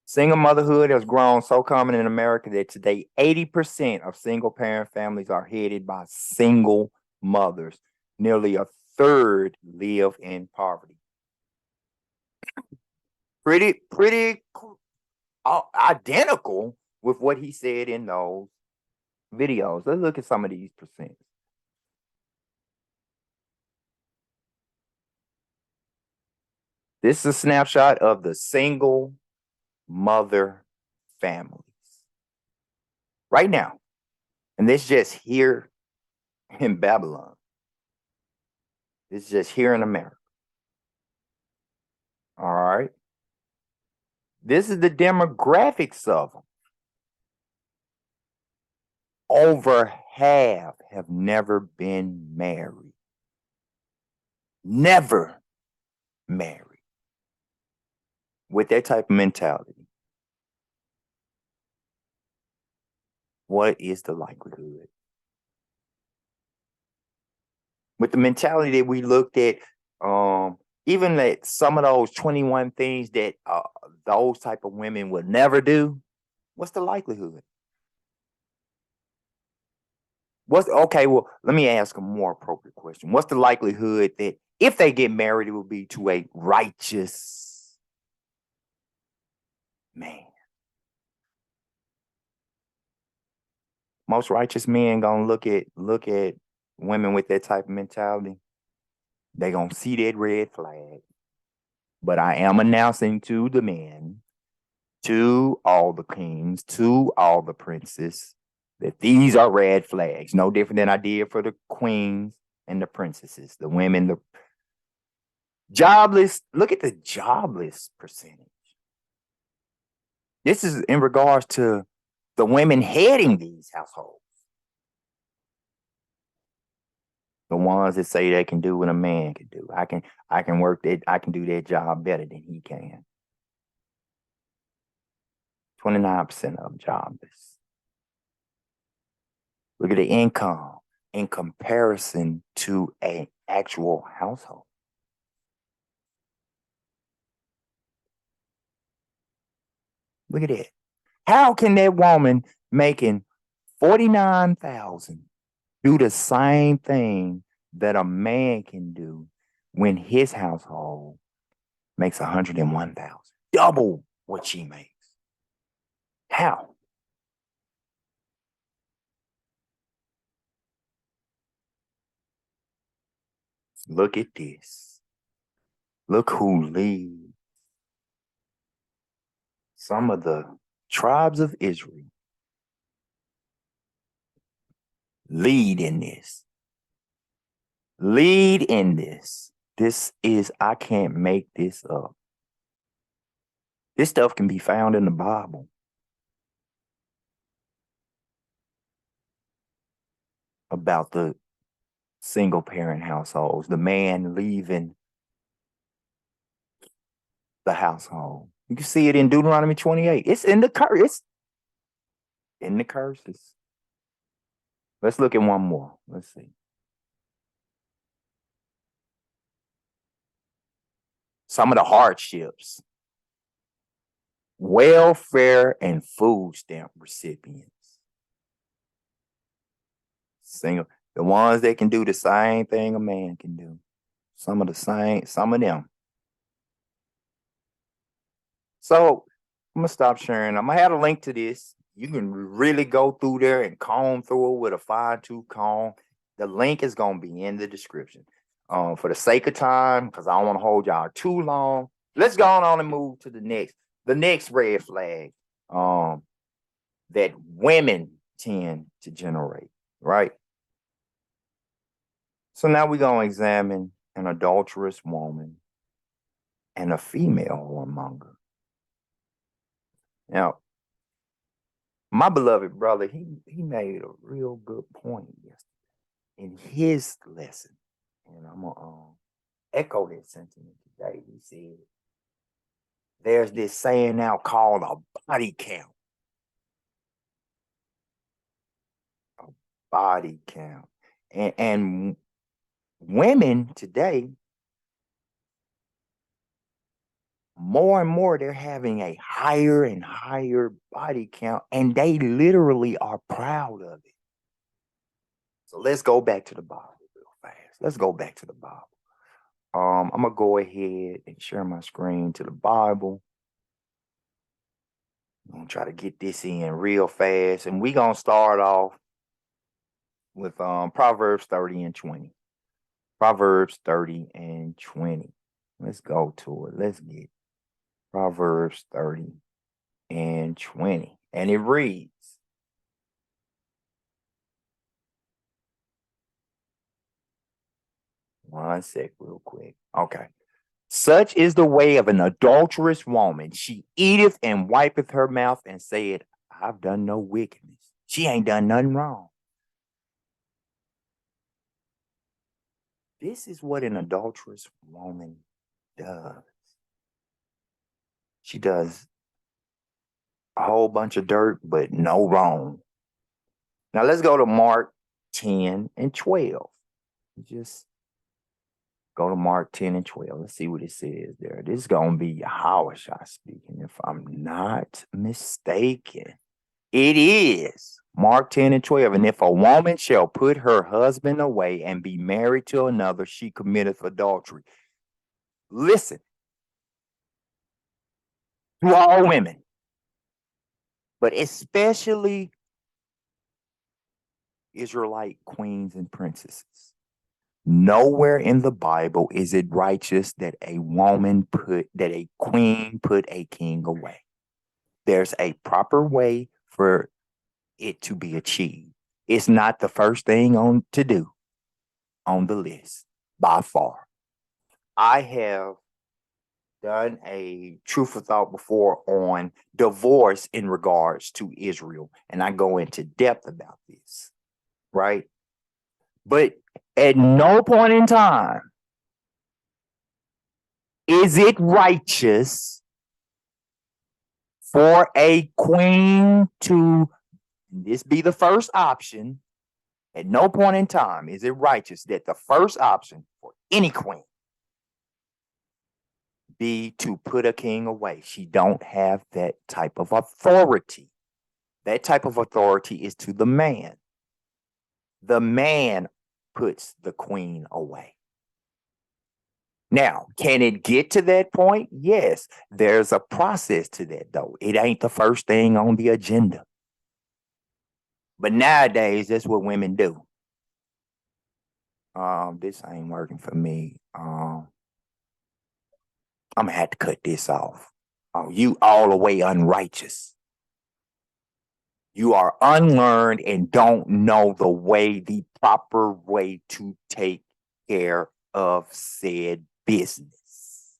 Single motherhood has grown so common in America that today 80% of single parent families are headed by single mothers. Nearly a third live in poverty. Pretty identical with what he said in those videos. Let's look at some of these percents. This is a snapshot of the single mother families right now. And this just here in Babylon. This is just here in America. All right. This is the demographics of them. Over half have never been married. Never married. With that type of mentality, what is the likelihood? With the mentality that we looked at, even that some of those 21 things that those type of women would never do, what's the likelihood? Okay, well, let me ask a more appropriate question. What's the likelihood that if they get married, it will be to a righteous man? Most righteous men gonna look at women with that type of mentality. They gonna see that red flag. But I am announcing to the men, to all the kings, to all the princes, that these are red flags. No different than I did for the queens and the princesses, the women, the jobless. Look at the jobless percentage. This is in regards to the women heading these households. The ones that say they can do what a man can do. I can work that, I can do that job better than he can. 29% of them jobless. Look at the income in comparison to an actual household. Look at that. How can that woman making $49,000 do the same thing that a man can do when his household makes $101,000? Double what she makes. How? Look at this. Look who leads. Some of the tribes of Israel lead in this. Lead in this. This is, I can't make this up. This stuff can be found in the Bible. About the single parent households, the man leaving the household. You can see it in Deuteronomy 28. It's in the curse. It's in the curses. Let's look at one more. Let's see. Some of the hardships. Welfare and food stamp recipients. Single, the ones that can do the same thing a man can do. Some of them. So I'm gonna stop sharing. I'm gonna have a link to this. You can really go through there and comb through it with a fine-tooth comb. The link is gonna be in the description. For the sake of time, because I don't want to hold y'all too long. Let's go on and move to the next red flag that women tend to generate, right? So now we're going to examine an adulterous woman and a female whoremonger. Now, my beloved brother, he made a real good point yesterday in his lesson. And I'm going to echo that sentiment today. He said, there's this saying now called a body count. A body count. And women today, more and more, they're having a higher and higher body count, and they literally are proud of it. So let's go back to the Bible real fast. Let's go back to the Bible. I'm going to go ahead and share my screen to the Bible. I'm going to try to get this in real fast, and we're going to start off with Proverbs 30 and 20. Proverbs 30 and 20. Let's go to it. Let's get Proverbs 30 and 20. And it reads, one sec real quick. Okay. Such is the way of an adulterous woman. She eateth and wipeth her mouth and saith, I've done no wickedness. She ain't done nothing wrong. This is what an adulterous woman does. She does a whole bunch of dirt, but no wrong. Now let's go to Mark 10 and 12. Just go to Mark 10 and 12. Let's see what it says there. This is going to be Yahushua speaking, if I'm not mistaken. It is Mark 10 and 12. And if a woman shall put her husband away and be married to another, she committeth adultery. Listen to all women, but especially Israelite queens and princesses. Nowhere in the Bible is it righteous that a queen put a king away. There's a proper way for it to be achieved. It's not the first thing to do on the list by far. I have done a truth of thought before on divorce in regards to Israel, and I go into depth about this, right? But at no point in time is it righteous for a queen to, this be the first option, at no point in time is it righteous that the first option for any queen be to put a king away. She don't have that type of authority. That type of authority is to the man. The man puts the queen away. Now, can it get to that point? Yes, there's a process to that, though. It ain't the first thing on the agenda. But nowadays, that's what women do. This ain't working for me. I'm gonna have to cut this off. Oh, you all the way unrighteous. You are unlearned and don't know the proper way to take care of said business.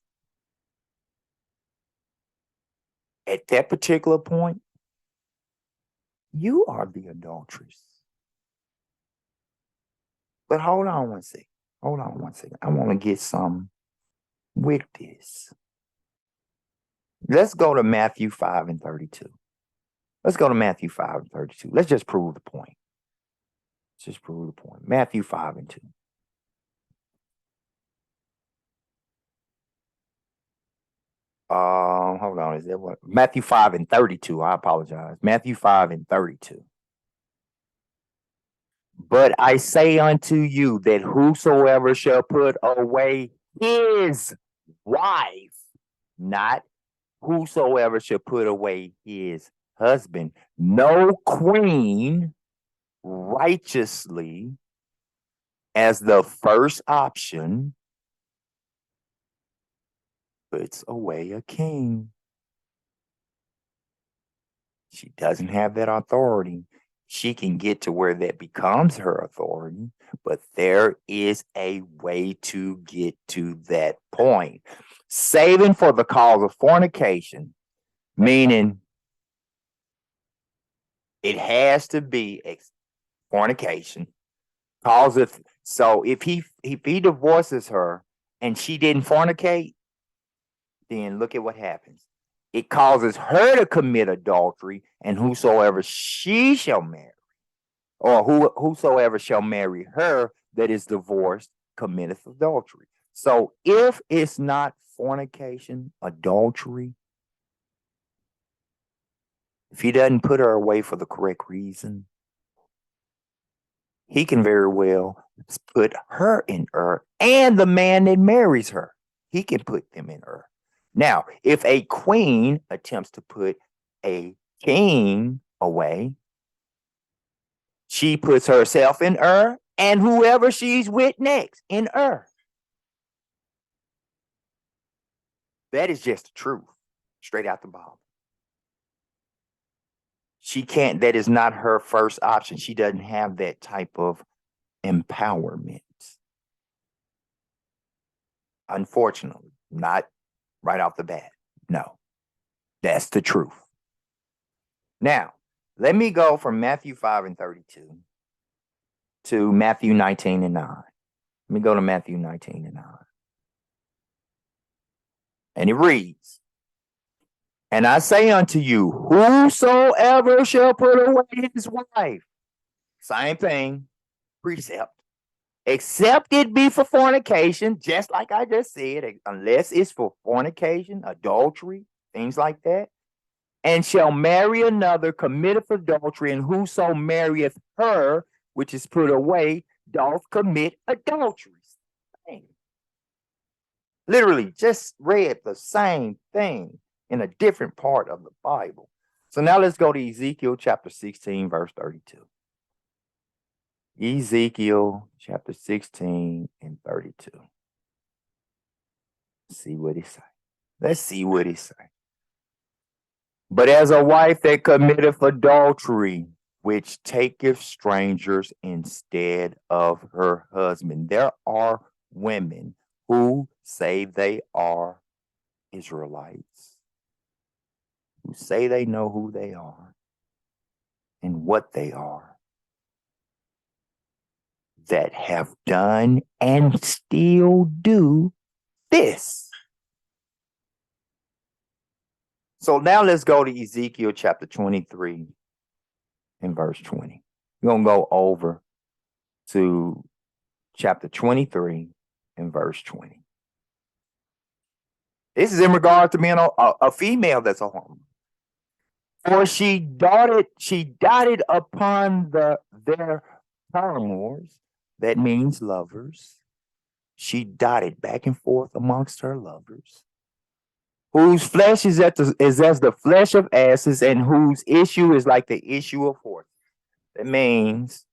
At that particular point, you are the adulteress. But hold on one second. I want to get some with this. Let's go to Matthew 5 and 32. Let's go to Matthew 5 and 32. Let's just prove the point. Let's just prove the point. Matthew 5 and 2. Hold on. Is that what? Matthew 5 and 32. I apologize. Matthew 5 and 32. But I say unto you that whosoever shall put away his wife, not whosoever shall put away his husband, no queen righteously as the first option puts away a king. She doesn't have that authority. She can get to where that becomes her authority, but there is a way to get to that point. Saving for the cause of fornication, meaning it has to be fornication. So if he divorces her and she didn't fornicate, then look at what happens. It causes her to commit adultery, and whosoever she shall marry, or whosoever shall marry her that is divorced, committeth adultery. So if it's not fornication, adultery, if he doesn't put her away for the correct reason, he can very well put her in error, and the man that marries her, he can put them in error. Now, if a queen attempts to put a king away, she puts herself in error, and whoever she's with next in error. That is just the truth, straight out the Bible. She can't, that is not her first option. She doesn't have that type of empowerment. Unfortunately, not right off the bat. No, that's the truth. Now, let me go from Matthew 5 and 32 to Matthew 19 and 9. Let me go to Matthew 19 and 9. And it reads, and I say unto you, whosoever shall put away his wife, same thing, precept, except it be for fornication, just like I just said, unless it's for fornication, adultery, things like that, and shall marry another, committeth adultery, and whoso marrieth her, which is put away, doth commit adultery. Literally just read the same thing in a different part of the Bible. So now let's go to Ezekiel chapter 16, verse 32. Ezekiel chapter 16 and 32. See what he say. Let's see what he say. But as a wife that committeth adultery, which taketh strangers instead of her husband. There are women who say they are Israelites, who say they know who they are and what they are, that have done and still do this. So now let's go to Ezekiel chapter 23 and verse 20. We're going to go over to chapter 23 and verse 20. This is in regard to being a female that's a whoremonger. For she dotted upon their paramours, that means lovers. She dotted back and forth amongst her lovers, whose flesh is as the flesh of asses, and whose issue is like the issue of horses. That means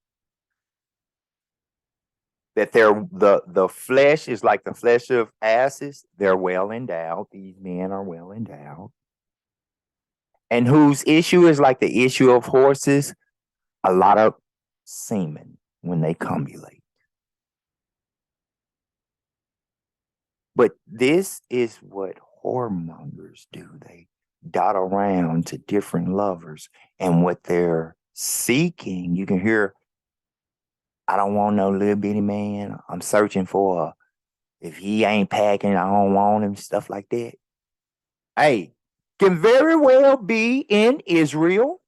that the flesh is like the flesh of asses. They're well endowed. These men are well endowed. And whose issue is like the issue of horses, a lot of semen when they copulate. But this is what whoremongers do. They dot around to different lovers, and what they're seeking, you can hear, I don't want no little bitty man. I'm searching for if he ain't packing, I don't want him, stuff like that. Hey, can very well be in Israel.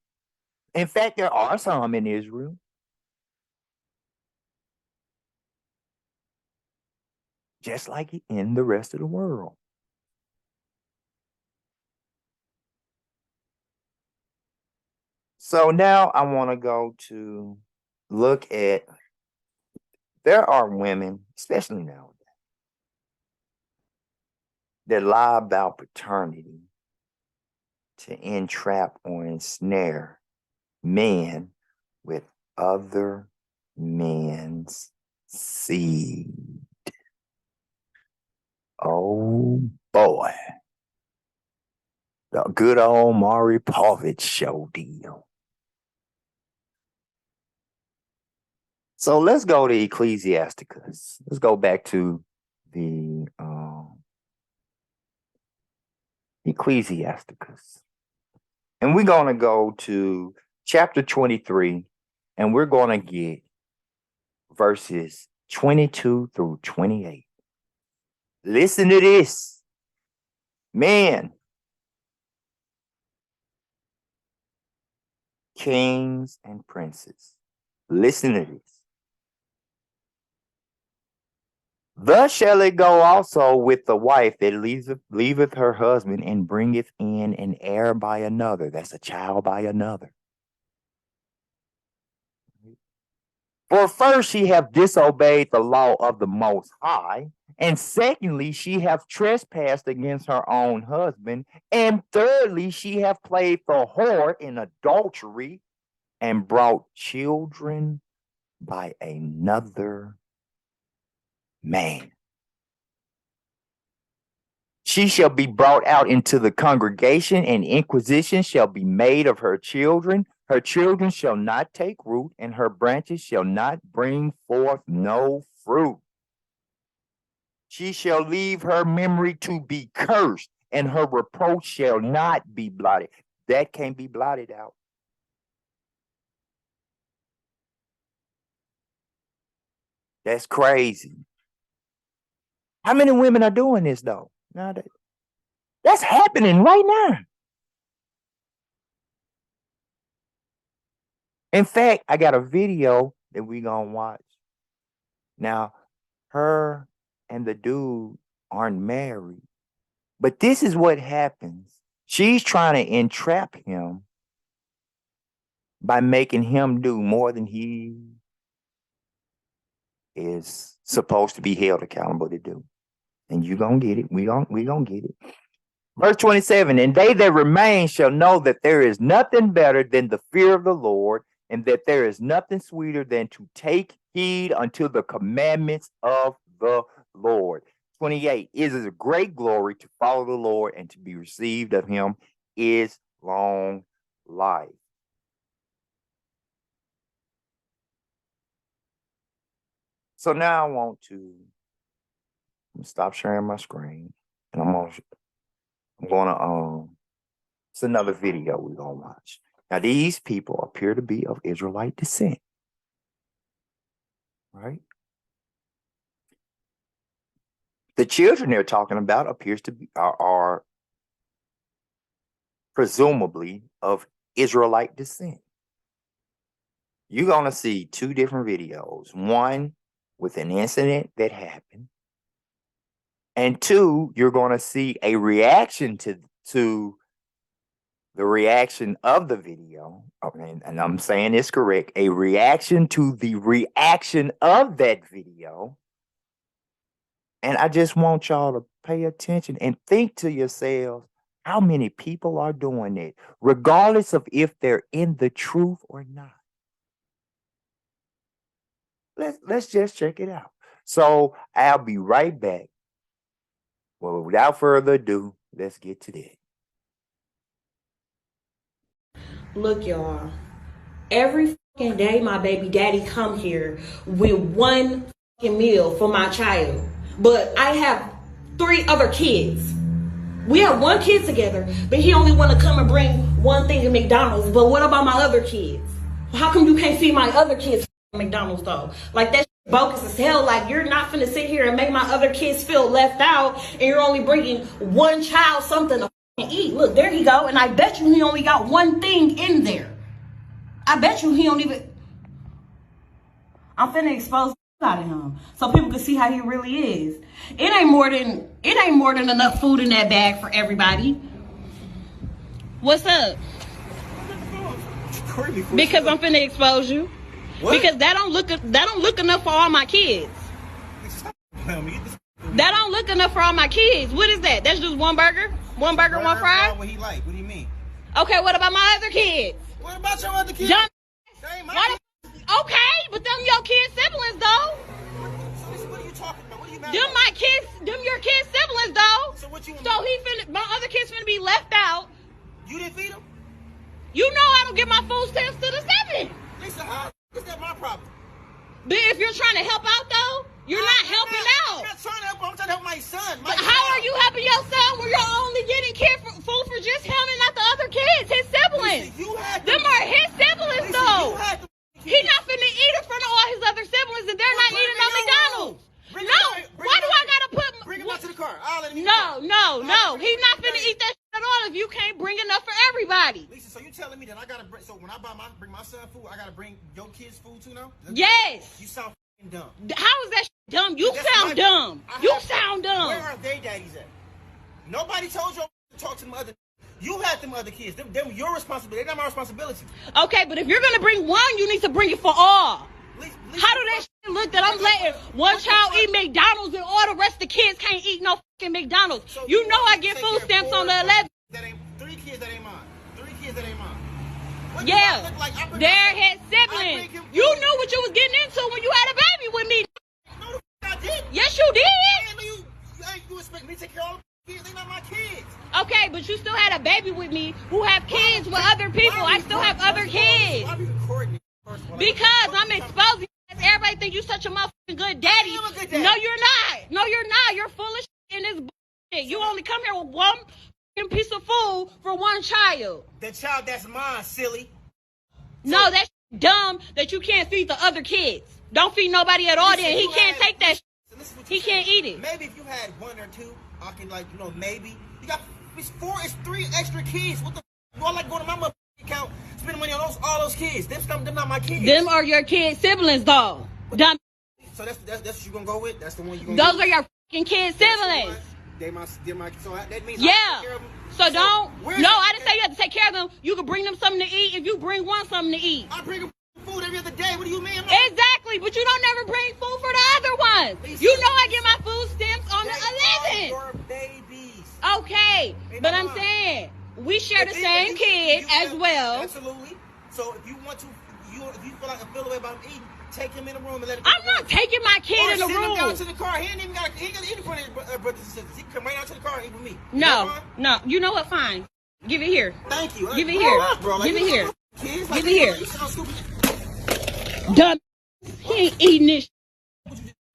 In fact, there are some in Israel. Just like in the rest of the world. So now I want to go to look at, there are women, especially nowadays, that lie about paternity to entrap or ensnare men with other men's seed. Oh boy. The good old Maury Povich show deal. So let's go to Ecclesiasticus. Let's go back to the Ecclesiasticus. And we're going to go to chapter 23, and we're going to get verses 22 through 28. Listen to this. Man, kings and princes, listen to this. Thus shall it go also with the wife that leaveth her husband and bringeth in an heir by another. That's a child by another. For first she hath disobeyed the law of the Most High, and secondly she hath trespassed against her own husband, and thirdly she hath played the whore in adultery, and brought children by another man. She shall be brought out into the congregation, and inquisition shall be made of her children. Her children shall not take root, and her branches shall not bring forth no fruit. She shall leave her memory to be cursed, and her reproach shall not be blotted. That can't be blotted out. That's crazy. How many women are doing this, though? Now that's happening right now. In fact, I got a video that we gonna watch. Now, her and the dude aren't married, but this is what happens. She's trying to entrap him by making him do more than he is supposed to be held accountable to do. And you gonna get it. We gonna get it. Verse 27, and they that remain shall know that there is nothing better than the fear of the Lord, and that there is nothing sweeter than to take heed unto the commandments of the Lord. 28, it is a great glory to follow the Lord, and to be received of him is long life. So now I want to stop sharing my screen, and I'm gonna it's another video we're gonna watch. Now these people appear to be of Israelite descent, right? The children they're talking about appears to be are presumably of Israelite descent. You're gonna see two different videos. One with an incident that happened, and two, you're going to see a reaction to the reaction of the video. And I'm saying this correct. A reaction to the reaction of that video. And I just want y'all to pay attention and think to yourselves, how many people are doing it, regardless of if they're in the truth or not. Let's just check it out. So I'll be right back. Well, without further ado, let's get to that. Look, y'all. Every fucking day, my baby daddy come here with one fucking meal for my child. But I have 3 other kids. We have 1 kid together, but he only want to come and bring one thing to McDonald's. But what about my other kids? How come you can't feed my other kids at McDonald's, though? Like, that's bogus as hell. Like, you're not finna sit here and make my other kids feel left out, and you're only bringing one child something to eat. Look, there he go. And I bet you he only got one thing in there. I bet you he don't even. I'm finna expose out of him so people can see how he really is. It ain't more than enough food in that bag for everybody. What's up? Because I'm finna expose you. What? Because that don't look enough for all my kids. That don't look enough for all my kids. What is that? That's just one burger? One burger, one fry? What he like? What do you mean? Okay, what about my other kids? What about your other kids? Okay, but them your kids' siblings though. What are you talking about? What are you mad Them about? my kids, them your kids' siblings though. So what you? So my other kids finna be left out. You didn't feed them? You know I don't give my food stamps to the seven. Lisa, how is that my problem? But if you're trying to help out though, you're not helping out. I'm not trying to help. I'm trying to help my son. How are you helping your son when you're only getting food for just him and not the other kids, his siblings? Lisa, them are his siblings Lisa, though. He not finna eat in front of all his other siblings and they're not eating no McDonald's. Why do I gotta put... Bring him out to the car. I'll let him eat. No. He's not finna eat that shit at all if you can't bring enough for everybody. Lisa, so you telling me that I gotta bring... So when I bring my son food, I gotta bring your kids food too now? Yes. You sound dumb. How is that shit dumb? You sound dumb. You sound dumb. Where are they daddies at? Nobody told you to talk to them other... You had them other kids. Them your responsibility. They're not my responsibility. Okay, but if you're gonna bring one, you need to bring it for all. How do that shit look that I'm letting one child eat McDonald's and all the rest of the kids can't eat no fucking McDonald's? So you know I get food stamps on the 11th. Three kids that ain't mine. What yeah, like? they're his siblings. You knew what you was getting into when you had a baby with me. No, I did. Yes, you did. You expect me to take care of all the kids? They're not my kids. Okay, but you still had a baby with me who have kids with other people. I still have other kids. Why are you recording me? Because I'm exposing you. Everybody think you such a motherfucking good daddy. I am a good daddy. No, you're not. No, you're not. You're full of shit in this bullshit. You only come here with one piece of food for one child. The child that's mine, silly. No, that's dumb that you can't feed the other kids. Don't feed nobody at all. Then he can't take that shit. He can't eat it. Maybe if you had one or two, I can maybe. You got it's 3 extra kids. What the f***? I like going to my mother account, spending money on all those kids. Them not my kids. Them are your kids' siblings, though. Dumb. So that's what you gonna go with? That's the one you gonna Those are your fucking kids' siblings. They're my so that means yeah. I take care of them. So don't. No, I didn't say you have to take care of them. You can bring them something to eat if you bring one something to eat. I bring them food every other day. What do you mean? Exactly, but you don't never bring food for the other ones. You know I get my food stamps on the 11th. Your babies. Okay, but I'm saying we share the same kid as well. Absolutely. So if you want to, if you feel the way about eating, take him in the room and let him. I'm not taking my kid in the room. Send him down to the car. He ain't even got to eat in front of his brothers and sisters. He can come right out to the car and eat with me. No. You know what? Fine. Give it here. Thank you. Give it here. Give it here. Give it here. Dumb. He ain't eating this.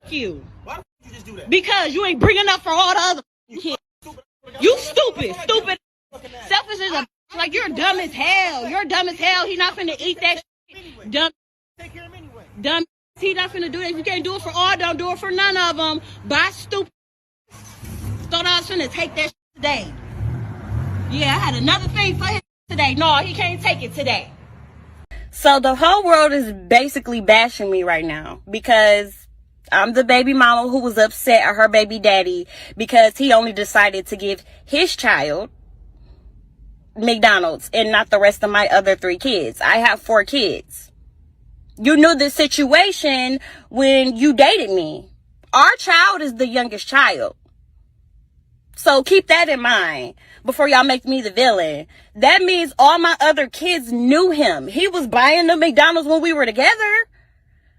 You. Why would you just do that? Because you ain't bringing up for all the other kids. You stupid. Selfish as a like you're dumb as hell. You're dumb as hell. He not finna eat that shit. Dumb. Take care of him anyway. Dumb. He not finna do that. If you can't do it for all, don't do it for none of them. Bye, stupid. Thought I was finna take that shit today. Yeah, I had another thing for him today. No, he can't take it today. So the whole world is basically bashing me right now because I'm the baby mama who was upset at her baby daddy because he only decided to give his child McDonald's and not the rest of my other 3 kids. I have 4 kids. You knew the situation when you dated me. Our child is the youngest child. So keep that in mind before y'all make me the villain. That means all my other kids knew him. He was buying the McDonald's when we were together.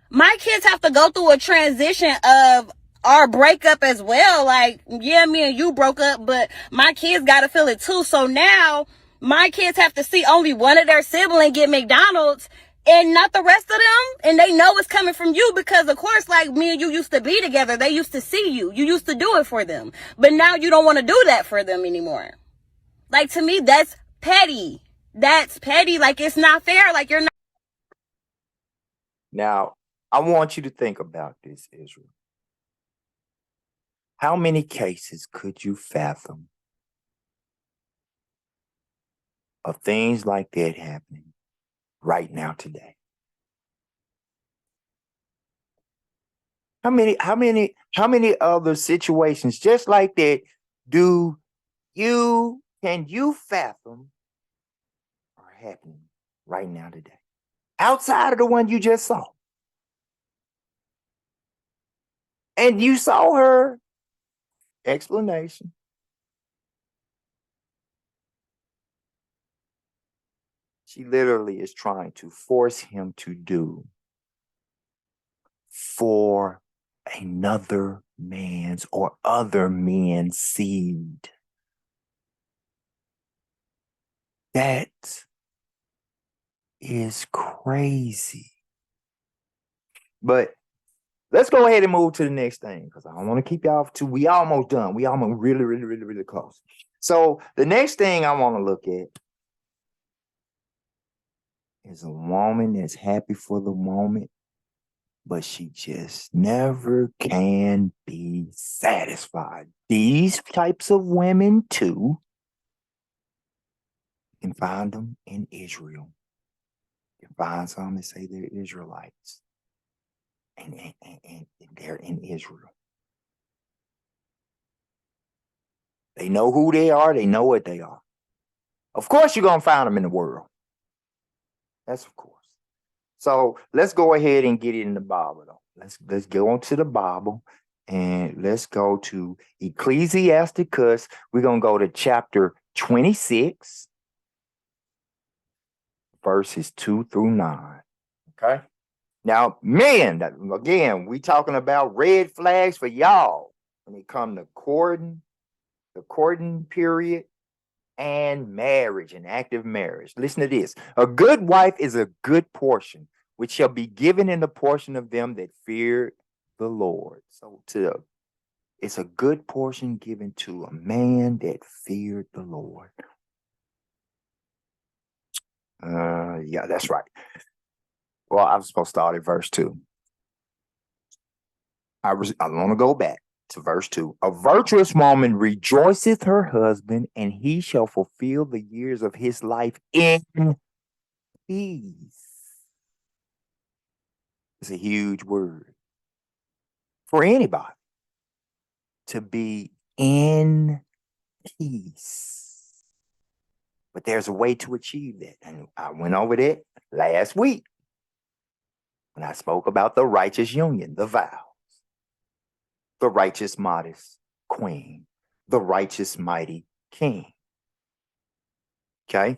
My kids have to go through a transition of our breakup as well. Like, yeah, me and you broke up, but my kids got to feel it too. So now my kids have to see only one of their siblings get McDonald's and not the rest of them. And they know it's coming from you because, of course, like me and you used to be together. They used to see you. You used to do it for them. But now you don't want to do that for them anymore. Like, to me, that's petty. That's petty. Like, it's not fair. Like, you're not. Now, I want you to think about this, Israel. How many cases could you fathom of things like that happening right now today. How many other situations just like that can you fathom are happening right now today? Outside of the one you just saw. And you saw her explanation. She literally is trying to force him to do for another man's or other men's seed. That is crazy. But let's go ahead and move to the next thing because I don't want to keep y'all we almost done. We almost really close. So the next thing I want to look at is a woman that's happy for the moment, but she just never can be satisfied. These types of women too, you can find them in Israel. You can find some that say they're Israelites. And they're in Israel. They know who they are. They know what they are. Of course, you're going to find them in the world. That's of course. So let's go ahead and get it in the Bible, though. Let's go on to the Bible and let's go to Ecclesiasticus. We're going to go to chapter 26, verses 2 through 9. Okay? Now, men, again, we talking about red flags for y'all when it comes to courting, the courting period, and marriage and active marriage. Listen to this. A good wife is a good portion, which shall be given in the portion of them that fear the Lord. So it's a good portion given to a man that feared the Lord. Yeah, that's right. Well, I was supposed to start at verse 2. I want to go back to verse 2. A virtuous woman rejoiceth her husband, and he shall fulfill the years of his life in peace. It's a huge word for anybody to be in peace. But there's a way to achieve that. And I went over that last week when I spoke about the righteous union, the vow. The righteous modest queen, the righteous mighty king. Okay.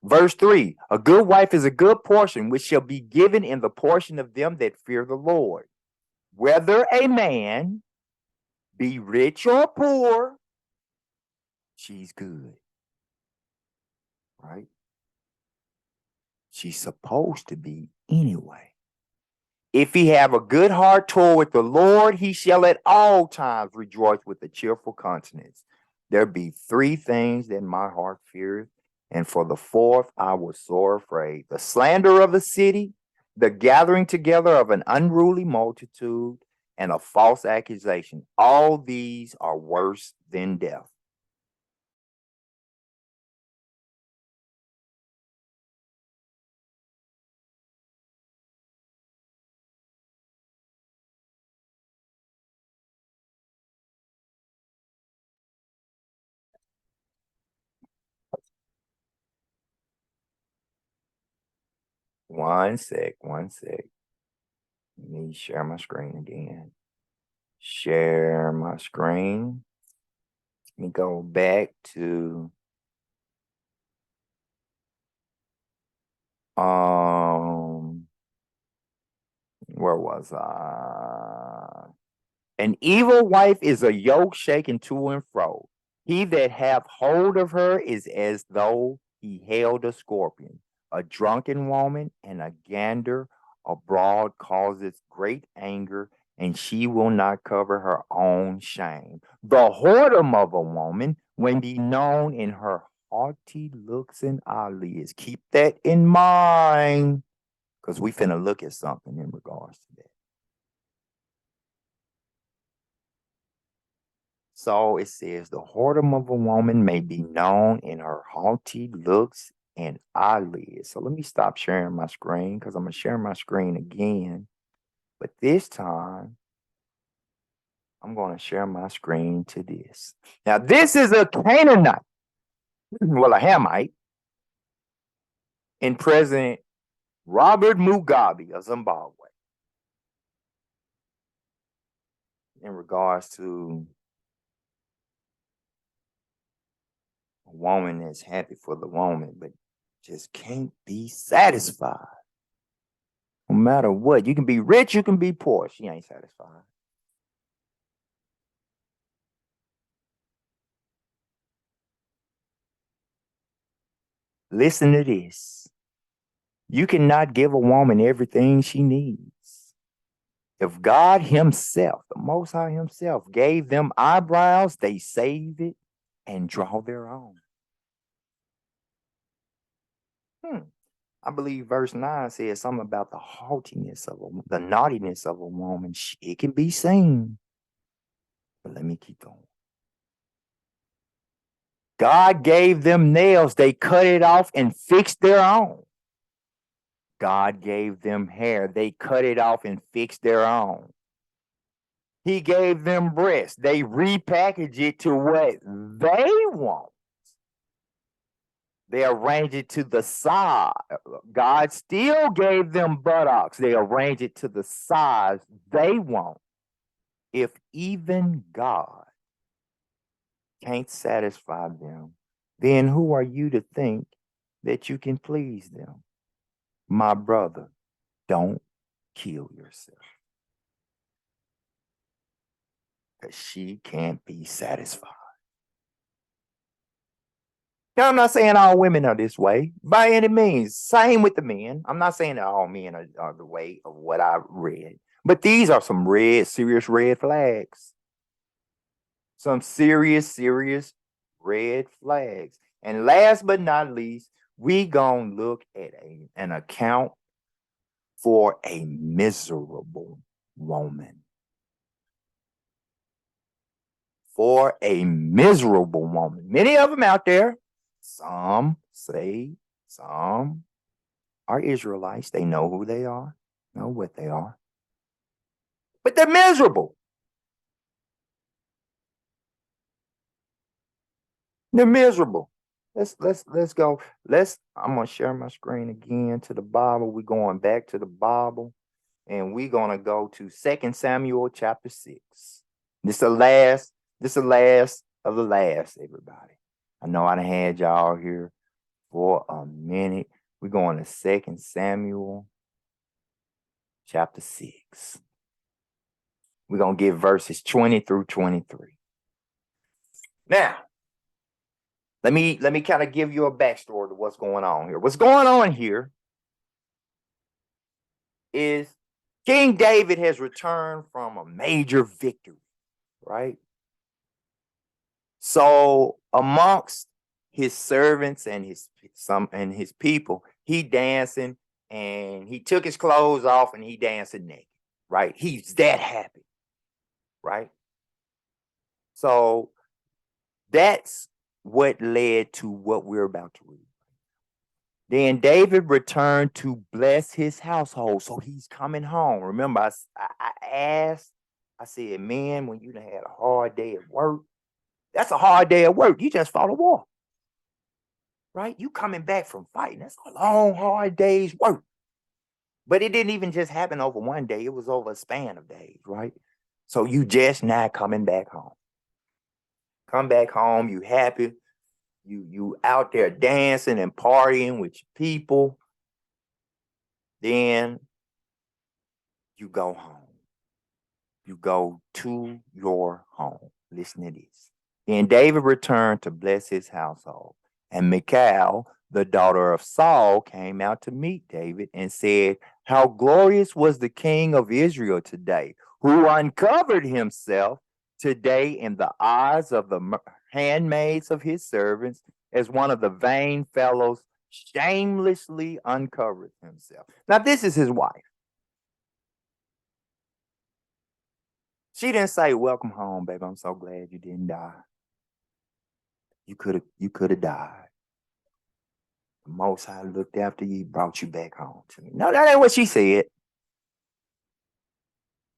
Verse 3, a good wife is a good portion, which shall be given in the portion of them that fear the Lord. Whether a man be rich or poor, she's good. Right? She's supposed to be anyway. If he have a good heart toward the Lord, he shall at all times rejoice with a cheerful countenance. There be 3 things that my heart feareth, and for the 4th I was sore afraid. The slander of the city, the gathering together of an unruly multitude, and a false accusation. All these are worse than death. One sec. Let me share my screen again. Share my screen. Let me go back to where was I? An evil wife is a yoke shaken to and fro. He that hath hold of her is as though he held a scorpion. A drunken woman and a gander abroad causeth great anger, and she will not cover her own shame. The whoredom of a woman when be known in her haughty looks and eyelids. Keep that in mind, because we finna look at something in regards to that. So it says, the whoredom of a woman may be known in her haughty looks and eyelids. So let me stop sharing my screen because I'm going to share my screen again. But this time, I'm going to share my screen to this. Now, this is a Canaanite, well, a Hamite, in President Robert Mugabe of Zimbabwe. In regards to a woman that's happy for the woman, but just can't be satisfied. No matter what. You can be rich, you can be poor. She ain't satisfied. Listen to this. You cannot give a woman everything she needs. If God himself, the Most High himself, gave them eyebrows, they save it and draw their own. I believe verse 9 says something about the haughtiness of the naughtiness of a woman. It can be seen. But let me keep going. God gave them nails. They cut it off and fixed their own. God gave them hair. They cut it off and fixed their own. He gave them breasts. They repackage it to what they want. They arrange it to the size. God still gave them buttocks. They arrange it to the size they want. If even God can't satisfy them, then who are you to think that you can please them? My brother, don't kill yourself. Because she can't be satisfied. Now, I'm not saying all women are this way by any means. Same with the men. I'm not saying that all men are the way of what I read. But these are some serious red flags. Some serious red flags. And last but not least, we gonna look at an account for a miserable woman. For a miserable woman. Many of them out there. Some say, some are Israelites. They know who they are, know what they are. But they're miserable. They're miserable. Let's go. I'm gonna share my screen again to the Bible. We're going back to the Bible, and we're gonna go to 2 Samuel chapter 6. This is the last of the last, everybody. I know I done had y'all here for a minute. We're going to 2 Samuel chapter 6. We're going to get verses 20 through 23. Now, let me kind of give you a backstory to what's going on here. What's going on here is King David has returned from a major victory, right? So amongst his servants and his people, he dancing, and he took his clothes off and he dancing naked, right? He's that happy, right? So that's what led to what we're about to read. Then David returned to bless his household. So he's coming home. Remember, I said, man, when you done had a hard day at work, that's a hard day at work. You just fought a war. Right? You coming back from fighting. That's a long, hard day's work. But it didn't even just happen over one day. It was over a span of days, right? So you just not coming back home. Come back home, you happy. You out there dancing and partying with your people. Then you go home. You go to your home. Listen to this. Then David returned to bless his household. And Michal, the daughter of Saul, came out to meet David and said, how glorious was the king of Israel today, who uncovered himself today in the eyes of the handmaids of his servants, as one of the vain fellows shamelessly uncovered himself. Now, this is his wife. She didn't say, welcome home, baby. I'm so glad you didn't die. You could have died. Most High looked after you, brought you back home to me. No, that ain't what she said.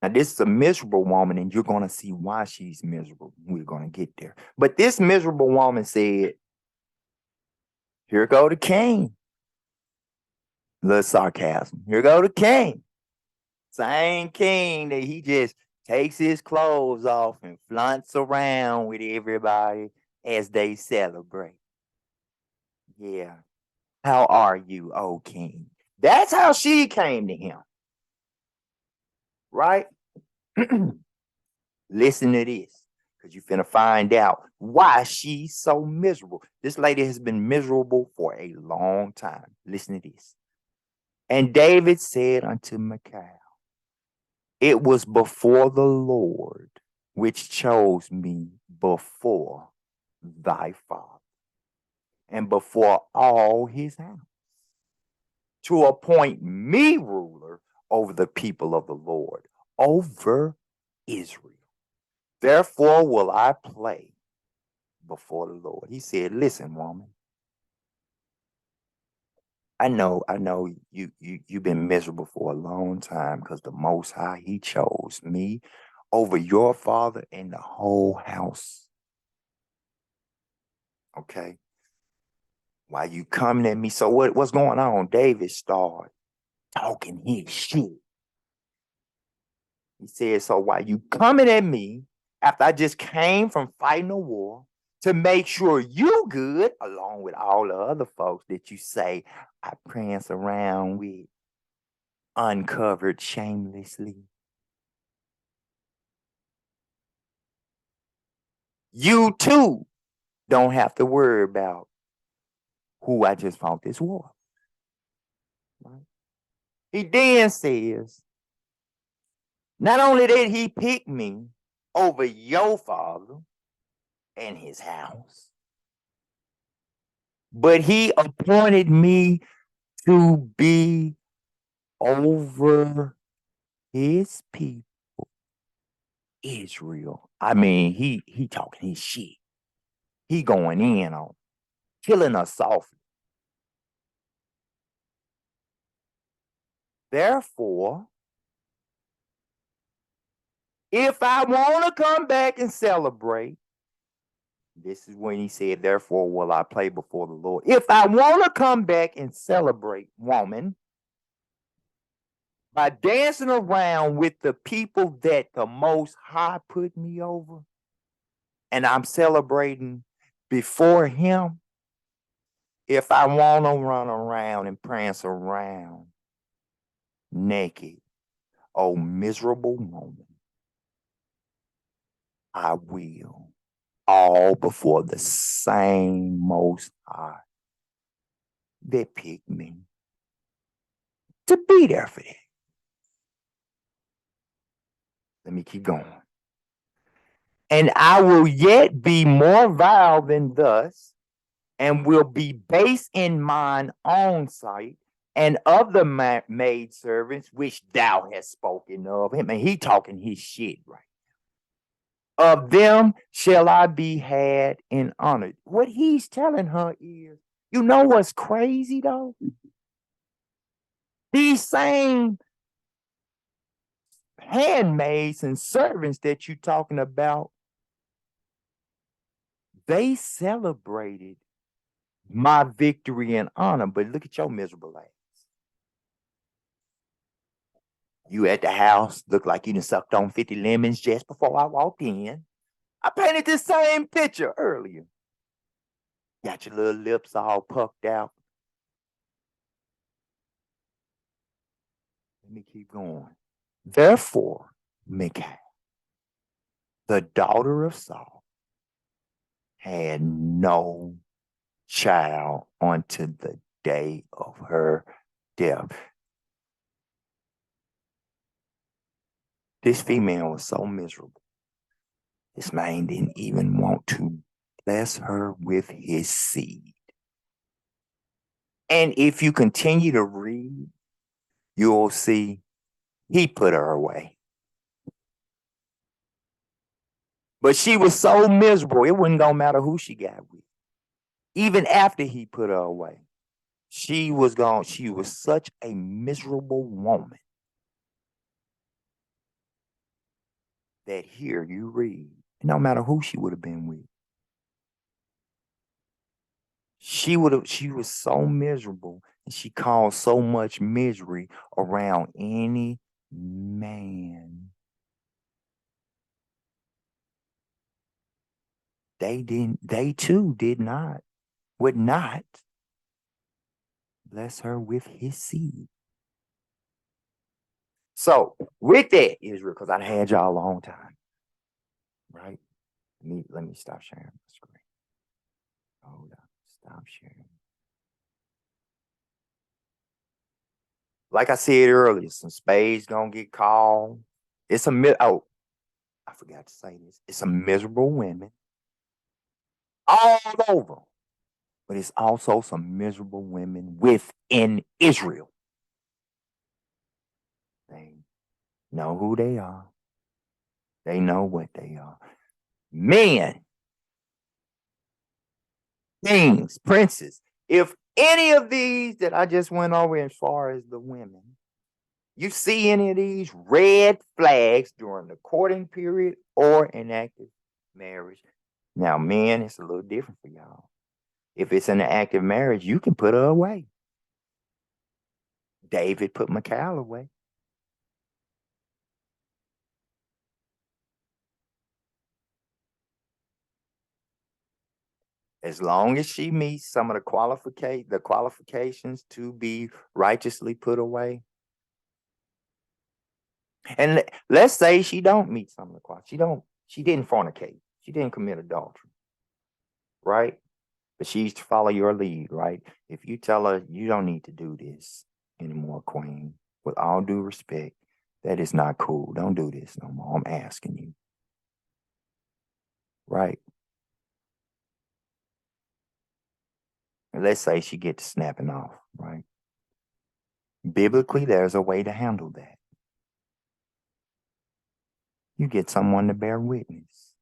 Now, this is a miserable woman, and you're going to see why she's miserable. We're going to get there. But this miserable woman said, here go the king. Little sarcasm. Here go the king. Same king that he just takes his clothes off and flaunts around with everybody as they celebrate. Yeah. How are you, O king? That's how she came to him. Right? Listen to this, because you're finna find out why she's so miserable. This lady has been miserable for a long time. Listen to this. And David said unto Michal, it was before the Lord which chose me before thy father and before all his house to appoint me ruler over the people of the Lord, over Israel. Therefore will I play before the Lord. He said, listen, woman, I know you've been miserable for a long time because the Most High, he chose me over your father and the whole house. Okay? Why you coming at me? So what's going on? David started talking his shit. He said, so why you coming at me after I just came from fighting a war to make sure you good, along with all the other folks that you say I prance around with uncovered shamelessly? You too don't have to worry about who I just fought this war. Right? He then says, not only did he pick me over your father and his house, but he appointed me to be over his people, Israel. I mean, he talking his shit. He going in on killing us softly. Therefore, if I want to come back and celebrate, this is when he said, therefore will I play before the Lord. If I want to come back and celebrate, woman, by dancing around with the people that the Most High put me over, and I'm celebrating before him, if I want to run around and prance around naked, oh miserable woman, I will. All before the same Most High that picked me to be there for that. Let me keep going. And I will yet be more vile than thus, and will be base in mine own sight, and of the maid servants which thou hast spoken of him. And he talking his shit right now. Of them shall I be had in honor. What he's telling her is, you know what's crazy though? These same handmaids and servants that you're talking about, they celebrated my victory and honor. But look at your miserable ass. You at the house, look like you done sucked on 50 lemons just before I walked in. I painted this same picture earlier. Got your little lips all puffed out. Let me keep going. Therefore, Michal, the daughter of Saul, had no child unto the day of her death. This female was so miserable. This man didn't even want to bless her with his seed. And if you continue to read, you'll see he put her away. But she was so miserable, it wasn't going to matter who she got with. Even after he put her away, She was gone. She was such a miserable woman that here you read, no matter who she would have been with, she was so miserable, and she caused so much misery around any man. They too would not bless her with his seed. So with that, Israel, because I had y'all a long time, right? Let me stop sharing my screen. Hold on, stop sharing. Like I said earlier, some spades gonna get called. It's I forgot to say this. It's some miserable women all over, but it's also some miserable women within Israel. They know who they are. They know what they are. Men, kings, princes. If any of these that I just went over as far as the women, you see any of these red flags during the courting period or an active marriage. Now, men, it's a little different for y'all. If it's an active marriage, you can put her away. David put Michal away. As long as she meets some of the qualifications to be righteously put away. And let's say she don't meet some of the qualifications. She didn't fornicate. She didn't commit adultery. Right? But she's to follow your lead, right? If you tell her you don't need to do this anymore, queen, with all due respect, that is not cool. Don't do this no more. I'm asking you. Right? And let's say she gets snapping off, right? Biblically, there's a way to handle that. You get someone to bear witness.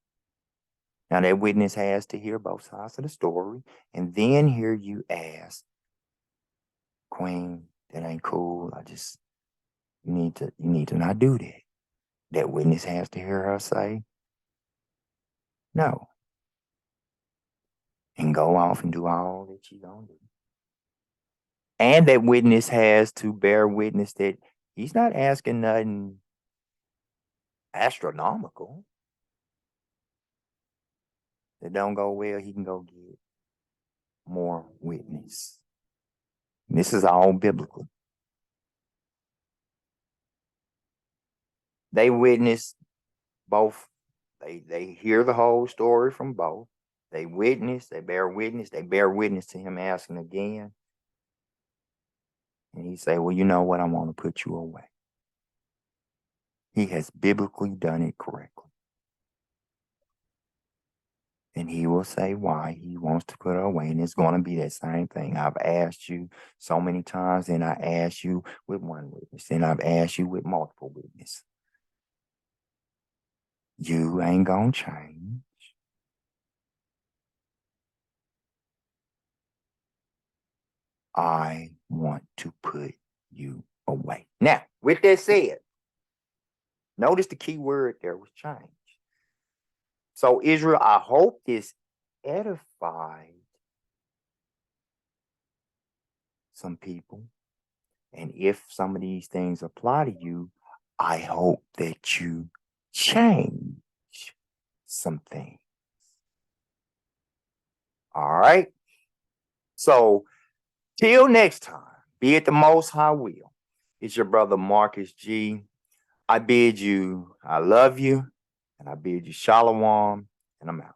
Now, that witness has to hear both sides of the story, and then hear you ask, queen, that ain't cool. You need to not do that. That witness has to hear her say no. And go off and do all that she's gonna do. And that witness has to bear witness that he's not asking nothing astronomical. That don't go well, he can go get more witness. And this is all biblical. They witness both. They hear the whole story from both. They witness, they bear witness to him asking again. And he say, well, you know what? I want to put you away. He has biblically done it correctly. And he will say why he wants to put her away. And it's going to be that same thing. I've asked you so many times, and I asked you with one witness, and I've asked you with multiple witnesses. You ain't going to change. I want to put you away. Now, with that said, notice the key word there was change. So, Israel, I hope this edified some people. And if some of these things apply to you, I hope that you change some things. All right? So, till next time, be it the Most High will. It's your brother Marcus G. I love you, and I bid you shalom, and I'm out.